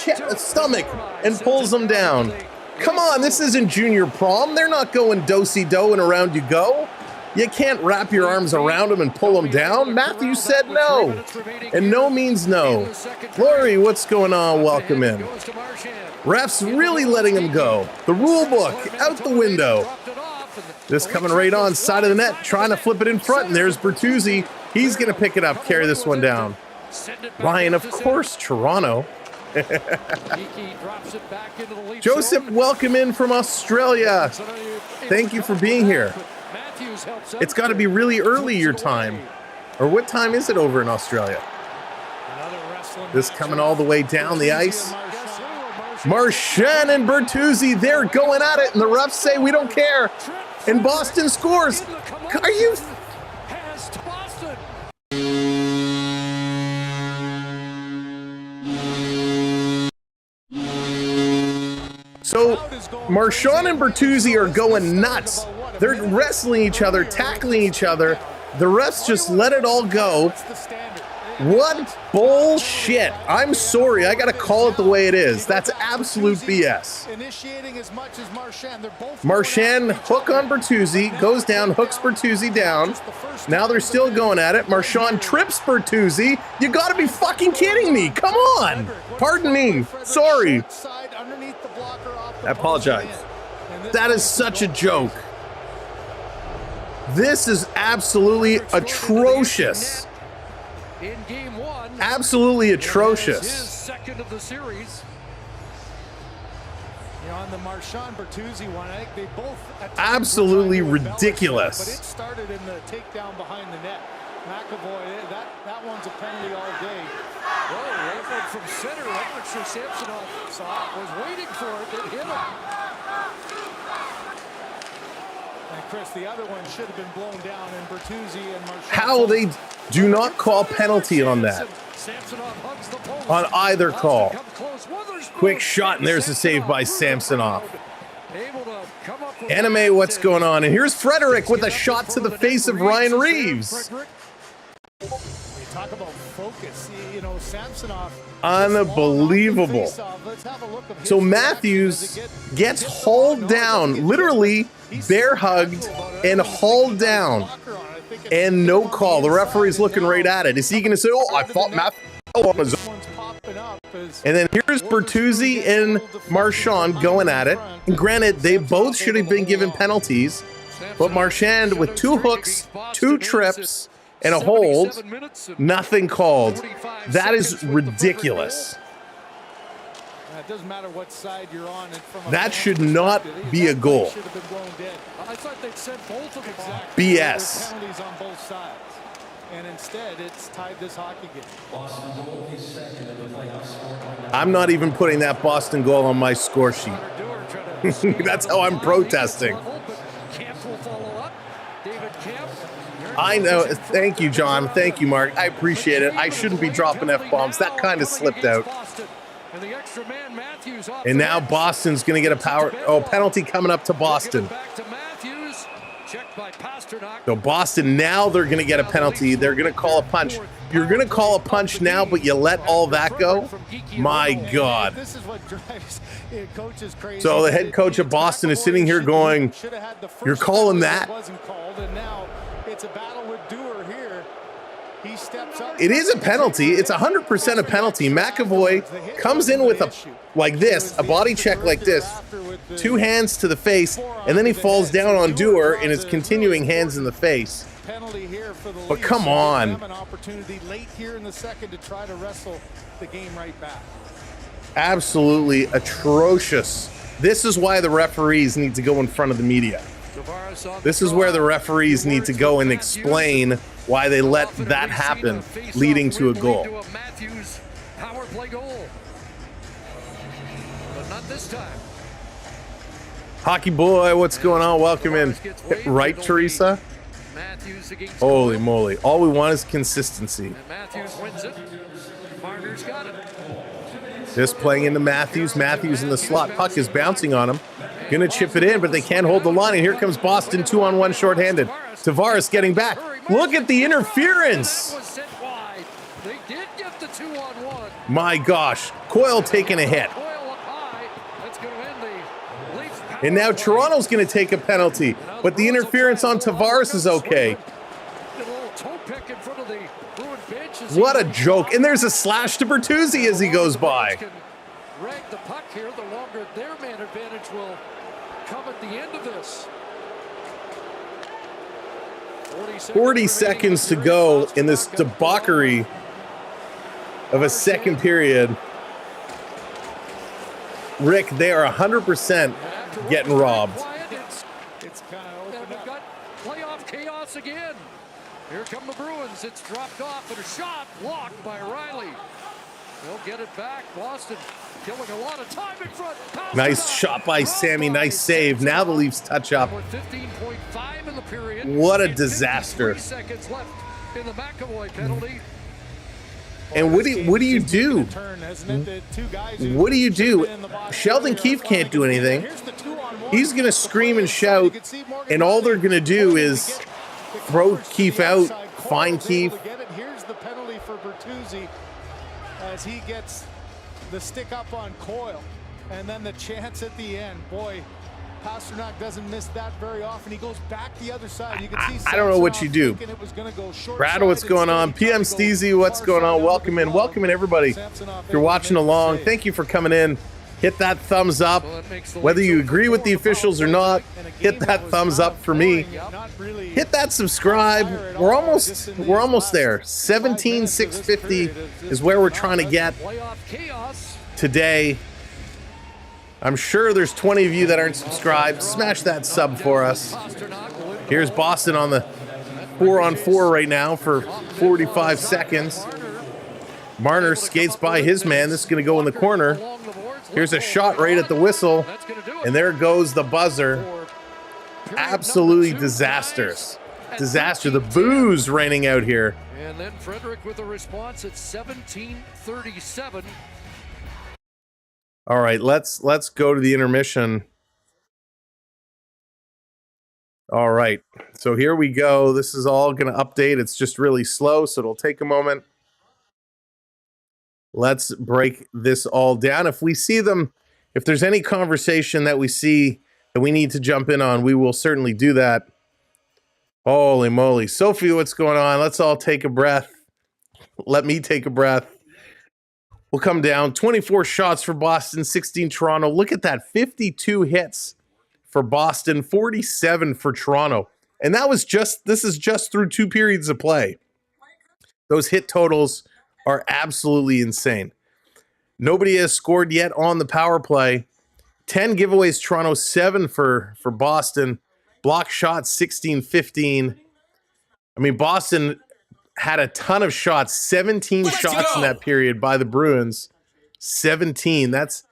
stomach, and pulls him down. Come on, this isn't junior prom. They're not going do-si-do and around you go. You can't wrap your arms around him and pull him down. Matthews said no. And no means no. Laurie, what's going on? Welcome in. Refs really letting him go. The rule book out the window. This coming right on side of the net, trying to flip it in front. And there's Bertuzzi. He's going to pick it up, carry this one down. Ryan, of course, Toronto. Joseph, welcome in from Australia. Thank you for being here. It's got to be really early your time. Or what time is it over in Australia? This coming all the way down the ice. Marchand and Bertuzzi, they're going at it, and the refs say we don't care. And Boston scores. Are you... So Marchand and Bertuzzi are going nuts. They're wrestling each other, tackling each other. The refs just let it all go. What bullshit. I'm sorry. I got to call it the way it is. That's absolute BS. Marchand, hook on Bertuzzi, goes down, hooks Bertuzzi down. Now they're still going at it. Marchand trips Bertuzzi. You got to be fucking kidding me. Come on. Pardon me. Sorry. I apologize. That is such a joke. This is absolutely atrocious. In game one, absolutely atrocious. His second of the series. You know, on the Marchand Bertuzzi one, I think they both absolutely ridiculous. But it started in the takedown behind the net. McAvoy, that one's a penalty all day. Whoa, right from center. I'm not sure Samsonov saw it, was waiting for it. It hit him. And Chris, the other one should have been blown down, and Bertuzzi and Marchand. How they do not call penalty on that. On either call. Quick shot, and there's a save by Samsonov. able to come up with Anime, what's going on? And here's Frederick with a shot to the face of Ryan Reeves. We talk about focus. You know, Samsonov. Unbelievable. So Matthews gets hauled down, literally bear hugged and hauled down, and no call. The referee's looking right at it. Is he going to say, "Oh, I fought Matthews"? And then here's Bertuzzi and Marchand going at it. And granted, they both should have been given penalties, but Marchand with 2 hooks, 2 trips, and a hold, nothing called. That is ridiculous. It doesn't matter what side you're on. That should not be a goal. I thought they'd send both of them. BS. Penalties on both sides. And instead, it's tied this hockey game. I'm not even putting that Boston goal on my score sheet. That's how I'm protesting. I know. Thank you, John. Thank you, Mark. I appreciate it. I shouldn't be dropping F-bombs. That kind of slipped out. And now Boston's going to get a penalty coming up to Boston. So Boston, now they're going to get a penalty. They're going to call a punch. You're going to call a punch now, but you let all that go? My God. This is what drives coaches crazy. So the head coach of Boston is sitting here going, "You're calling that?" It's a battle with Dewar here. He steps up. It is a penalty. It's 100% a penalty. McAvoy comes in with a body check like this, 2 hands to the face, and then he falls down on Dewar and is continuing hands in the face. But come on. An opportunity late here in the second to try to wrestle the game right back. Absolutely atrocious. This is why the referees need to go in front of the media. This is where the referees need to go and explain why they let that happen, leading to a goal. Power play goal. But not this time. Hockey boy, what's going on? Welcome in. Right, Teresa? Holy moly. All we want is consistency. And Matthews wins it. Marner's got it. Just playing into Matthews. Matthews in the slot. Puck is bouncing on him. Gonna chip it in, but they can't hold the line. And here comes Boston 2-on-1 shorthanded. Tavares getting back. Look at the interference. They did get the 2-on-1. My gosh. Coyle taking a hit. And now Toronto's going to take a penalty, but the interference on Tavares is okay. What a joke. And there's a slash to Bertuzzi as he goes by. Rag the puck here, the longer their man advantage will come at the end of this. 40 seconds to go in this debauchery of a second period. Rick, they are 100% getting robbed. It's kind of opened up. Got playoff chaos again. Here come the Bruins. It's dropped off and a shot blocked by Riley. They'll get it back. Boston killing a lot of time in front. Nice shot by Sammy. Nice save. Now the Leafs touch up. 15.5 in the period. What a disaster. 3 seconds left in the McAvoy penalty. And what do you do? What do you do? Sheldon Keefe can't do anything. He's going to scream and shout, and all they're going to do is throw Keefe out, find Keefe. Here's the penalty for Bertuzzi as he gets the stick up on Coyle. And then the chance at the end. Boy, Pasternak doesn't miss that very often. He goes back the other side. You can see I don't know what you do. Brad, what's going on? PM Steezy, what's going on? Welcome in. Welcome in, everybody. If you're watching along, thank you for coming in. Hit that thumbs up. Whether you agree with the officials or not, hit that thumbs up for me. Hit that subscribe. We're almost there. 17,650 is where we're trying to get today. I'm sure there's 20 of you that aren't subscribed. Smash that sub for us. Here's Boston on the 4-on-4 right now for 45 seconds. Marner skates by his man. This is going to go in the corner. Here's a shot right at the whistle. And there goes the buzzer. Absolutely disastrous. Disaster. The booze raining out here. And then Frederick with a response at 17:37. All right, let's go to the intermission. All right. So here we go. This is all going to update. It's just really slow, so it'll take a moment. Let's break this all down. If we see them, if there's any conversation that we see that we need to jump in on, we will certainly do that. Holy moly. Sophie, what's going on? Let's all take a breath. Let me take a breath. We'll come down. 24 shots for Boston, 16 Toronto. Look at that. 52 hits for Boston, 47 for Toronto. And this is just through 2 periods of play. Those hit totals are absolutely insane. Nobody has scored yet on the power play. 10 giveaways, Toronto, 7 for Boston. Block shots, 16-15. I mean, Boston had a ton of shots, 17 shots in that period by the Bruins. 17. That's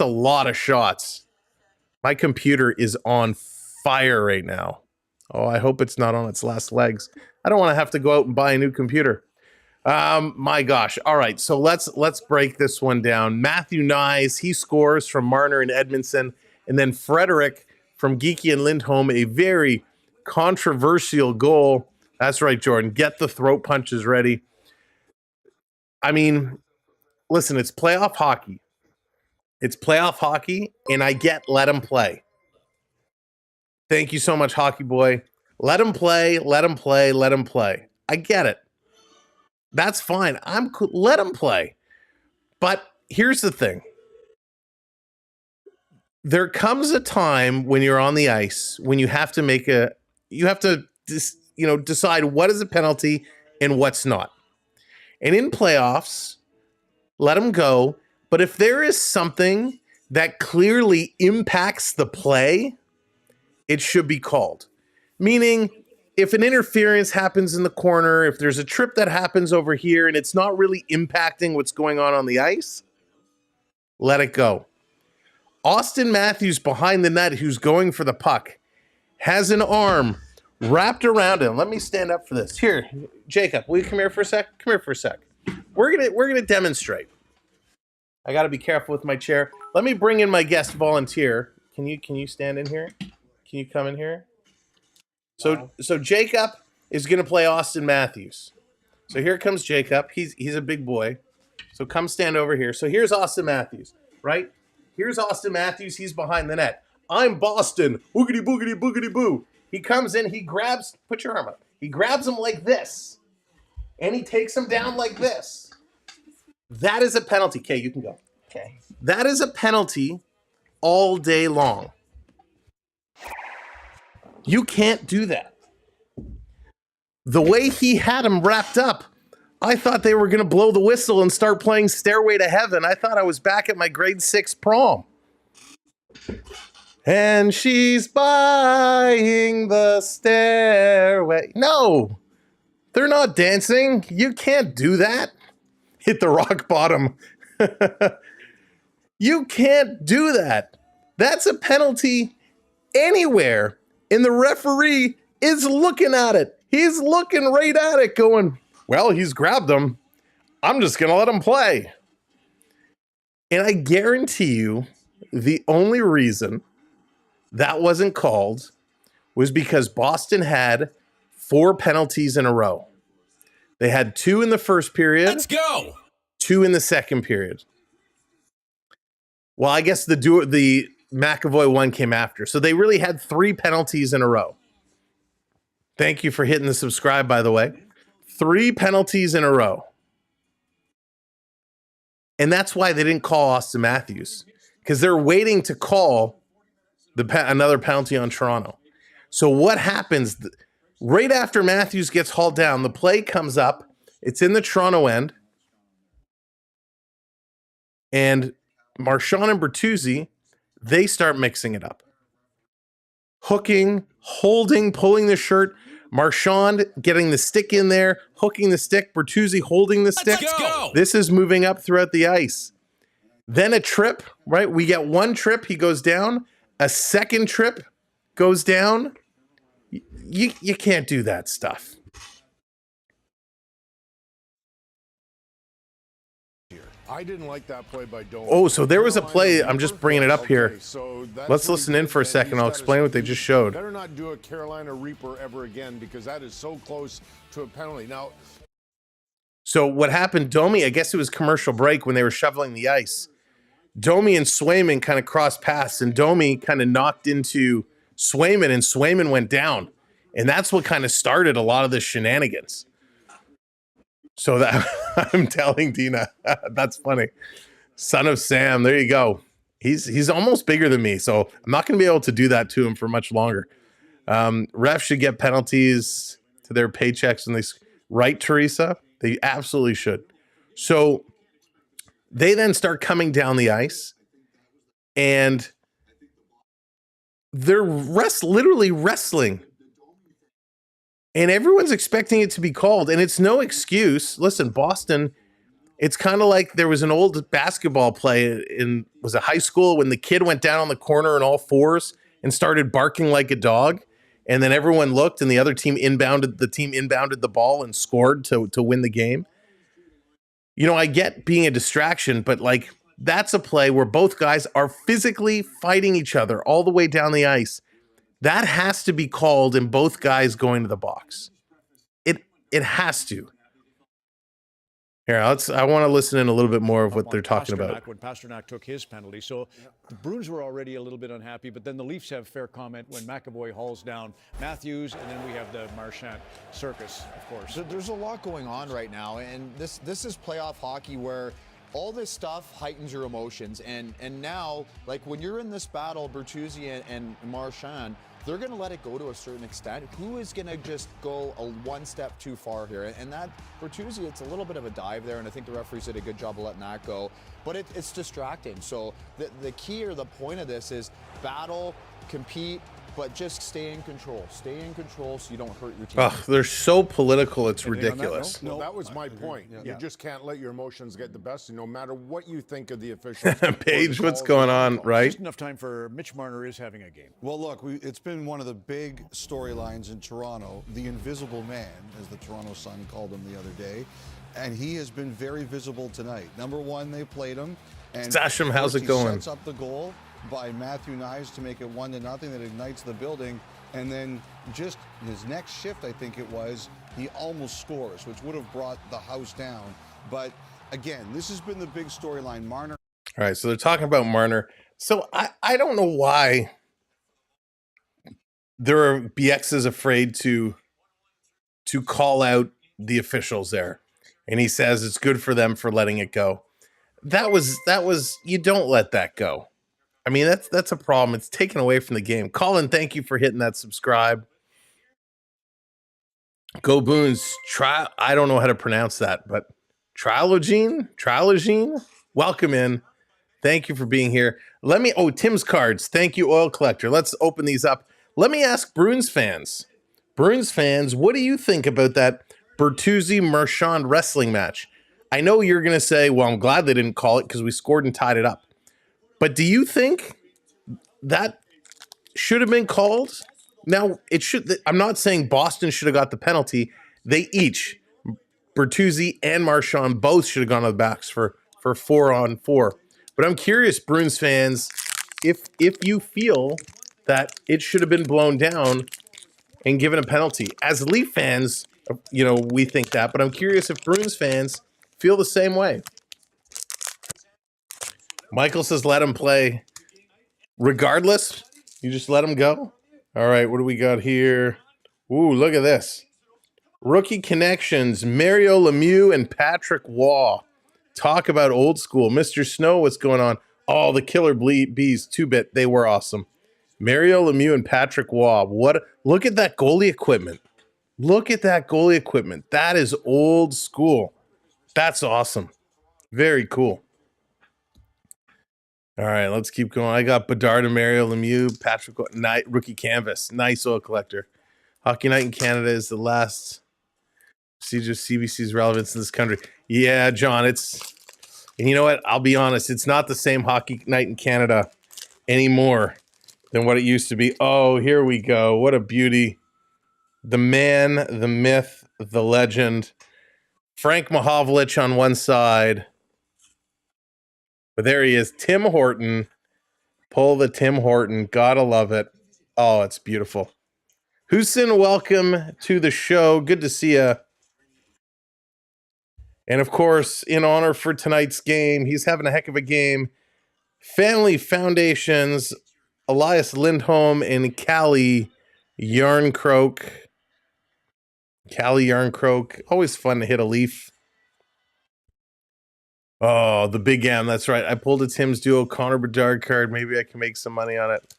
a lot of shots. My computer is on fire right now. Oh, I hope it's not on its last legs. I don't want to have to go out and buy a new computer. My gosh. All right, so let's break this one down. Matthew Nyes, he scores from Marner and Edmondson, and then Frederick from Geeky and Lindholm, a very controversial goal. That's right, Jordan. Get the throat punches ready. I mean, listen, it's playoff hockey. It's playoff hockey, and I get let him play. Thank you so much, Hockey Boy. Let him play, let him play, let him play. I get it. That's fine. Let him play. But here's the thing. There comes a time when you're on the ice when you have to decide what is a penalty and what's not. And in playoffs, let him go. But if there is something that clearly impacts the play, it should be called. Meaning, if an interference happens in the corner, if there's a trip that happens over here and it's not really impacting what's going on the ice, let it go. Austin Matthews behind the net, who's going for the puck, has an arm wrapped around him. Let me stand up for this. Here, Jacob, will you come here for a sec? Come here for a sec. We're gonna demonstrate. I got to be careful with my chair. Let me bring in my guest volunteer. Can you stand in here? Can you come in here? So Jacob is going to play Austin Matthews. So here comes Jacob. He's a big boy. So come stand over here. So here's Austin Matthews, right? Here's Austin Matthews. He's behind the net. I'm Boston. Boogity, boogity, boogity, boo. He comes in. He grabs, put your arm up. He grabs him like this. And he takes him down like this. That is a penalty. Okay, you can go. Okay. That is a penalty all day long. You can't do that. The way he had him wrapped up, I thought they were going to blow the whistle and start playing Stairway to Heaven. I thought I was back at my grade 6 prom. And she's buying the stairway. No, they're not dancing. You can't do that. Hit the rock bottom. You can't do that. That's a penalty anywhere. And the referee is looking at it. He's looking right at it going, well, he's grabbed him. I'm just going to let him play. And I guarantee you the only reason that wasn't called was because Boston had 4 penalties in a row. They had 2 in the first period. Let's go. 2 in the second period. Well, I guess the McAvoy one came after. So they really had 3 penalties in a row. Thank you for hitting the subscribe, by the way. 3 penalties in a row. And that's why they didn't call Austin Matthews. Because they're waiting to call another penalty on Toronto. So what happens right after Matthews gets hauled down, the play comes up. It's in the Toronto end. And Marchand and Bertuzzi, they start mixing it up. Hooking, holding, pulling the shirt. Marchand getting the stick in there, hooking the stick. Bertuzzi holding the stick. Let's go. This is moving up throughout the ice. Then a trip, right? We get 1 trip, he goes down. A second trip goes down. You can't do that stuff. I didn't like that play by Domi. Oh, so there was a play. I'm just bringing it up here. So Let's listen in for a second. I'll explain what they just showed. Better not do a Carolina Reaper ever again, because that is so close to a penalty. Now, so what happened, Domi, I guess it was commercial break when they were shoveling the ice. Domi and Swayman kind of crossed paths, and Domi kind of knocked into Swayman, and Swayman went down. And that's what kind of started a lot of the shenanigans. So that I'm telling Dina, that's funny. Son of Sam, there you go. He's almost bigger than me, so I'm not going to be able to do that to him for much longer. Refs should get penalties to their paychecks, and right, Teresa? They absolutely should. So they then start coming down the ice, and they're literally wrestling. And everyone's expecting it to be called, and it's no excuse. Listen, Boston, it's kind of like there was an old basketball play was it high school, when the kid went down on the corner on all fours and started barking like a dog, and then everyone looked, and the other team inbounded the ball and scored to win the game. You know, I get being a distraction, but like that's a play where both guys are physically fighting each other all the way down the ice. That has to be called in both guys going to the box. It has to. Here, I want to listen in a little bit more of what they're talking about. When Pasternak took his penalty. So the Bruins were already a little bit unhappy, but then the Leafs have fair comment when McAvoy hauls down Matthews, and then we have the Marchand circus, of course. So there's a lot going on right now, and this is playoff hockey where all this stuff heightens your emotions, and now, like when you're in this battle, Bertuzzi and Marchand, they're going to let it go to a certain extent. Who is going to just go one step too far here? And that, Bertuzzi, it's a little bit of a dive there, and I think the referees did a good job of letting that go. But it's distracting. So the key or the point of this is battle, compete, but just stay in control. Stay in control so you don't hurt your team. Ugh, they're so political, it's ridiculous. Well, that was my point. You just can't let your emotions get the best, no matter what you think of the officials. Paige, what's going on, right? Just enough time for Mitch Marner is having a game. Well, look, it's been one of the big storylines in Toronto, the invisible man, as the Toronto Sun called him the other day, and he has been very visible tonight. Number one, they played him. And Sasham, how's it going? He sets up the goal by Matthew Knies to make it 1-0 that ignites the building, and then just his next shift, I think it was, he almost scores, which would have brought the house down. But again, this has been the big storyline. Marner. All right, so they're talking about Marner. So I don't know why BX is afraid to call out the officials there, and he says it's good for them for letting it go. That was you don't let that go. I mean, that's a problem. It's taken away from the game. Colin, thank you for hitting that subscribe. Go Boons. I don't know how to pronounce that, but Trilogene, welcome in. Thank you for being here. Tim's cards. Thank you, Oil Collector. Let's open these up. Let me ask Bruins fans. What do you think about that Bertuzzi-Marchand wrestling match? I know you're going to say, well, I'm glad they didn't call it because we scored and tied it up. But do you think that should have been called? Now, I'm not saying Boston should have got the penalty. They each, Bertuzzi and Marchand, both should have gone on the backs for 4-on-4. But I'm curious, Bruins fans, if you feel that it should have been blown down and given a penalty. As Leaf fans, we think that. But I'm curious if Bruins fans feel the same way. Michael says let him play. Regardless, you just let him go? All right, what do we got here? Ooh, look at this. Rookie connections, Mario Lemieux and Patrick Waugh. Talk about old school. Mr. Snow, what's going on? Oh, the Killer Bees, 2-bit. They were awesome. Mario Lemieux and Patrick Waugh. Look at that goalie equipment. That is old school. That's awesome. Very cool. All right, let's keep going. I got Bedard and Mario Lemieux, Patrick Knight, rookie canvas. Nice Oil Collector. Hockey Night in Canada is the last siege of CBC's relevance in this country. Yeah, John, and you know what? I'll be honest, it's not the same Hockey Night in Canada anymore than what it used to be. Oh, here we go. What a beauty. The man, the myth, the legend. Frank Mahovlich on one side. But there he is, Tim Horton. Pull the Tim Horton. Gotta love it. Oh, it's beautiful. Husin, welcome to the show. Good to see you. And of course, in honor for tonight's game, he's having a heck of a game. Family Foundations, Elias Lindholm and Callie Yarncroke. Callie Yarncroke. Always fun to hit a Leaf. Oh, the big M. That's right. I pulled a Tim's Duo Connor Bedard card. Maybe I can make some money on it.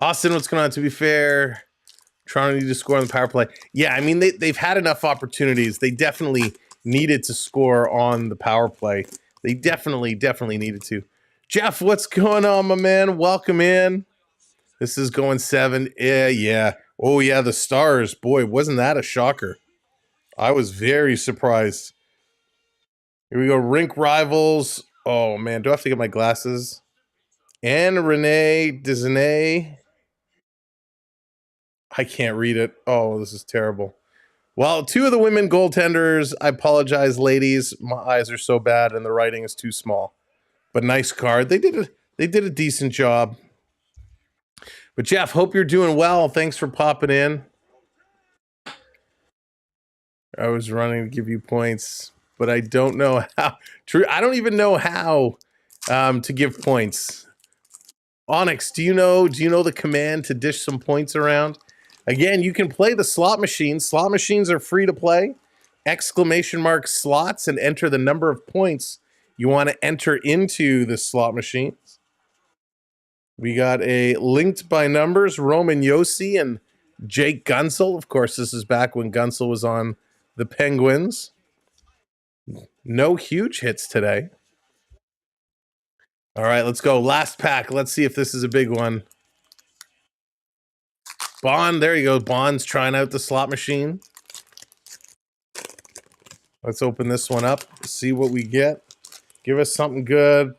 Austin, what's going on? To be fair, Toronto need to score on the power play. Yeah, I mean, they've had enough opportunities. They definitely needed to score on the power play. They definitely needed to. Jeff, what's going on, my man? Welcome in. This is going 7. Yeah. Oh, yeah, the Stars. Boy, wasn't that a shocker? I was very surprised. Here we go. Rink Rivals. Oh, man. Do I have to get my glasses? And Renee Disney. I can't read it. Oh, this is terrible. Well, 2 of the women goaltenders. I apologize, ladies. My eyes are so bad and the writing is too small. But nice card. They did a decent job. But Jeff, hope you're doing well. Thanks for popping in. I was running to give you points, but I don't know how. True, I don't even know how to give points. Onyx, do you know the command to dish some points around? Again, you can play the slot machines. Slot machines are free to play. Exclamation mark slots and enter the number of points you want to enter into the slot machines. We got a linked by numbers, Roman Yossi and Jake Gunsel. Of course, this is back when Gunsel was on the Penguins. No huge hits today. All right, let's go. Last pack. Let's see if this is a big one. Bond, there you go. Bond's trying out the slot machine. Let's open this one up, see what we get. Give us something good.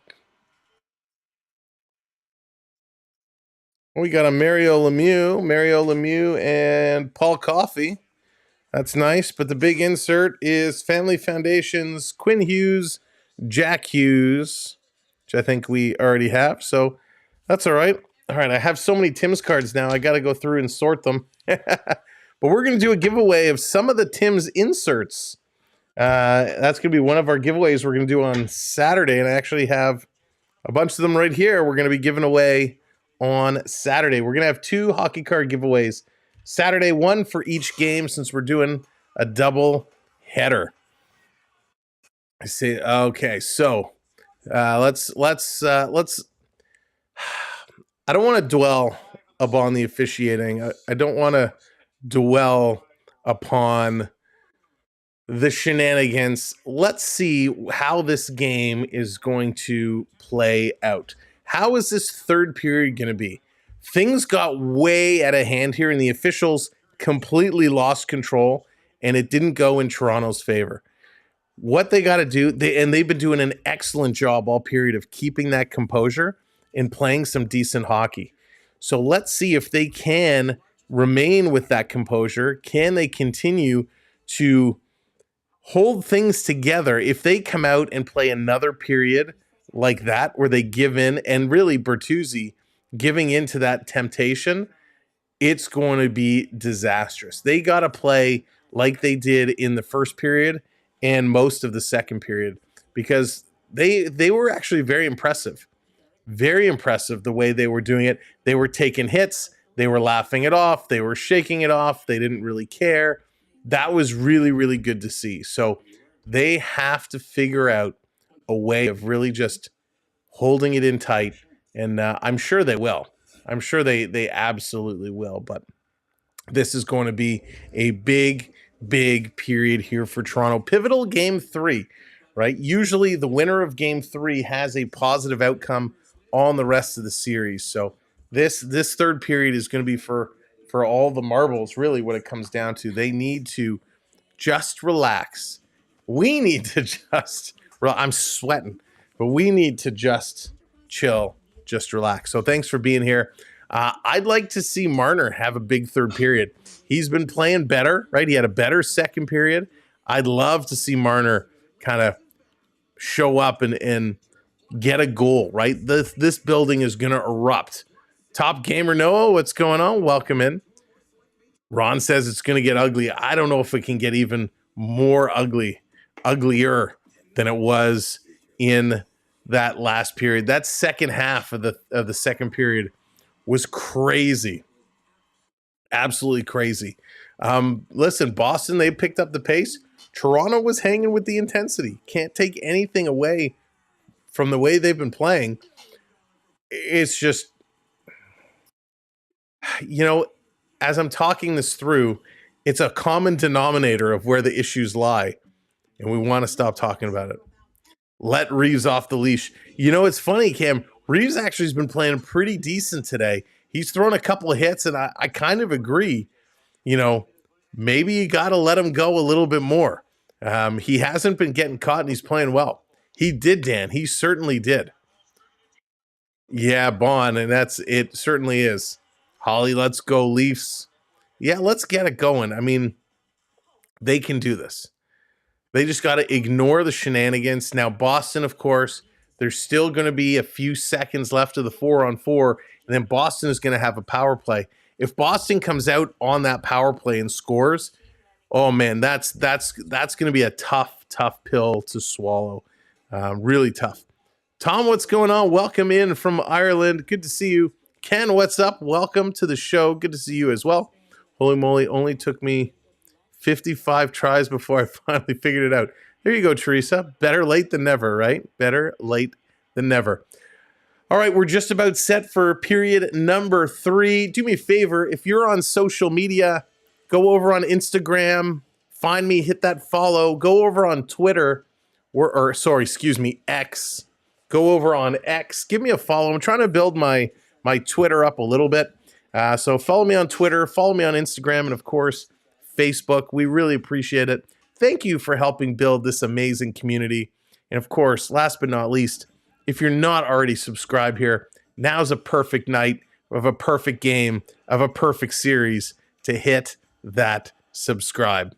We got a Mario Lemieux and Paul Coffey. That's nice, but the big insert is Family Foundations, Quinn Hughes, Jack Hughes, which I think we already have, so that's all right. All right, I have so many Tim's cards now, I got to go through and sort them. But we're going to do a giveaway of some of the Tim's inserts. That's going to be one of our giveaways we're going to do on Saturday, and I actually have a bunch of them right here we're going to be giving away on Saturday. We're going to have 2 hockey card giveaways. Saturday, 1 for each game since we're doing a double header. I see. Okay, so let's I don't want to dwell upon the officiating. I don't want to dwell upon the shenanigans. Let's see how this game is going to play out. How is this third period going to be? Things got way out of hand here, and the officials completely lost control, and it didn't go in Toronto's favor. What they got to do, they've been doing an excellent job all period of keeping that composure and playing some decent hockey. So let's see if they can remain with that composure. Can they continue to hold things together if they come out and play another period like that where they give in, and really Bertuzzi giving into that temptation, it's going to be disastrous. They got to play like they did in the first period and most of the second period, because they were actually very impressive. Very impressive the way they were doing it. They were taking hits. They were laughing it off. They were shaking it off. They didn't really care. That was really, really good to see. So they have to figure out a way of really just holding it in tight. And I'm sure they will. I'm sure they absolutely will. But this is going to be a big, big period here for Toronto. Pivotal game 3, right? Usually the winner of game 3 has a positive outcome on the rest of the series. So this third period is going to be for all the marbles, really, what it comes down to. They need to just relax. We need to just, I'm sweating, but we need to just chill, just relax. So thanks for being here. I'd like to see Marner have a big third period. He's been playing better, right? He had a better second period. I'd love to see Marner kind of show up and get a goal, right? This building is going to erupt. Top Gamer Noah, what's going on? Welcome in. Ron says it's going to get ugly. I don't know if it can get even more uglier than it was in that last period. That second half of the second period was crazy. Absolutely crazy. Listen, Boston, they picked up the pace. Toronto was hanging with the intensity. Can't take anything away from the way they've been playing. It's just, you know, as I'm talking this through, it's a common denominator of where the issues lie, and we want to stop talking about it. Let Reeves off the leash. You know, it's funny, Cam. Reeves actually has been playing pretty decent today. He's thrown a couple of hits, and I kind of agree. You know, maybe you got to let him go a little bit more. He hasn't been getting caught, and he's playing well. He did, Dan. He certainly did. Yeah, Bond, and it certainly is. Holly, let's go, Leafs. Yeah, let's get it going. I mean, they can do this. They just got to ignore the shenanigans. Now, Boston, of course, there's still going to be a few seconds left of the 4-on-4, and then Boston is going to have a power play. If Boston comes out on that power play and scores, oh man, that's going to be a tough pill to swallow. Really tough. Tom, what's going on? Welcome in from Ireland. Good to see you. Ken, what's up? Welcome to the show. Good to see you as well. Holy moly, only took me 55 tries before I finally figured it out. There you go, Teresa. Better late than never, right? Better late than never. All right, we're just about set for period number 3. Do me a favor, if you're on social media, go over on Instagram, find me, hit that follow. Go over on Twitter, X. Go over on X. Give me a follow. I'm trying to build my Twitter up a little bit. So follow me on Twitter, follow me on Instagram, and of course, Facebook. We really appreciate it. Thank you for helping build this amazing community. And of course, last but not least, if you're not already subscribed here, now's a perfect night of a perfect game, of a perfect series to hit that subscribe.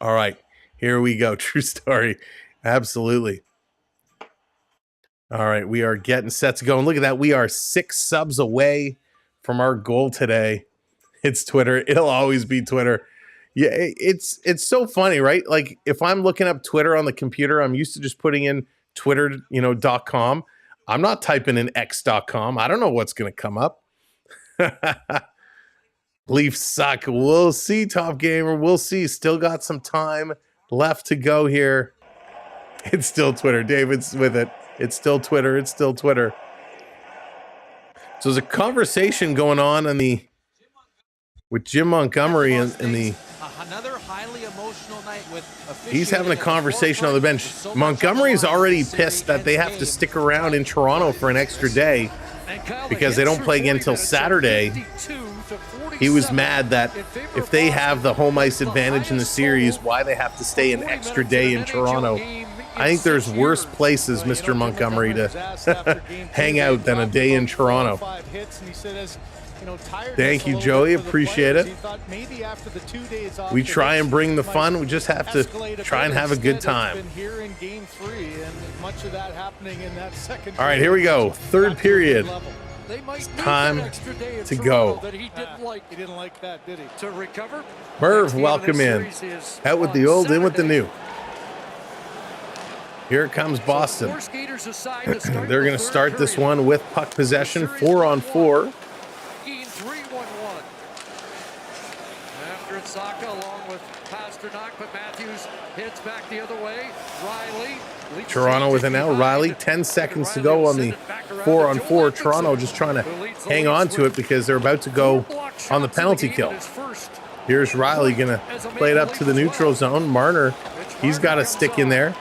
All right, here we go. True story. Absolutely. All right, we are getting set to go. And look at that. We are 6 subs away from our goal today. It's Twitter. It'll always be Twitter. Yeah, it's so funny, right? Like if I'm looking up Twitter on the computer, I'm used to just putting in Twitter, .com. I'm not typing in x.com. I don't know what's going to come up. Leafs suck. We'll see, Top Gamer. We'll see. Still got some time left to go here. It's still Twitter. David's with it. It's still Twitter. It's still Twitter. So there's a conversation going on with Jim Montgomery and the. Another highly emotional night with. He's having a conversation on the bench. Montgomery's already pissed that they have to stick around in Toronto for an extra day because they don't play again until Saturday. He was mad that if they have the home ice advantage in the series, why they have to stay an extra day in Toronto. I think there's worse places, Mr. Montgomery, to hang out than a day in Toronto. Thank you, Joey. Appreciate it. We try and bring the fun. We just have to try and have a good time. All right, here we go. Third period. It's time to go. Merv, welcome in. Out with the old, in with the new. Here comes Boston. They're going to start this one with puck possession, 4-on-4. After it's Saka along with Pasternak, but Matthews hits back the other way. Riley. Toronto with an out. Riley, 10 seconds to go on the 4-on-4. Toronto just trying to hang on to it because they're about to go on the penalty kill. Here's Riley going to play it up to the neutral zone. Marner, he's got a stick in there.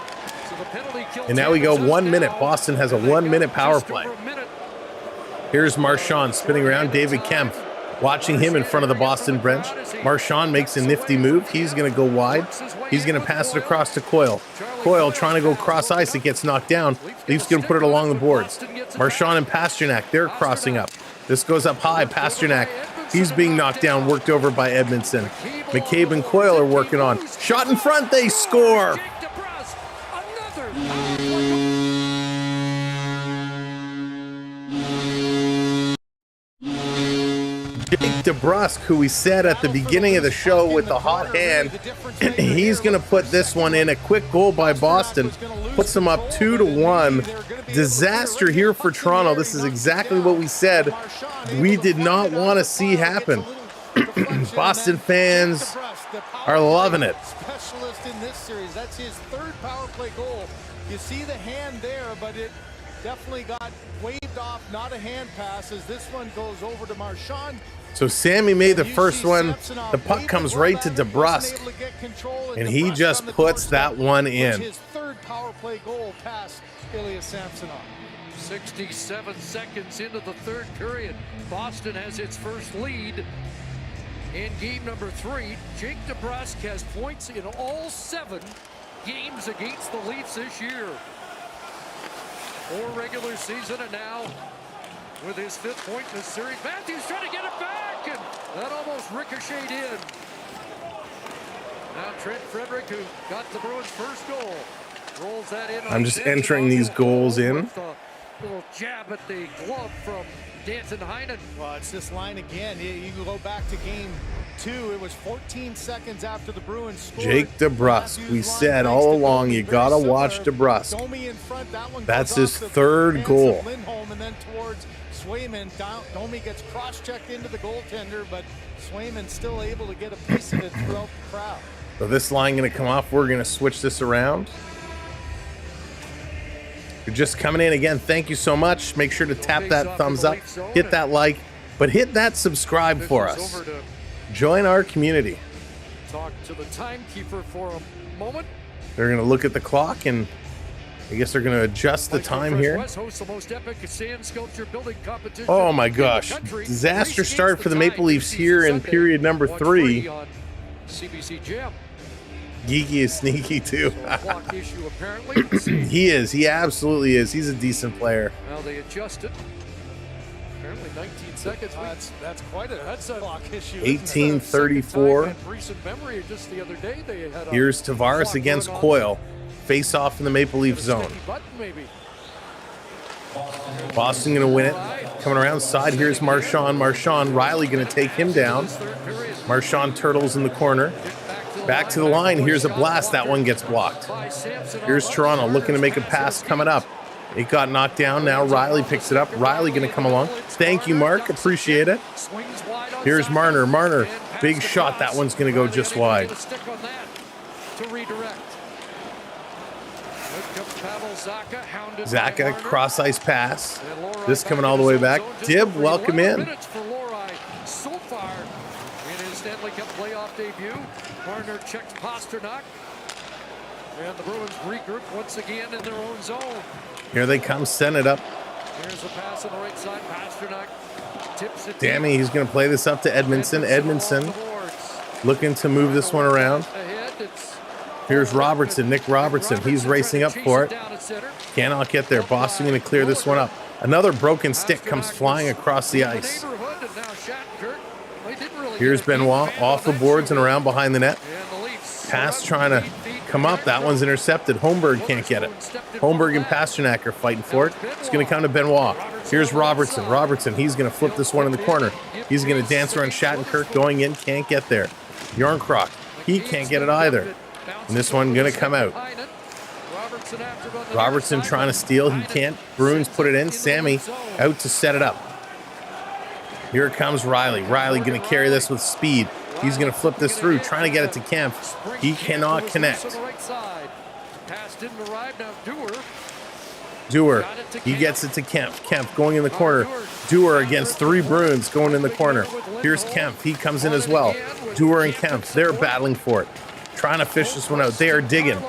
And now we go 1 minute. Boston has a 1 minute power play. Here's Marchand spinning around. David Kempf watching him in front of the Boston bench. Marchand makes a nifty move. He's going to go wide. He's going to pass it across to Coyle. Coyle trying to go cross ice. It gets knocked down. Leafs going to put it along the boards. Marchand and Pasternak, they're crossing up. This goes up high. Pasternak, he's being knocked down, worked over by Edmondson. McCabe and Coyle are working on. Shot in front, they score. Jake DeBrusk, who we said at the beginning of the show with the hot hand, he's going to put this one in. A quick goal by Boston puts them up 2-1. Disaster here for Toronto. This is exactly what we said we did not want to see happen. Boston fans are loving it. Specialist in this series. That's his third power play goal. You see the hand there, but it definitely got waved off. Not a hand pass as this one goes over to Marchand. So Sammy made the first one. The puck comes right to DeBrusk, and he just puts that one in. His third power play goal past Ilya Samsonov. 67 seconds into the third period. Boston has its first lead in game number 3. Jake DeBrusk has points in all 7 games against the Leafs this year. 4 regular season, and now with his 5th point in the series. Matthews trying to get it back, and that almost ricocheted in. Now Trent Frederick, who got the Bruins' first goal, rolls that in. I'm just entering these goals in. Little jab at the glove from Danton Heinen. Well, it's this line again. You can go back to game 2. It was 14 seconds after the Bruins scored. Jake DeBrusk, we said all along, you got to watch DeBrusk. That's his 3rd goal. Lindholm, and then towards Swayman. Domi gets cross-checked into the goaltender, but Swayman still able to get a piece of it throughout the crowd. So this line going to come off. We're going to switch this around. You're just coming in again. Thank you so much. Make sure to tap that thumbs up, hit that like, but hit that subscribe for us. Join our community. Talk to the timekeeper for a moment. They're going to look at the clock, and I guess they're going to adjust the time here. Oh my gosh. Disaster start for the Maple Leafs here in period number 3. CBC Jam. Geeky is sneaky too. He is. He absolutely is. He's a decent player. Now they adjust it. Apparently 19 seconds. That's quite a clock issue. 18:34. Recent memory, just the other day they had. Here's Tavares against Coyle. Face off in the Maple Leaf zone. Boston going to win it. Coming around side, here's Marchand. Marchand, Riley going to take him down. Marchand turtles in the corner. Back to the line. Here's a blast. That one gets blocked. Here's Toronto looking to make a pass coming up. It got knocked down. Now Riley picks it up. Riley going to come along. Thank you, Mark. Appreciate it. Here's Marner. Marner, big shot. That one's going to go just wide. Zaka, cross ice pass. This coming all the way back. Dib, welcome in. So far in his Stanley Cup playoff debut, Marner checks Pasternak, and the Bruins regroup once again in their own zone. Here they come, send it up. Here's a pass on the right side. Pasternak tips it. Dammy, he's going to play this up to Edmondson. Edmondson looking to move this one around. Here's Robertson, Nick Robertson. He's racing up for it. Cannot get there. Boston going to clear this one up. Another broken stick comes flying across the ice. Here's Benoit off the boards and around behind the net. Pass trying to come up. That one's intercepted. Holmberg can't get it. Holmberg and Pasternak are fighting for it. It's going to come to Benoit. Here's Robertson. Robertson, he's going to flip this one in the corner. He's going to dance around Shattenkirk, going in, can't get there. Bjornkrook, he can't get it either. And this one going to come out. Robertson trying to steal. He can't. Bruins put it in. Sammy out to set it up. Here comes Riley. Riley going to carry this with speed. He's going to flip this through, trying to get it to Kemp. He cannot connect. Dewar, he gets it to Kemp. Kemp going in the corner. Dewar against 3 Bruins going in the corner. Here's Kemp. He comes in as well. Dewar and Kemp, they're battling for it. Trying to fish this one out. They are digging.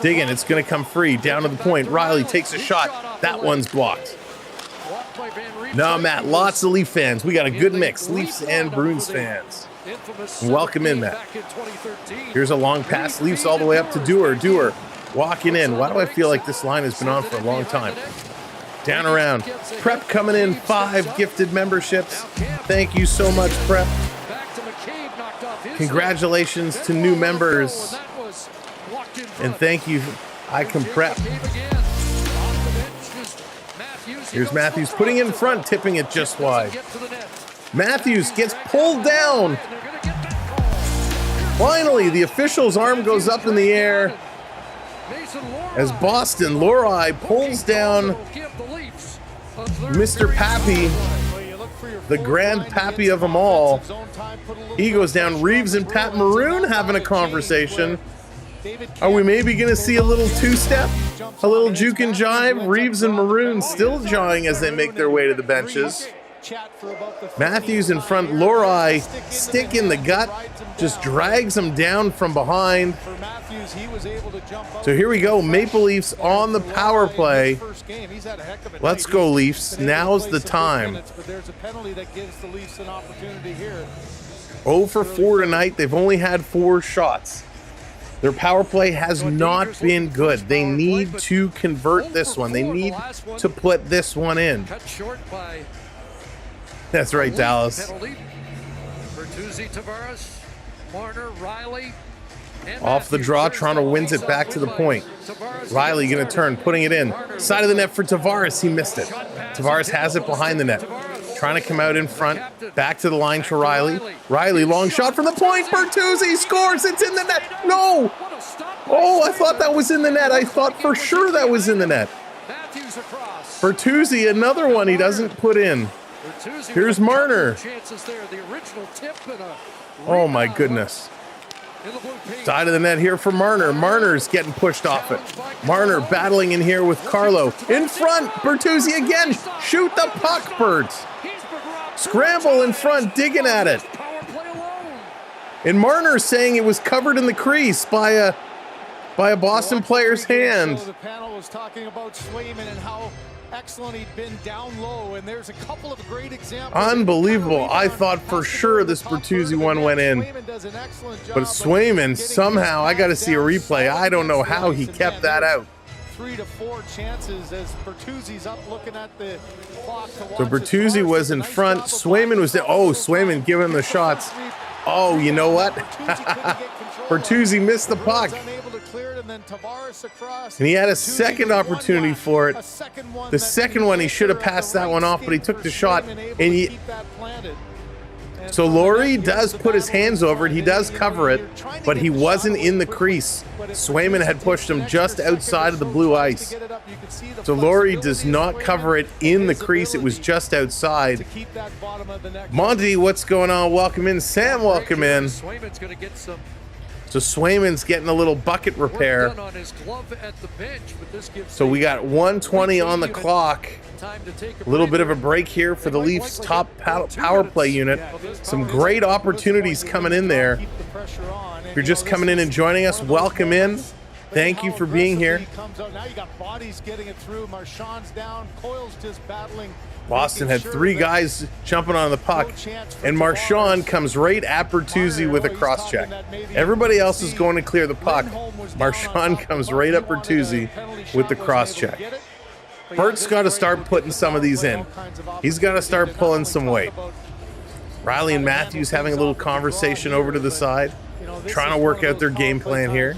Digging. It's going to come free. Down to the point. Riley takes a shot. That one's blocked. No, Matt, lots of Leaf fans. We got a good mix. Leafs and Bruins fans. Welcome in, Matt. Here's a long pass. Leafs all the way up to Dewar. Dewar walking in. Why do I feel like this line has been on for a long time? Down around. Prep coming in. 5 gifted memberships. Thank you so much, Prep. Congratulations to new members. And thank you. I can prep. Here's Matthews putting it in front, tipping it just wide. Matthews gets pulled down. Finally, the official's arm goes up in the air as Boston Lori pulls down Mr. Pappy, the grand Pappy of them all. He goes down. Reeves and Pat Maroon having a conversation. Are we maybe going to see a little two-step? A little juke and jive? Reeves and Maroon still jawing as they make their way to the benches. Matthews in front. Lori, stick in the gut, just drags him down from behind. So here we go. Maple Leafs on the power play. Let's go, Leafs. Now's the time. 0 for 4 tonight. They've only had 4 shots. Their power play has not been good. They need to convert this one. They need to put this one in. That's right, Dallas. Bertuzzi, Tavares, Marner, Riley, off the draw, Toronto wins it back to the point. Riley going to turn, putting it in. Side of the net for Tavares. He missed it. Tavares has it behind the net. Trying to come out in front. Back to the line to Riley. Riley, long shot from the point. Bertuzzi scores. It's in the net. No! Oh, I thought that was in the net. I thought for sure that was in the net. Bertuzzi, another one he doesn't put in. Here's Marner. Oh my goodness. Side of the net here for Marner. Marner's getting pushed off it. Marner battling in here with Carlo. In front, Bertuzzi again. Shoot the puck, Bert. Scramble in front, digging at it. And Marner saying it was covered in the crease by a Boston player's hand. The panel was talking about Swayman and how excellent he'd been down low, and there's a couple of great examples. Unbelievable. I thought for sure this Bertuzzi one went in. But Swayman, somehow, I got to see a replay. I don't know how he kept that out. 3 to 4 chances as Bertuzzi's up looking at the clock. So Bertuzzi was in front. Swayman was there. Oh, Swayman giving him the shots. Oh, you know what? Bertuzzi missed the puck. And he had a second opportunity for it. The second one, he should have passed that one off, but he took the shot. And so Lori does put his hands over it. He does cover it, but he wasn't in the crease. Swayman had pushed him just outside of the blue ice. So Lori does not cover it in the crease. It was just outside. Monty, what's going on? Welcome in. Sam, welcome in. So Swayman's getting a little bucket repair. So we got 1:20 on the clock. A little bit of a break here for the Leafs' top power play unit. Some great opportunities coming in there. If you're just coming in and joining us, welcome in. Thank you for being here. Boston had 3 guys jumping on the puck, and Marchand comes right at Bertuzzi with a cross check. Everybody else is going to clear the puck. Marchand comes right at Bertuzzi with the cross check. Bert's got to start putting some of these in. He's got to start pulling some weight. Riley and Matthews having a little conversation over to the side, trying to work out their game plan here.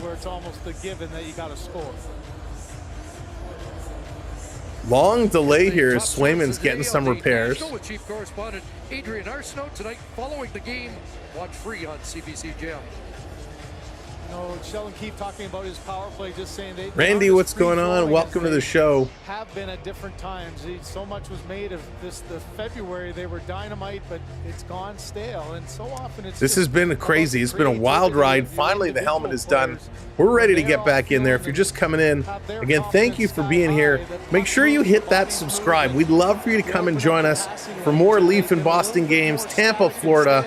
Long delay here as Swayman's getting some repairs. Chief correspondent Adrian Arsenault tonight following the game. Watch free on CBC Gem. Sheldon Keefe talking about his power play, just saying they. Randy, what's going on? Welcome to the show. Have been at different times. So much was made of this. The February they were dynamite, but it's gone stale, and so often it's. This has been crazy. It's been a wild ride. Finally, the helmet is done. We're ready to get back in there. If you're just coming in, again, thank you for being here. Make sure you hit that subscribe. We'd love for you to come and join us for more Leaf and Boston games, Tampa, Florida.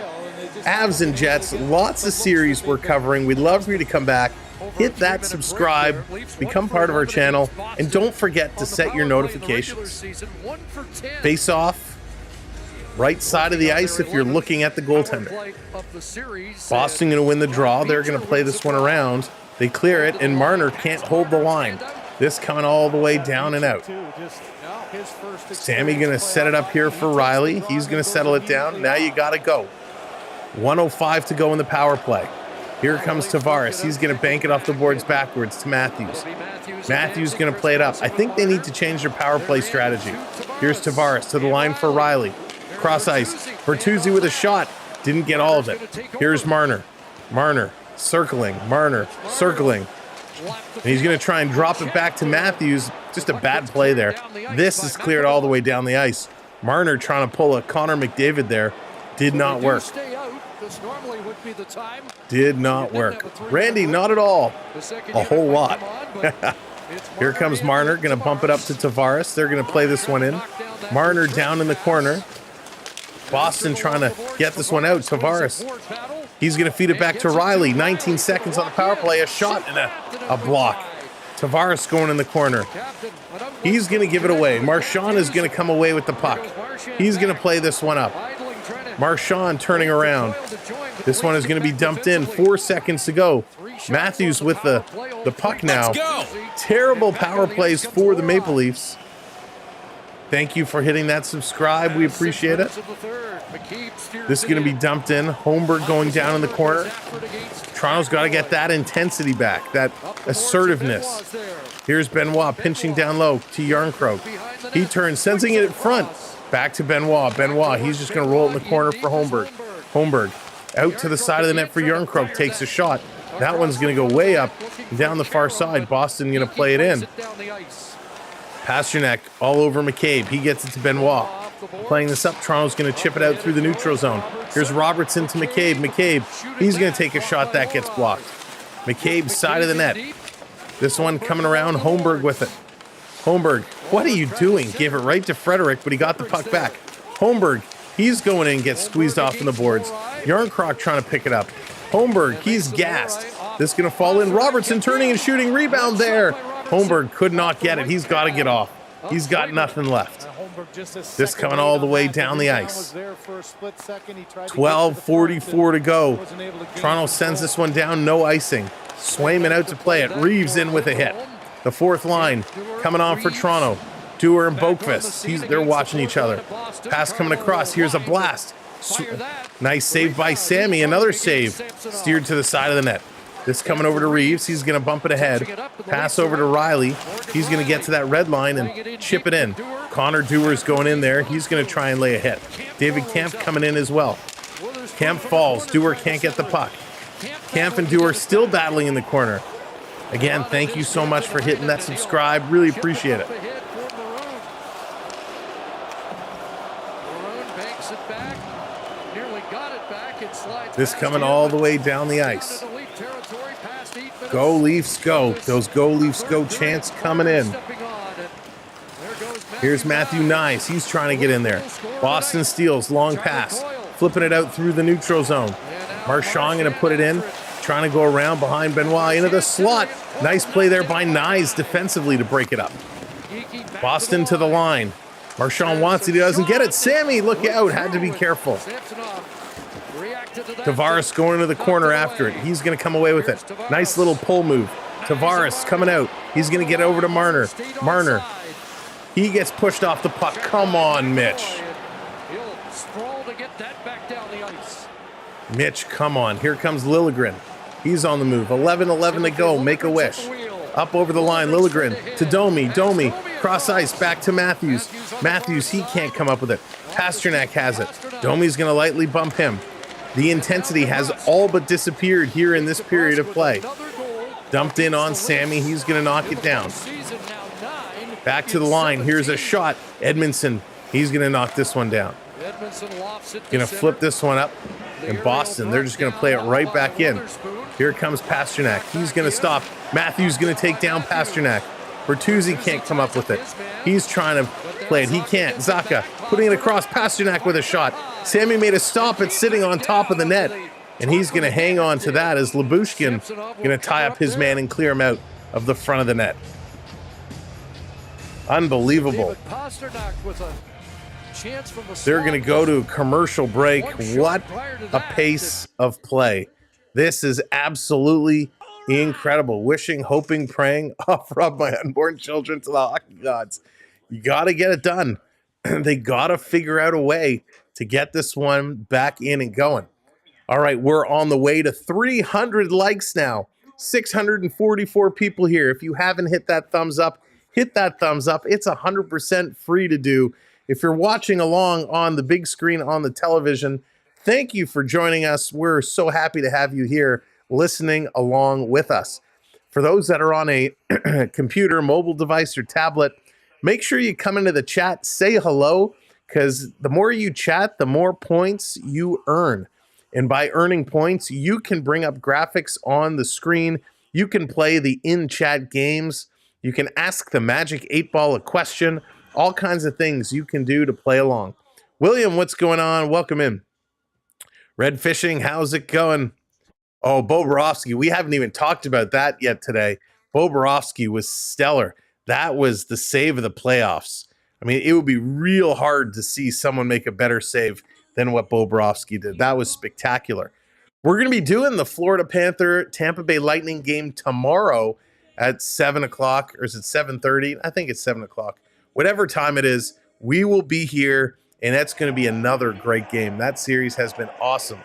Avs and Jets, lots of series we're covering. We'd love for you to come back, hit that subscribe, become part of our channel, and don't forget to set your notifications. Face off, right side of the ice if you're looking at the goaltender. Boston going to win the draw. They're going to play this one around. They clear it, and Marner can't hold the line. This coming all the way down and out. Sammy going to set it up here for Riley. He's going to settle it down. Now you got to go. 1:05 to go in the power play. Here comes Tavares. He's going to bank it off the boards backwards to Matthews. Matthews going to play it up. I think they need to change their power play strategy. Here's Tavares to the line for Riley. cross ice. Bertuzzi with a shot. Didn't get all of it. Here's Marner. Marner circling. Marner circling. And he's going to try and drop it back to Matthews. Just a bad play there. This is cleared all the way down the ice. Marner trying to pull a Connor McDavid there. Did not work. Did not work. Randy, not at all. A whole lot. Here comes Marner. Going to bump it up to Tavares. They're going to play this one in. Marner down in the corner. Boston trying to get this one out. Tavares. He's going to feed it back to Riley. 19 seconds on the power play. A shot and a block. Tavares going in the corner. He's going to give it away. Marchand is going to come away with the puck. He's going to play this one up. Marchand turning around. This one is going to be dumped in. 4 seconds to go. Matthews with the puck now. Terrible power plays for the Maple Leafs. Thank you for hitting that subscribe. We appreciate it. This is going to be dumped in. Holmberg going down in the corner. Toronto's got to get that intensity back, that assertiveness. Here's Benoit pinching down low to Yarncroke. He turns, sensing it in front. Back to Benoit. Benoit, he's just going to roll it in the corner for Holmberg. Holmberg out to the side of the net for Yarncroke. Takes a shot. That one's going to go way up down the far side. Boston going to play it in. Pasternak all over McCabe. He gets it to Benoit. Playing this up, Toronto's going to chip it out through the neutral zone. Here's Robertson to McCabe. McCabe, he's going to take a shot. That gets blocked. McCabe's side of the net. This one coming around. Holmberg with it. Holmberg, what are you doing? Gave it right to Frederick, but he got the puck back. Holmberg, he's going in and gets squeezed off in the boards. Yarncroc trying to pick it up. Holmberg, he's gassed. This is going to fall in. Robertson turning and shooting. Rebound there. Holmberg could not get it. He's got to get off. He's got nothing left. This coming all the way down the ice. 12:44 to go. Toronto sends this one down. No icing. Swayman out to play it. Reeves in with a hit. The fourth line coming on for Toronto. Dewar and Boqvist. They're watching each other. Pass coming across. Here's a blast. Nice save by Sammy. Another save. Steered to the side of the net. This coming over to Reeves. He's going to bump it ahead. Pass over to Riley. He's going to get to that red line and chip it in. Connor Dewar's going in there. He's going to try and lay a hit. David Kemp coming in as well. Kemp falls. Dewar can't get the puck. Kemp and Dewar still battling in the corner. Again, thank you so much for hitting that subscribe. Really appreciate it. This coming all the way down the ice. Go Leafs go. Those go Leafs go chants coming in. Here's Matthew Nyes. He's trying to get in there. Boston steals. Long pass. Flipping it out through the neutral zone. Marchand going to put it in. Trying to go around behind Benoit into the slot. Nice play there by Nyes defensively to break it up. Boston to the line. Marchand wants it. He doesn't get it. Sammy, look out. Had to be careful. Tavares going into the corner after it. He's going to come away with it. Nice little pull move. Tavares coming out. He's going to get over to Marner. Marner. He gets pushed off the puck. Come on, Mitch. Mitch, come on. Here comes Liljegren. He's on the move. 11-11 to go. Make a wish. Up over the line. Liljegren to Domi. Domi. Cross ice. Back to Matthews. Matthews, he can't come up with it. Pasternak has it. Domi's going to lightly bump him. The intensity has all but disappeared here in this period of play. Dumped in on Sammy. He's going to knock it down. Back to the line. Here's a shot. Edmondson. He's going to knock this one down. Going to flip this one up. And Boston, they're just going to play it right back in. Here comes Pasternak. He's going to stop. Matthews going to take down Pasternak. Bertuzzi can't come up with it. He's trying to play it. He can't. Zacha putting it across. Pasternak with a shot. Sammy made a stop at sitting on top of the net. And he's going to hang on to that as Lyubushkin going to tie up his man and clear him out of the front of the net. Unbelievable. They're going to go to a commercial break. What a pace of play. This is absolutely incredible. Wishing, hoping, praying, offer up my unborn children to the hockey gods. You got to get it done. They got to figure out a way to get this one back in and going. All right, we're on the way to 300 likes now. 644 people here. If you haven't hit that thumbs up, hit that thumbs up. It's 100% free to do. If you're watching along on the big screen on the television, thank you for joining us. We're so happy to have you here listening along with us. For those that are on a computer, mobile device, or tablet, make sure you come into the chat, say hello, because the more you chat, the more points you earn. And by earning points, you can bring up graphics on the screen. You can play the in-chat games. You can ask the Magic 8-Ball a question. All kinds of things you can do to play along. William, what's going on? Welcome in. Red Fishing, how's it going? Oh, Bobrovsky. We haven't even talked about that yet today. Bobrovsky was stellar. That was the save of the playoffs. I mean, it would be real hard to see someone make a better save than what Bobrovsky did. That was spectacular. We're going to be doing the Florida Panther Tampa Bay Lightning game tomorrow at 7 o'clock, or is it 7:30? I think it's 7 o'clock. Whatever time it is, we will be here, and that's going to be another great game. That series has been awesome.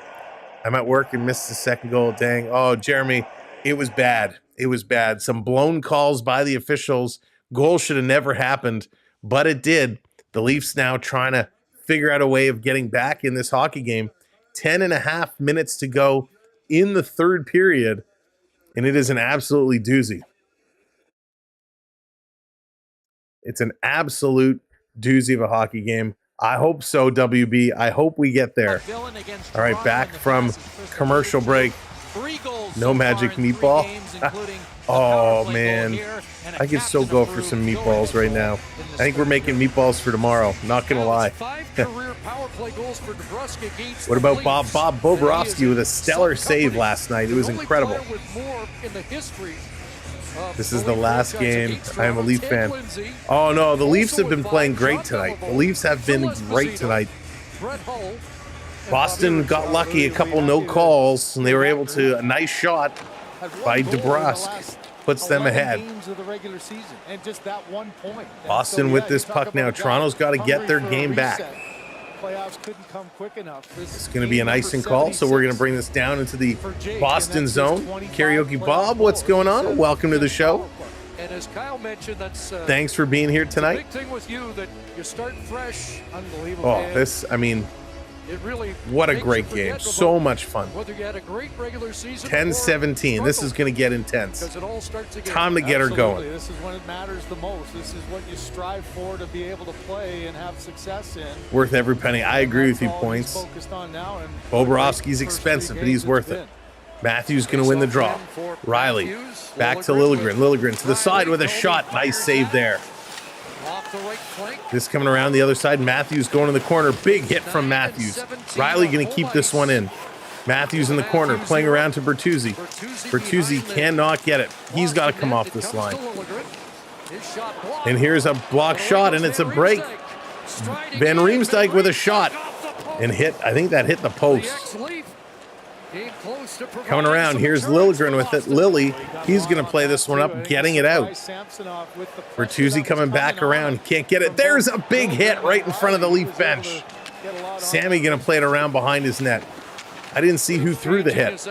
I'm at work and missed the second goal. Dang. Oh, Jeremy, it was bad. It was bad. Some blown calls by the officials. Goal should have never happened, but it did. The Leafs now trying to figure out a way of getting back in this hockey game. 10.5 minutes to go in the third period, and it is an absolutely doozy. It's an absolute doozy of a hockey game. I hope so, WB. I hope we get there. All right, back from commercial break. No Magic Meatball. Oh, man. I could so go for some meatballs right now. I think we're making meatballs for tomorrow. Not going to lie. What about Bob Bobrovsky with a stellar save last night? It was incredible. This is the last game. I am a Leaf fan. Oh, no. The Leafs have been playing great tonight. The Leafs have been great tonight. Boston got lucky, a couple no calls, and they were able to, a nice shot by DeBrusque puts them ahead. Boston with this puck now. Toronto's got to get their game back. It's going to be an icing call, so we're going to bring this down into the Boston zone. Karaoke Bob, what's going on? Welcome to the show. And as Kyle mentioned, that's thanks for being here tonight. Big thing with you that you start fresh, unbelievable. Oh, this, I mean, it really what a great game. So much fun. Whether you had a great regular season 10-17. This is going to get intense. It all starts again. Time to get her going. This is when it matters the most. This is what you strive for to be able to play and have success in. Worth every penny. I agree with you, points. Bobrovsky's expensive, but he's worth it. Matthews going to win the draw. Riley back to Liljegren. Liljegren to the side with a shot. Nice save there. This coming around the other side. Matthews going in the corner. Big hit from Matthews. Riley going to keep this one in. Matthews in the corner playing around to Bertuzzi. Bertuzzi cannot get it. He's got to come off this line. And here's a block shot, and it's a break. Van Riemsdyk with a shot and hit. I think that hit the post. Coming around, here's Liljegren with it. Lily, he's going to play this one up, getting it out. Bertuzzi coming back around, can't get it. There's a big hit right in front of the Leaf bench. Sammy going to play it around behind his net. I didn't see who threw the hit.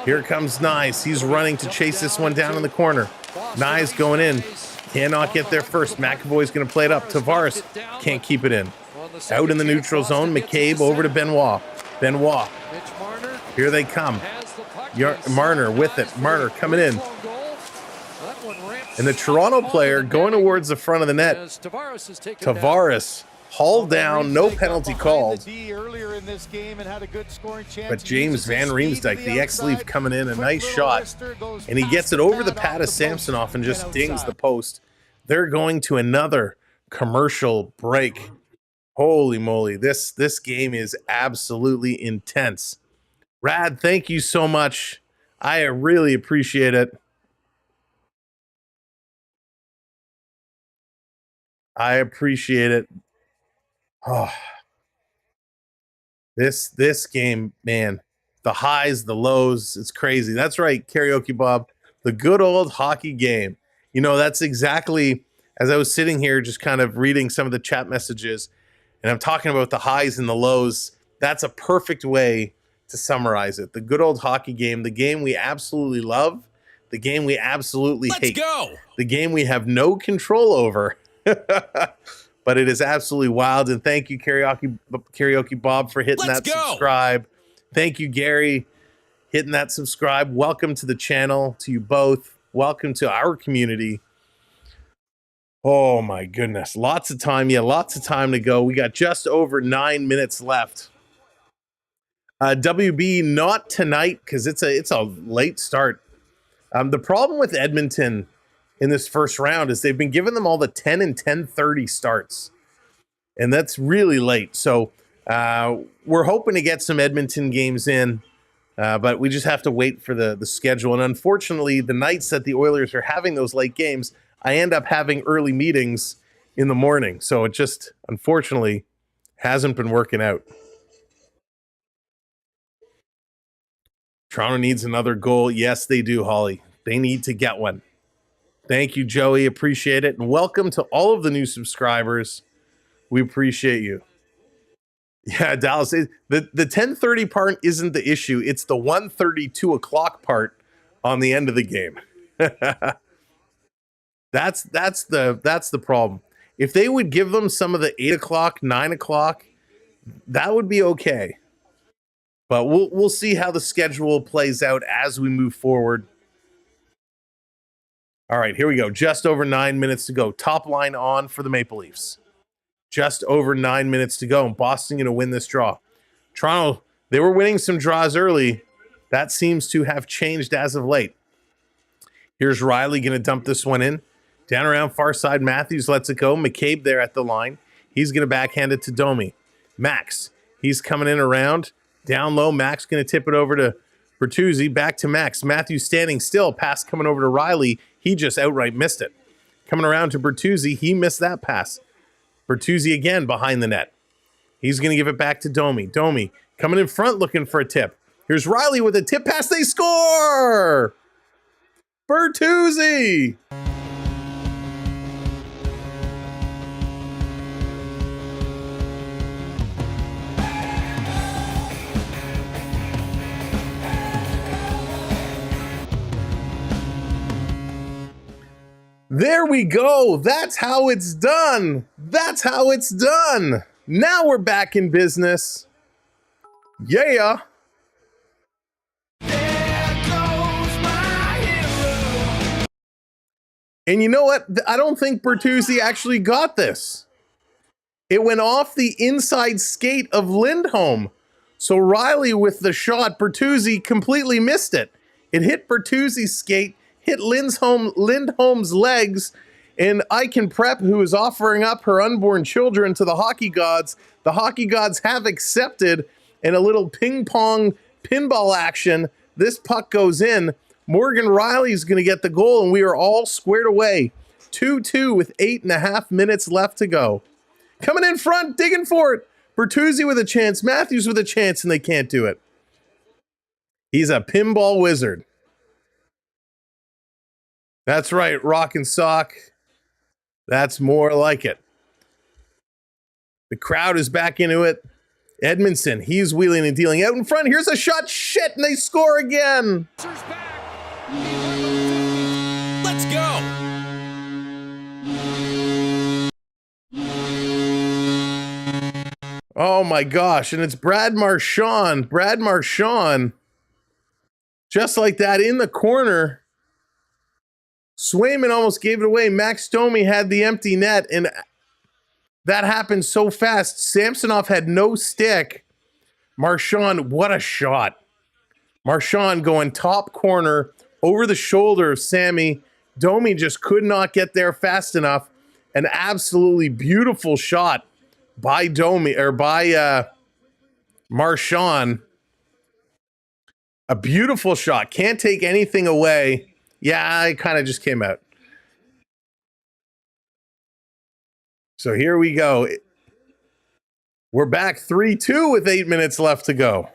Here comes Nyes. He's running to chase this one down in the corner. Nyes going in. Cannot get there first. McAvoy's going to play it up. Tavares can't keep it in. Out in the neutral zone, McCabe over to Benoit. Benoit. Here they come. Marner with it. Marner coming in. And the Toronto player going towards the front of the net. Tavares hauled down, no penalty called. But James Van Riemsdyk, the ex-Leaf, coming in, a nice shot. And he gets it over the pad of Samsonov and just dings the post. They're going to another commercial break. Holy moly, this game is absolutely intense. Rad, thank you so much. I really appreciate it. I appreciate it. Oh, this game, man, the highs, the lows, it's crazy. That's right, Karaoke Bob, the good old hockey game. You know, that's exactly, as I was sitting here just kind of reading some of the chat messages, and I'm talking about the highs and the lows, that's a perfect way to summarize it. The good old hockey game, the game we absolutely love, the game we absolutely hate. Let's go! The game we have no control over. but it is absolutely wild. And thank you, Karaoke Bob, for hitting that subscribe. Thank you, Gary, hitting that subscribe. Welcome to the channel, to you both. Welcome to our community. Oh my goodness, lots of time. Yeah, lots of time to go. We got just over 9 minutes left. WB not tonight because it's a late start. The problem with Edmonton in this first round is they've been giving them all the 10 and 10:30 starts, and that's really late. So we're hoping to get some Edmonton games in, but we just have to wait for the schedule. And unfortunately, the nights that the Oilers are having those late games, I end up having early meetings in the morning. So it just, unfortunately, hasn't been working out. Toronto needs another goal. Yes, they do, Holly. They need to get one. Thank you, Joey. Appreciate it. And welcome to all of the new subscribers. We appreciate you. Yeah, Dallas, the 10:30 part isn't the issue. It's the 1:30, 2 o'clock part on the end of the game. That's the problem. If they would give them some of the 8 o'clock, 9 o'clock, that would be okay. But we'll see how the schedule plays out as we move forward. All right, here we go. Just over 9 minutes to go. Top line on for the Maple Leafs. Just over 9 minutes to go. And Boston going to win this draw. Toronto, they were winning some draws early. That seems to have changed as of late. Here's Riley going to dump this one in. Down around far side, Matthews lets it go. McCabe there at the line. He's going to backhand it to Domi. Max, he's coming in around. Down low, Max going to tip it over to Bertuzzi. Back to Max. Matthews standing still. Pass coming over to Riley. He just outright missed it. Coming around to Bertuzzi. He missed that pass. Bertuzzi again behind the net. He's going to give it back to Domi. Domi coming in front looking for a tip. Here's Riley with a tip pass. They score! Bertuzzi! There we go. That's how it's done. That's how it's done. Now we're back in business. Yeah. And you know what? I don't think Bertuzzi actually got this. It went off the inside skate of Lindholm. So Riley with the shot, Bertuzzi completely missed it. It hit Bertuzzi's skate, hit Lindholm's legs, and Icon Prep, who is offering up her unborn children to the hockey gods. The hockey gods have accepted, and a little ping pong pinball action. This puck goes in. Morgan Riley's going to get the goal, and we are all squared away. 2-2 with 8.5 minutes left to go. Coming in front, digging for it. Bertuzzi with a chance, Matthews with a chance, and they can't do it. He's a pinball wizard. That's right, rock and sock. That's more like it. The crowd is back into it. Edmondson, he's wheeling and dealing out in front. Here's a shot, shit, and they score again. Let's go. Oh my gosh, and it's Brad Marchand. Brad Marchand, just like that in the corner. Swayman almost gave it away. Max Domi had the empty net, and that happened so fast. Samsonov had no stick. Marchand, what a shot. Marchand going top corner over the shoulder of Sammy. Domi just could not get there fast enough. An absolutely beautiful shot by Domi, or by Marchand. A beautiful shot. Can't take anything away. Yeah, it kind of just came out. So here we go. We're back 3-2 with 8 minutes left to go.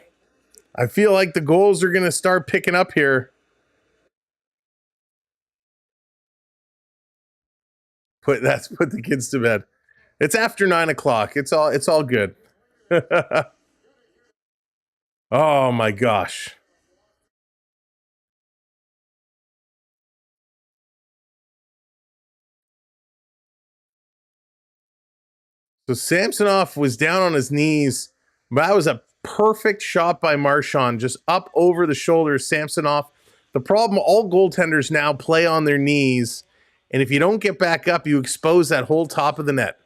I feel like the goals are going to start picking up here. Put the kids to bed. It's after 9 o'clock. It's all good. Oh my gosh. So Samsonov was down on his knees. That was a perfect shot by Marchand, just up over the shoulder. Samsonov. The problem, all goaltenders now play on their knees, and if you don't get back up, you expose that whole top of the net.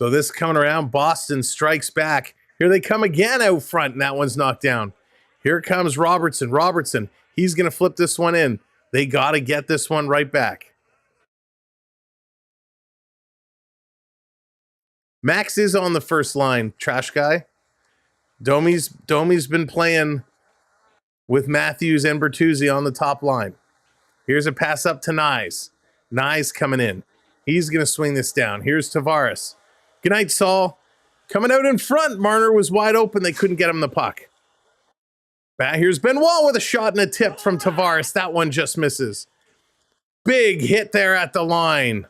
So this coming around, Boston strikes back. Here they come again out front, and that one's knocked down. Here comes Robertson. Robertson, he's going to flip this one in. They got to get this one right back. Max is on the first line, trash guy. Domi's been playing with Matthews and Bertuzzi on the top line. Here's a pass up to Nyes. Nyes coming in. He's going to swing this down. Here's Tavares. Good night, Saul. Coming out in front. Marner was wide open. They couldn't get him the puck. Here's Benoit with a shot and a tip from Tavares. That one just misses. Big hit there at the line.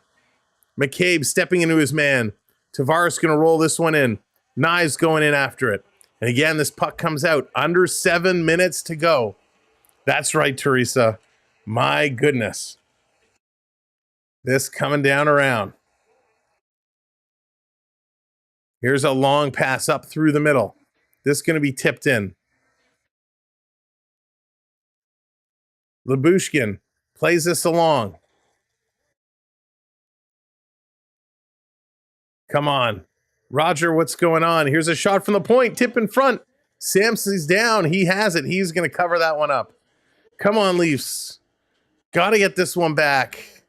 McCabe stepping into his man. Tavares going to roll this one in. Nyes going in after it. And again, this puck comes out. Under 7 minutes to go. That's right, Teresa. My goodness. This coming down around. Here's a long pass up through the middle. This is going to be tipped in. Lyubushkin plays this along. Come on. Roger, what's going on? Here's a shot from the point. Tip in front. Samson's down. He has it. He's going to cover that one up. Come on, Leafs. Got to get this one back.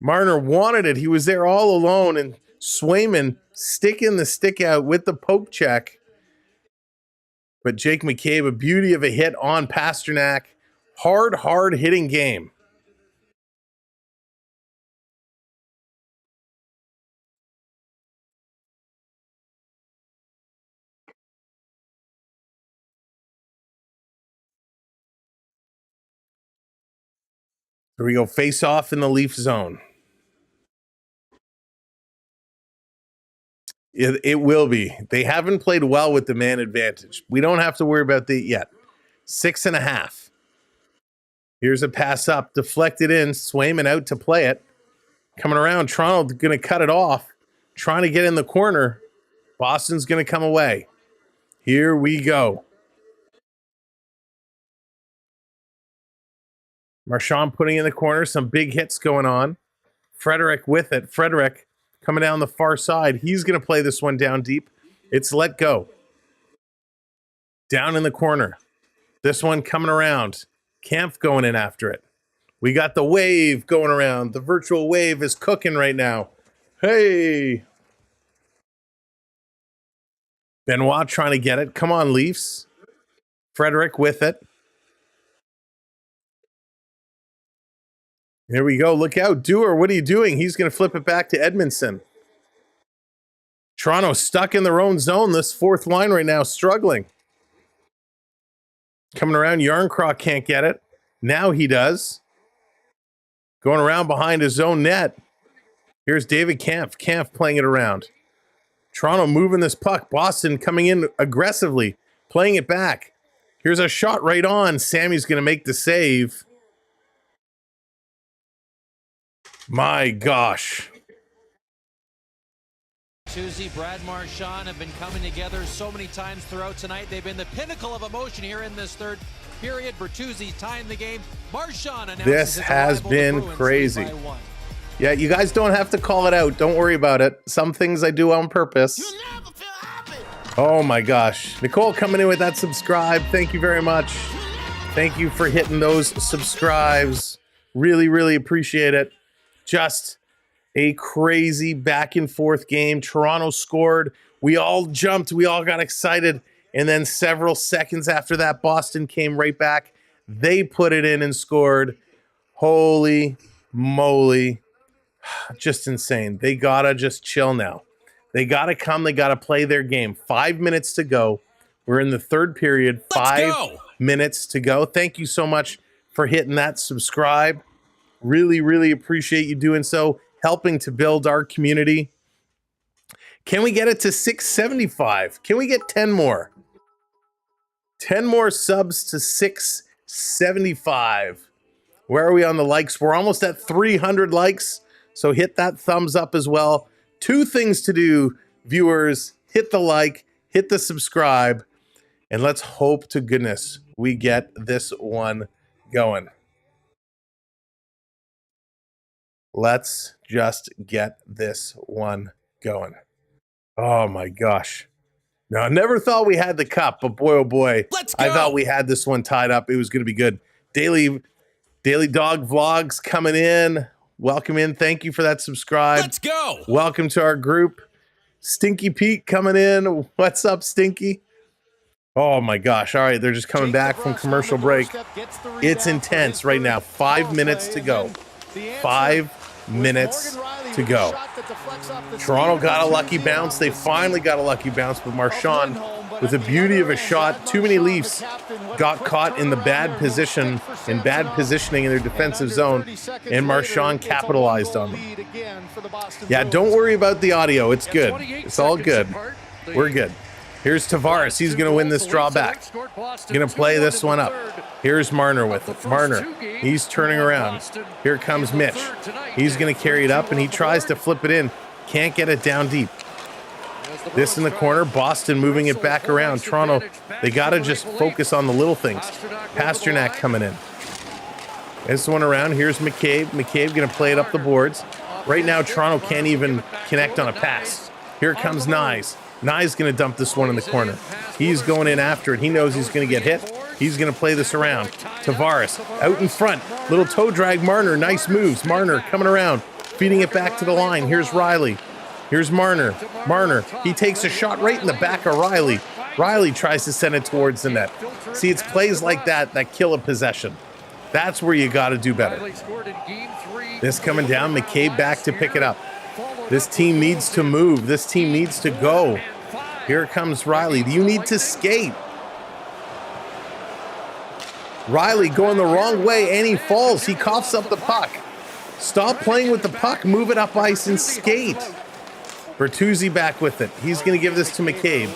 Marner wanted it. He was there all alone, and Swayman sticking the stick out with the poke check. But Jake McCabe, a beauty of a hit on Pasternak. Hard hitting game. Here we go, face off in the Leaf zone. It will be. They haven't played well with the man advantage. We don't have to worry about that yet. 6.5. Here's a pass up, deflected in, Swayman out to play it. Coming around, Toronto going to cut it off. Trying to get in the corner. Boston's going to come away. Here we go. Marchand putting in the corner, some big hits going on. Frederick with it. Frederick coming down the far side. He's going to play this one down deep. It's let go. Down in the corner. This one coming around. Kampf going in after it. We got the wave going around. The virtual wave is cooking right now. Hey. Benoit trying to get it. Come on, Leafs. Frederick with it. Here we go. Look out. Dewar, what are you doing? He's going to flip it back to Edmondson. Toronto stuck in their own zone. This fourth line right now struggling. Coming around. Yarncroc can't get it. Now he does. Going around behind his own net. Here's David Kampf. Kampf playing it around. Toronto moving this puck. Boston coming in aggressively. Playing it back. Here's a shot right on. Sammy's going to make the save. My gosh. Susie, Brad Marchand have been coming together so many times throughout tonight. They've been the pinnacle of emotion here in this third period. Bertuzzi tying the game. Marchand announces this has been crazy. Yeah, you guys don't have to call it out. Don't worry about it. Some things I do on purpose. Oh my gosh. Nicole coming in with that subscribe. Thank you very much. Thank you for hitting those subscribes. Really appreciate it. Just a crazy back and forth game. Toronto scored. We all jumped. We all got excited. And then several seconds after that, Boston came right back. They put it in and scored. Holy moly. Just insane. They gotta just chill now. They gotta come. They gotta play their game. 5 minutes to go. We're in the third period. 5 minutes to go. Thank you so much for hitting that subscribe. Really appreciate you doing so, helping to build our community. Can we get it to 675? Can we get 10 more? 10 more subs to 675. Where are we on the likes? We're almost at 300 likes. So hit that thumbs up as well. 2 things to do, viewers. Hit the like, hit the subscribe, and let's hope to goodness we get this one going. Let's just get this one going. Oh my gosh. Now, I never thought we had the cup, but boy, oh boy, I thought we had this one tied up. It was going to be good. Daily Dog Vlogs coming in. Welcome in. Thank you for that subscribe. Let's go. Welcome to our group. Stinky Pete coming in. What's up, Stinky? Oh my gosh. All right, they're just coming back from commercial break. It's intense right now. 5 minutes to go. 5 minutes to go. Toronto got a lucky bounce. They finally got a lucky bounce, but Marchand, with the beauty of a shot, too many Leafs got caught in the bad positioning in their defensive zone, and Marchand capitalized on them. Yeah, don't worry about the audio. It's good. It's all good. We're good. Here's Tavares. He's going to win this draw back. Going to play this one up. Here's Marner with it. Marner, he's turning around. Here comes Mitch. He's going to carry it up, and he tries to flip it in. Can't get it down deep. This in the corner. Boston moving it back around. Toronto, they got to just focus on the little things. Pasternak coming in. This one around. Here's McCabe. McCabe going to play it up the boards. Right now, Toronto can't even connect on a pass. Here comes Nyes. Nyes going to dump this one in the corner. He's going in after it. He knows he's going to get hit. He's going to play this around. Tavares out in front. Little toe drag Marner. Nice moves. Marner coming around. Feeding it back to the line. Here's Riley. Here's Marner. Marner. He takes a shot right in the back of Riley. Riley tries to send it towards the net. See, it's plays like that that kill a possession. That's where you got to do better. This coming down. McCabe back to pick it up. This team needs to move. This team needs to go. Here comes Riley. You need to skate. Riley going the wrong way, and he falls. He coughs up the puck. Stop playing with the puck. Move it up ice and skate. Bertuzzi back with it. He's going to give this to McCabe.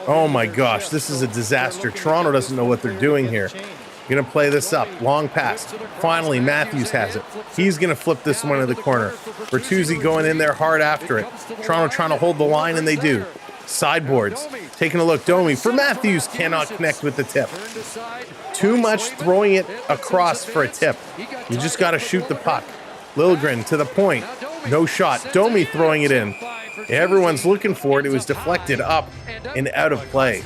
Oh my gosh, this is a disaster. Toronto doesn't know what they're doing here. Going to play this up. Long pass. Finally, Matthews has it. He's going to flip this one in the corner. Bertuzzi going in there hard after it. Toronto trying to hold the line, and they do. Sideboards. Taking a look. Domi for Matthews. Cannot connect with the tip. Too much throwing it across for a tip. You just got to shoot the puck. Liljegren to the point. No shot. Domi throwing it in. Everyone's looking for it. It was deflected up and out of play.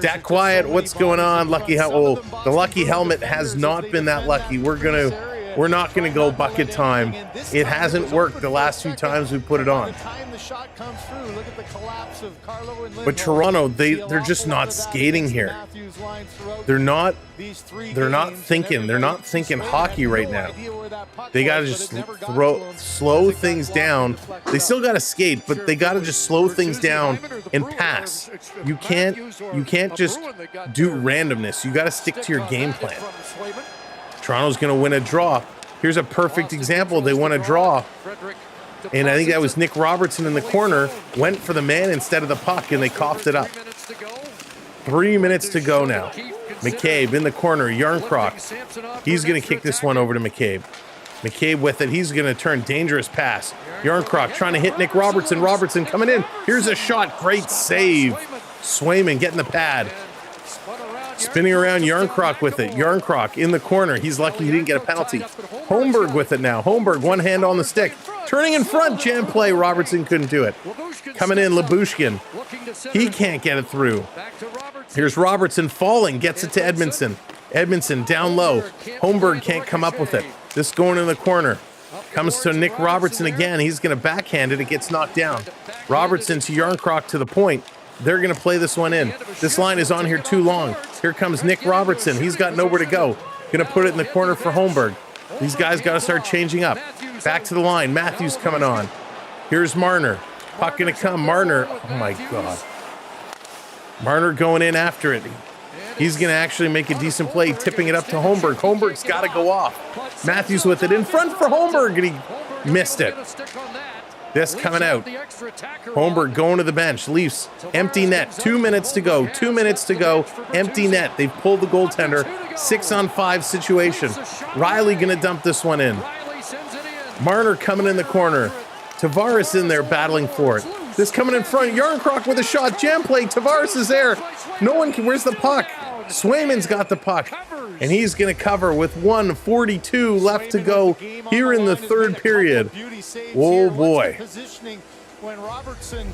Dak Quiet, what's going on? The lucky helmet has not been that lucky. We're not gonna go bucket time. It hasn't worked the last few times we put it on. But Toronto, they're just not skating here. They're not thinking. They're not thinking hockey right now. They got to just slow things down. They still got to skate, but they got to just slow things down and pass. You can't just do randomness. You got to stick to your game plan. Toronto's going to win a draw. Here's a perfect example. They won a draw. And I think that was Nick Robertson in the corner, went for the man instead of the puck, and they coughed it up. 3 minutes to go now. McCabe in the corner, Yarncroc. He's going to kick this one over to McCabe. McCabe with it. He's going to turn. Dangerous pass. Yarncroc trying to hit Nick Robertson. Robertson coming in. Here's a shot. Great save. Swayman getting the pad. Spinning around, Yarncroc with it. Yarncroc in the corner. He's lucky he didn't get a penalty. Holmberg with it now. Holmberg, one hand on the stick. Turning in front, jam play. Robertson couldn't do it. Coming in, Lyubushkin. He can't get it through. Here's Robertson falling. Gets it to Edmondson. Edmondson down low. Holmberg can't come up with it. This going in the corner. Comes to Nick Robertson again. He's going to backhand it. It gets knocked down. Robertson to Yarncroc to the point. They're going to play this one in. This line is on here too long. Here comes Nick Robertson. He's got nowhere to go. Going to put it in the corner for Holmberg. These guys got to start changing up. Back to the line. Matthews coming on. Here's Marner. Puck going to come. Marner. Oh, my God. Marner going in after it. He's going to actually make a decent play, tipping it up to Holmberg. Holmberg's got to go off. Matthews with it in front for Holmberg, and he missed it. This coming out. Holmberg going to the bench. Leafs, empty net. 2 minutes to go. 2 minutes to go. Empty net. They've pulled the goaltender. 6-on-5 situation. Riley going to dump this one in. Marner coming in the corner. Tavares in there battling for it. This coming in front. Yarncroc with a shot. Jam play. Tavares is there. No one can. Where's the puck? Swayman's got the puck. And he's going to cover with 1:42 left to go here in the third period. Oh, boy. When Robertson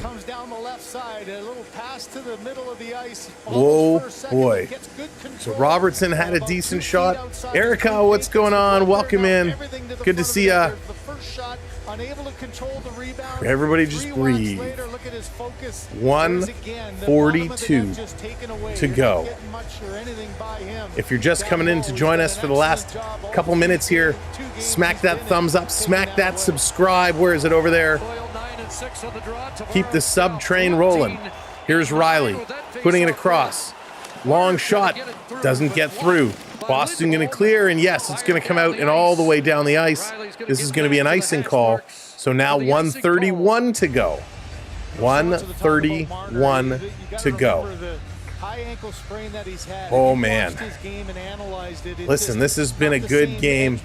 comes down the left side, a little pass to the middle of the ice. Whoa, boy. So Robertson had a decent shot. Erica, what's going on? Welcome in. Good to see ya. Everybody just breathe. 1:42 to go. If you're just coming in to join us for the last couple minutes here, smack that thumbs up, smack that subscribe. Where is it over there? Keep the sub train rolling. Here's Riley putting it across. Long shot. Doesn't get through. Boston going to clear, and yes, it's going to come out and all the way down the ice. This is going to be an icing call. So now 1:31 to go. 1:31 to go. Oh, man. Listen, this has been a good game.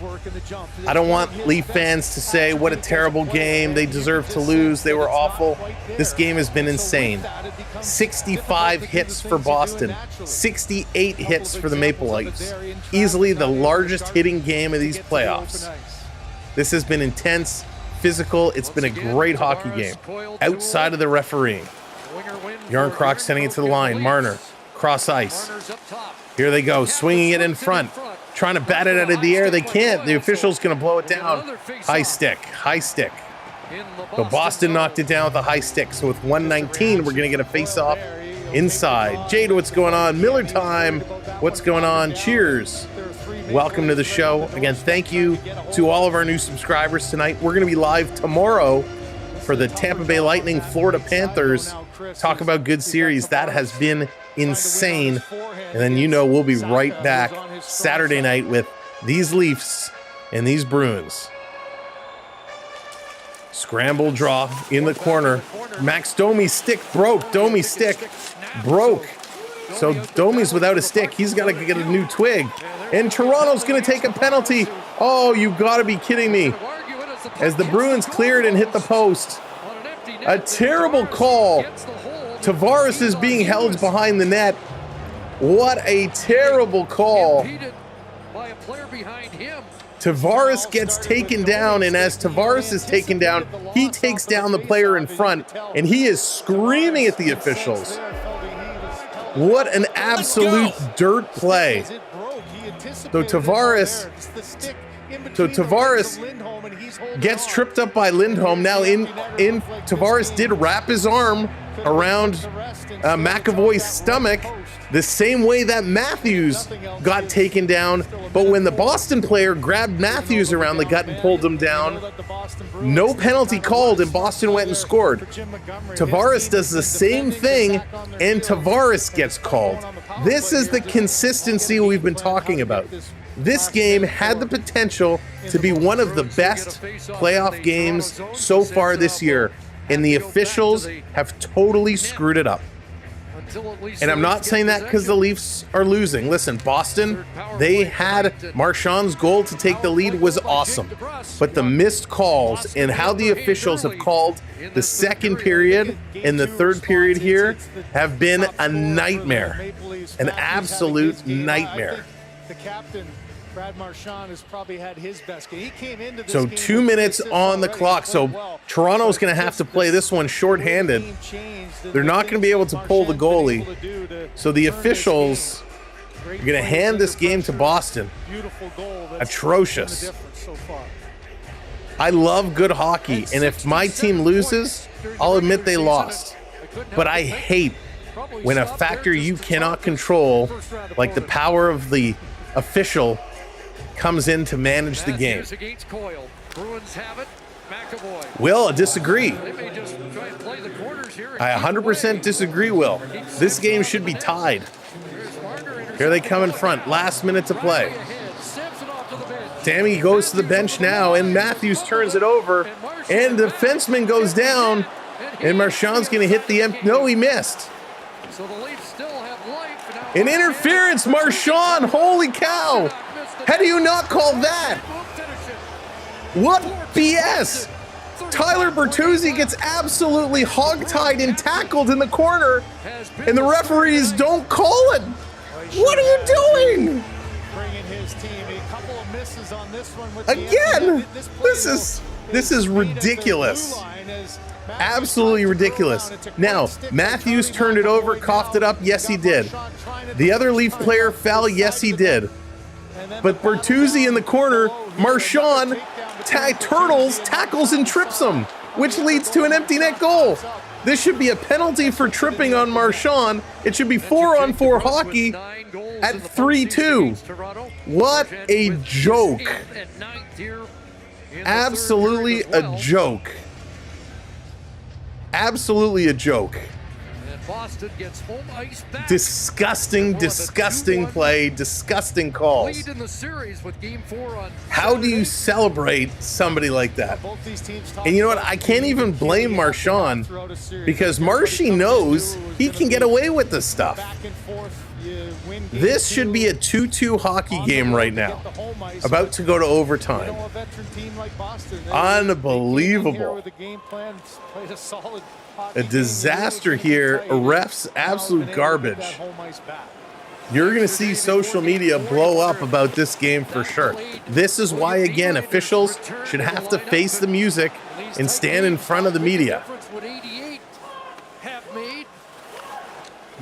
I don't want Leaf fans to say what a terrible game. They deserve to lose. They were awful. This game has been insane. 65 hits for Boston. 68 hits for the Maple Leafs. Easily the largest hitting game of these playoffs. This has been intense, physical. It's been a great hockey game. Outside of the refereeing. Yarncroc sending it to the line. Marner. Cross ice. Here they go, swinging it in front, trying to bat it out of the air. They can't. The official's going to blow it down. High stick, high stick. So Boston knocked it down with a high stick. So with 1:19, we're going to get a face-off inside. Jade, what's going on? Miller time. What's going on? Cheers. Welcome to the show. Again, thank you to all of our new subscribers tonight. We're going to be live tomorrow for the Tampa Bay Lightning, Florida Panthers. Talk about good series. That has been insane. And then we'll be right back Saturday night with these Leafs and these Bruins. Scramble draw in the corner. Max Domi's stick broke. Domi's stick broke. So Domi's without a stick. He's got to get a new twig. And Toronto's going to take a penalty. Oh, you got to be kidding me. As the Bruins cleared and hit the post. A terrible call. Tavares is being held behind the net. What a terrible call. Tavares gets taken down, and as Tavares is taken down, he takes down the player in front, and he is screaming at the officials. What an absolute dirt play. So Tavares gets tripped up by Lindholm. Now Tavares did wrap his arm around McAvoy's stomach the same way that Matthews got taken down. But when the Boston player grabbed Matthews around the gut and pulled him down, no penalty called, and Boston went and scored. Tavares does the same thing, and Tavares gets called. This is the consistency we've been talking about. This game had the potential to be one of the best playoff games so far this year, and the officials have totally screwed it up. And I'm not saying that because the Leafs are losing. Listen, Boston, they had Marchand's goal to take the lead was awesome. But the missed calls and how the officials have called the second period and the third period here have been a nightmare. An absolute nightmare. The captain, Brad Marchand, has probably had his best game. He came into this so game 2 minutes on the clock. So Toronto's going to have to play this one shorthanded. They're not going to be able to pull the goalie. So the officials are going to hand this game to Boston. Atrocious. I love good hockey, and if my team loses, I'll admit they lost. But I hate when a factor you cannot control, like the power of the official, comes in to manage the game. Will, disagree. I 100% disagree, Will. This game should be tied. Here they come in front. Last minute to play. Tammy goes to the bench now, and Matthews turns it over, and the defenseman goes down, and Marchand's going to hit the empty. No, he missed. So the Leafs still have life. An interference, Marchand. Holy cow. How do you not call that? What BS? Tyler Bertuzzi gets absolutely hogtied and tackled in the corner, and the referees don't call it. What are you doing? Bringing his team a couple of misses on this one with again. This is ridiculous. Absolutely ridiculous. Now, Matthews turned it over, coughed it up. Yes, he did. The other Leaf player fell. Yes, he did. But Bertuzzi in the corner, Marchand tackles and trips him, which leads to an empty net goal. This should be a penalty for tripping on Marchand. It should be 4-on-4 hockey at 3-2. What a joke. Absolutely a joke. Absolutely a joke. Boston gets home ice back. Disgusting play, disgusting calls. Lead in the series with game 4 on How do you celebrate somebody like that? And you know what? I can't even blame Marchand because Marshy knows he can get away with this stuff. This should be a 2-2 hockey game right now. About to go to overtime. Unbelievable. A disaster here. Refs, absolute garbage. You're going to see social media blow up about this game for sure. This is why, again, officials should have to face the music and stand in front of the media.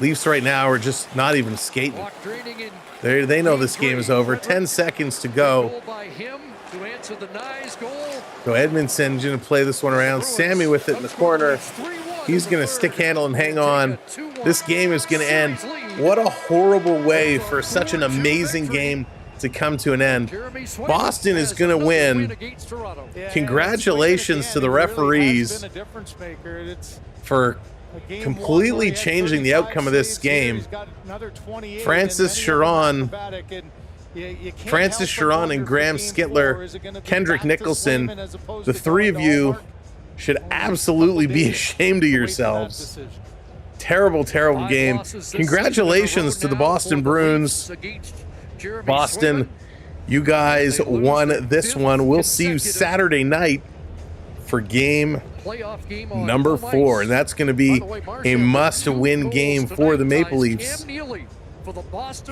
Leafs right now are just not even skating. They know this game is over. 10 seconds to go. So Edmondson going to play this one around. Sammy with it in the corner. He's going to stick handle and hang on. This game is going to end. What a horrible way for such an amazing game to come to an end. Boston is going to win. Congratulations to the referees for completely changing the outcome of this game. Francis Chiron and Graham Skittler, Kendrick Nicholson, the three of you should absolutely be ashamed of yourselves. Terrible, terrible game. Congratulations to the Boston Bruins. Boston, you guys won this one. We'll see you Saturday night for game number 4, and that's going to be a must-win game for the Maple Leafs.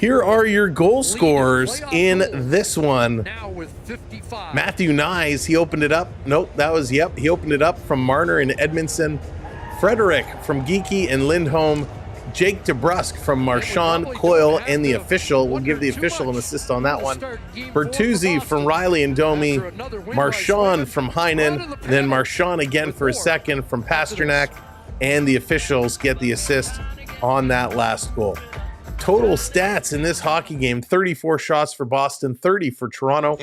Here are your goal scorers in this one. Matthew Nyes, he opened it up. Nope, he opened it up from Marner and Edmondson. Frederick from Geeky and Lindholm. Jake DeBrusk from Marchand, Coyle, and the official. We'll give the official an assist on that one. Bertuzzi from Riley and Domi. Marchand from Heinen. And then Marchand again for a second from Pasternak. And the officials get the assist on that last goal. Total stats in this hockey game: 34 shots for Boston, 30 for Toronto.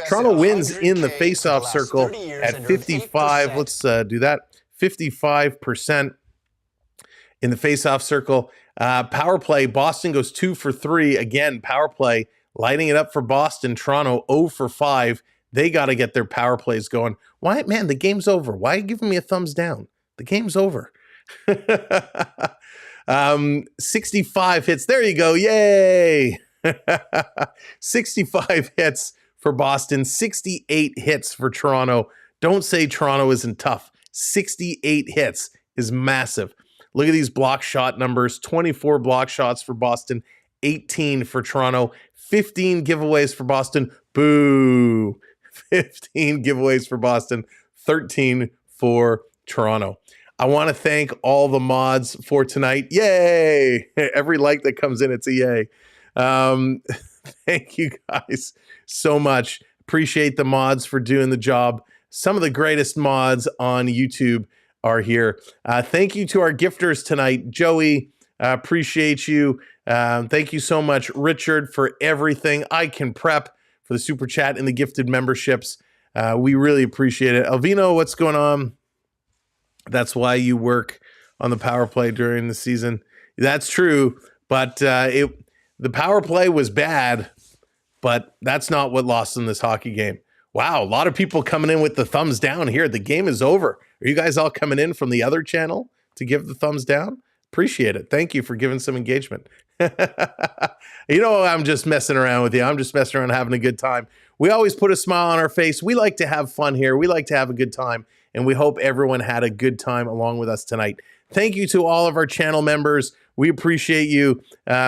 Toronto wins in the faceoff circle at 55. Let's do that. 55% in the faceoff circle. Power play, Boston goes 2 for 3. Again, power play, lighting it up for Boston. Toronto 0 for 5. They got to get their power plays going. Why, man, the game's over. Why are you giving me a thumbs down? The game's over. 65 hits. There you go. Yay. 65 hits for Boston, 68 hits for Toronto. Don't say Toronto isn't tough. 68 hits is massive. Look at these block shot numbers. 24 block shots for Boston, 18 for Toronto, 15 giveaways for Boston. Boo. 15 giveaways for Boston, 13 for Toronto. I want to thank all the mods for tonight. Yay! Every like that comes in, it's a yay. Thank you guys so much. Appreciate the mods for doing the job. Some of the greatest mods on YouTube are here. Thank you to our gifters tonight. Joey, appreciate you. Thank you so much, Richard, for everything. I can prep for the super chat and the gifted memberships. We really appreciate it. Alvino, what's going on? That's why you work on the power play during the season. That's true, but the power play was bad, but that's not what lost in this hockey game. Wow, a lot of people coming in with the thumbs down here. The game is over. Are you guys all coming in from the other channel to give the thumbs down? Appreciate it. Thank you for giving some engagement. You know, I'm just messing around with you. I'm just messing around having a good time. We always put a smile on our face. We like to have fun here. We like to have a good time, and we hope everyone had a good time along with us tonight. Thank you to all of our channel members. We appreciate you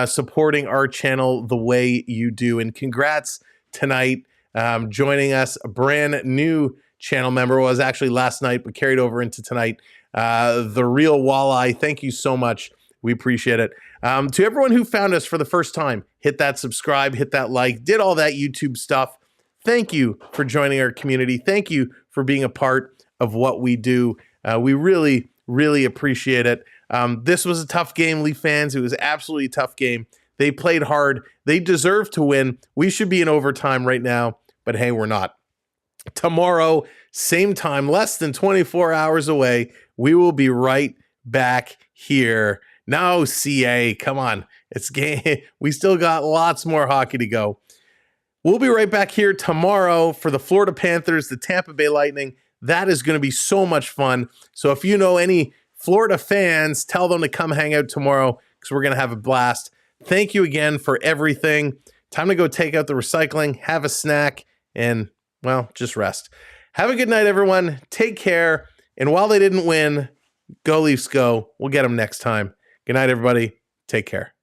supporting our channel the way you do, and congrats tonight joining us. A brand new channel member was actually last night, but carried over into tonight. The Real Walleye, thank you so much. We appreciate it. To everyone who found us for the first time, hit that subscribe, hit that like, did all that YouTube stuff. Thank you for joining our community. Thank you for being a part of what we do. We really, really appreciate it. This was a tough game, Leaf fans. It was absolutely a tough game. They played hard. They deserve to win. We should be in overtime right now, but hey, we're not. Tomorrow, same time, less than 24 hours away, we will be right back here. No, CA, come on. It's game. We still got lots more hockey to go. We'll be right back here tomorrow for the Florida Panthers, the Tampa Bay Lightning. That is going to be so much fun. So if you know any Florida fans, tell them to come hang out tomorrow because we're going to have a blast. Thank you again for everything. Time to go take out the recycling, have a snack, and, well, just rest. Have a good night, everyone. Take care. And while they didn't win, go Leafs go. We'll get them next time. Good night, everybody. Take care.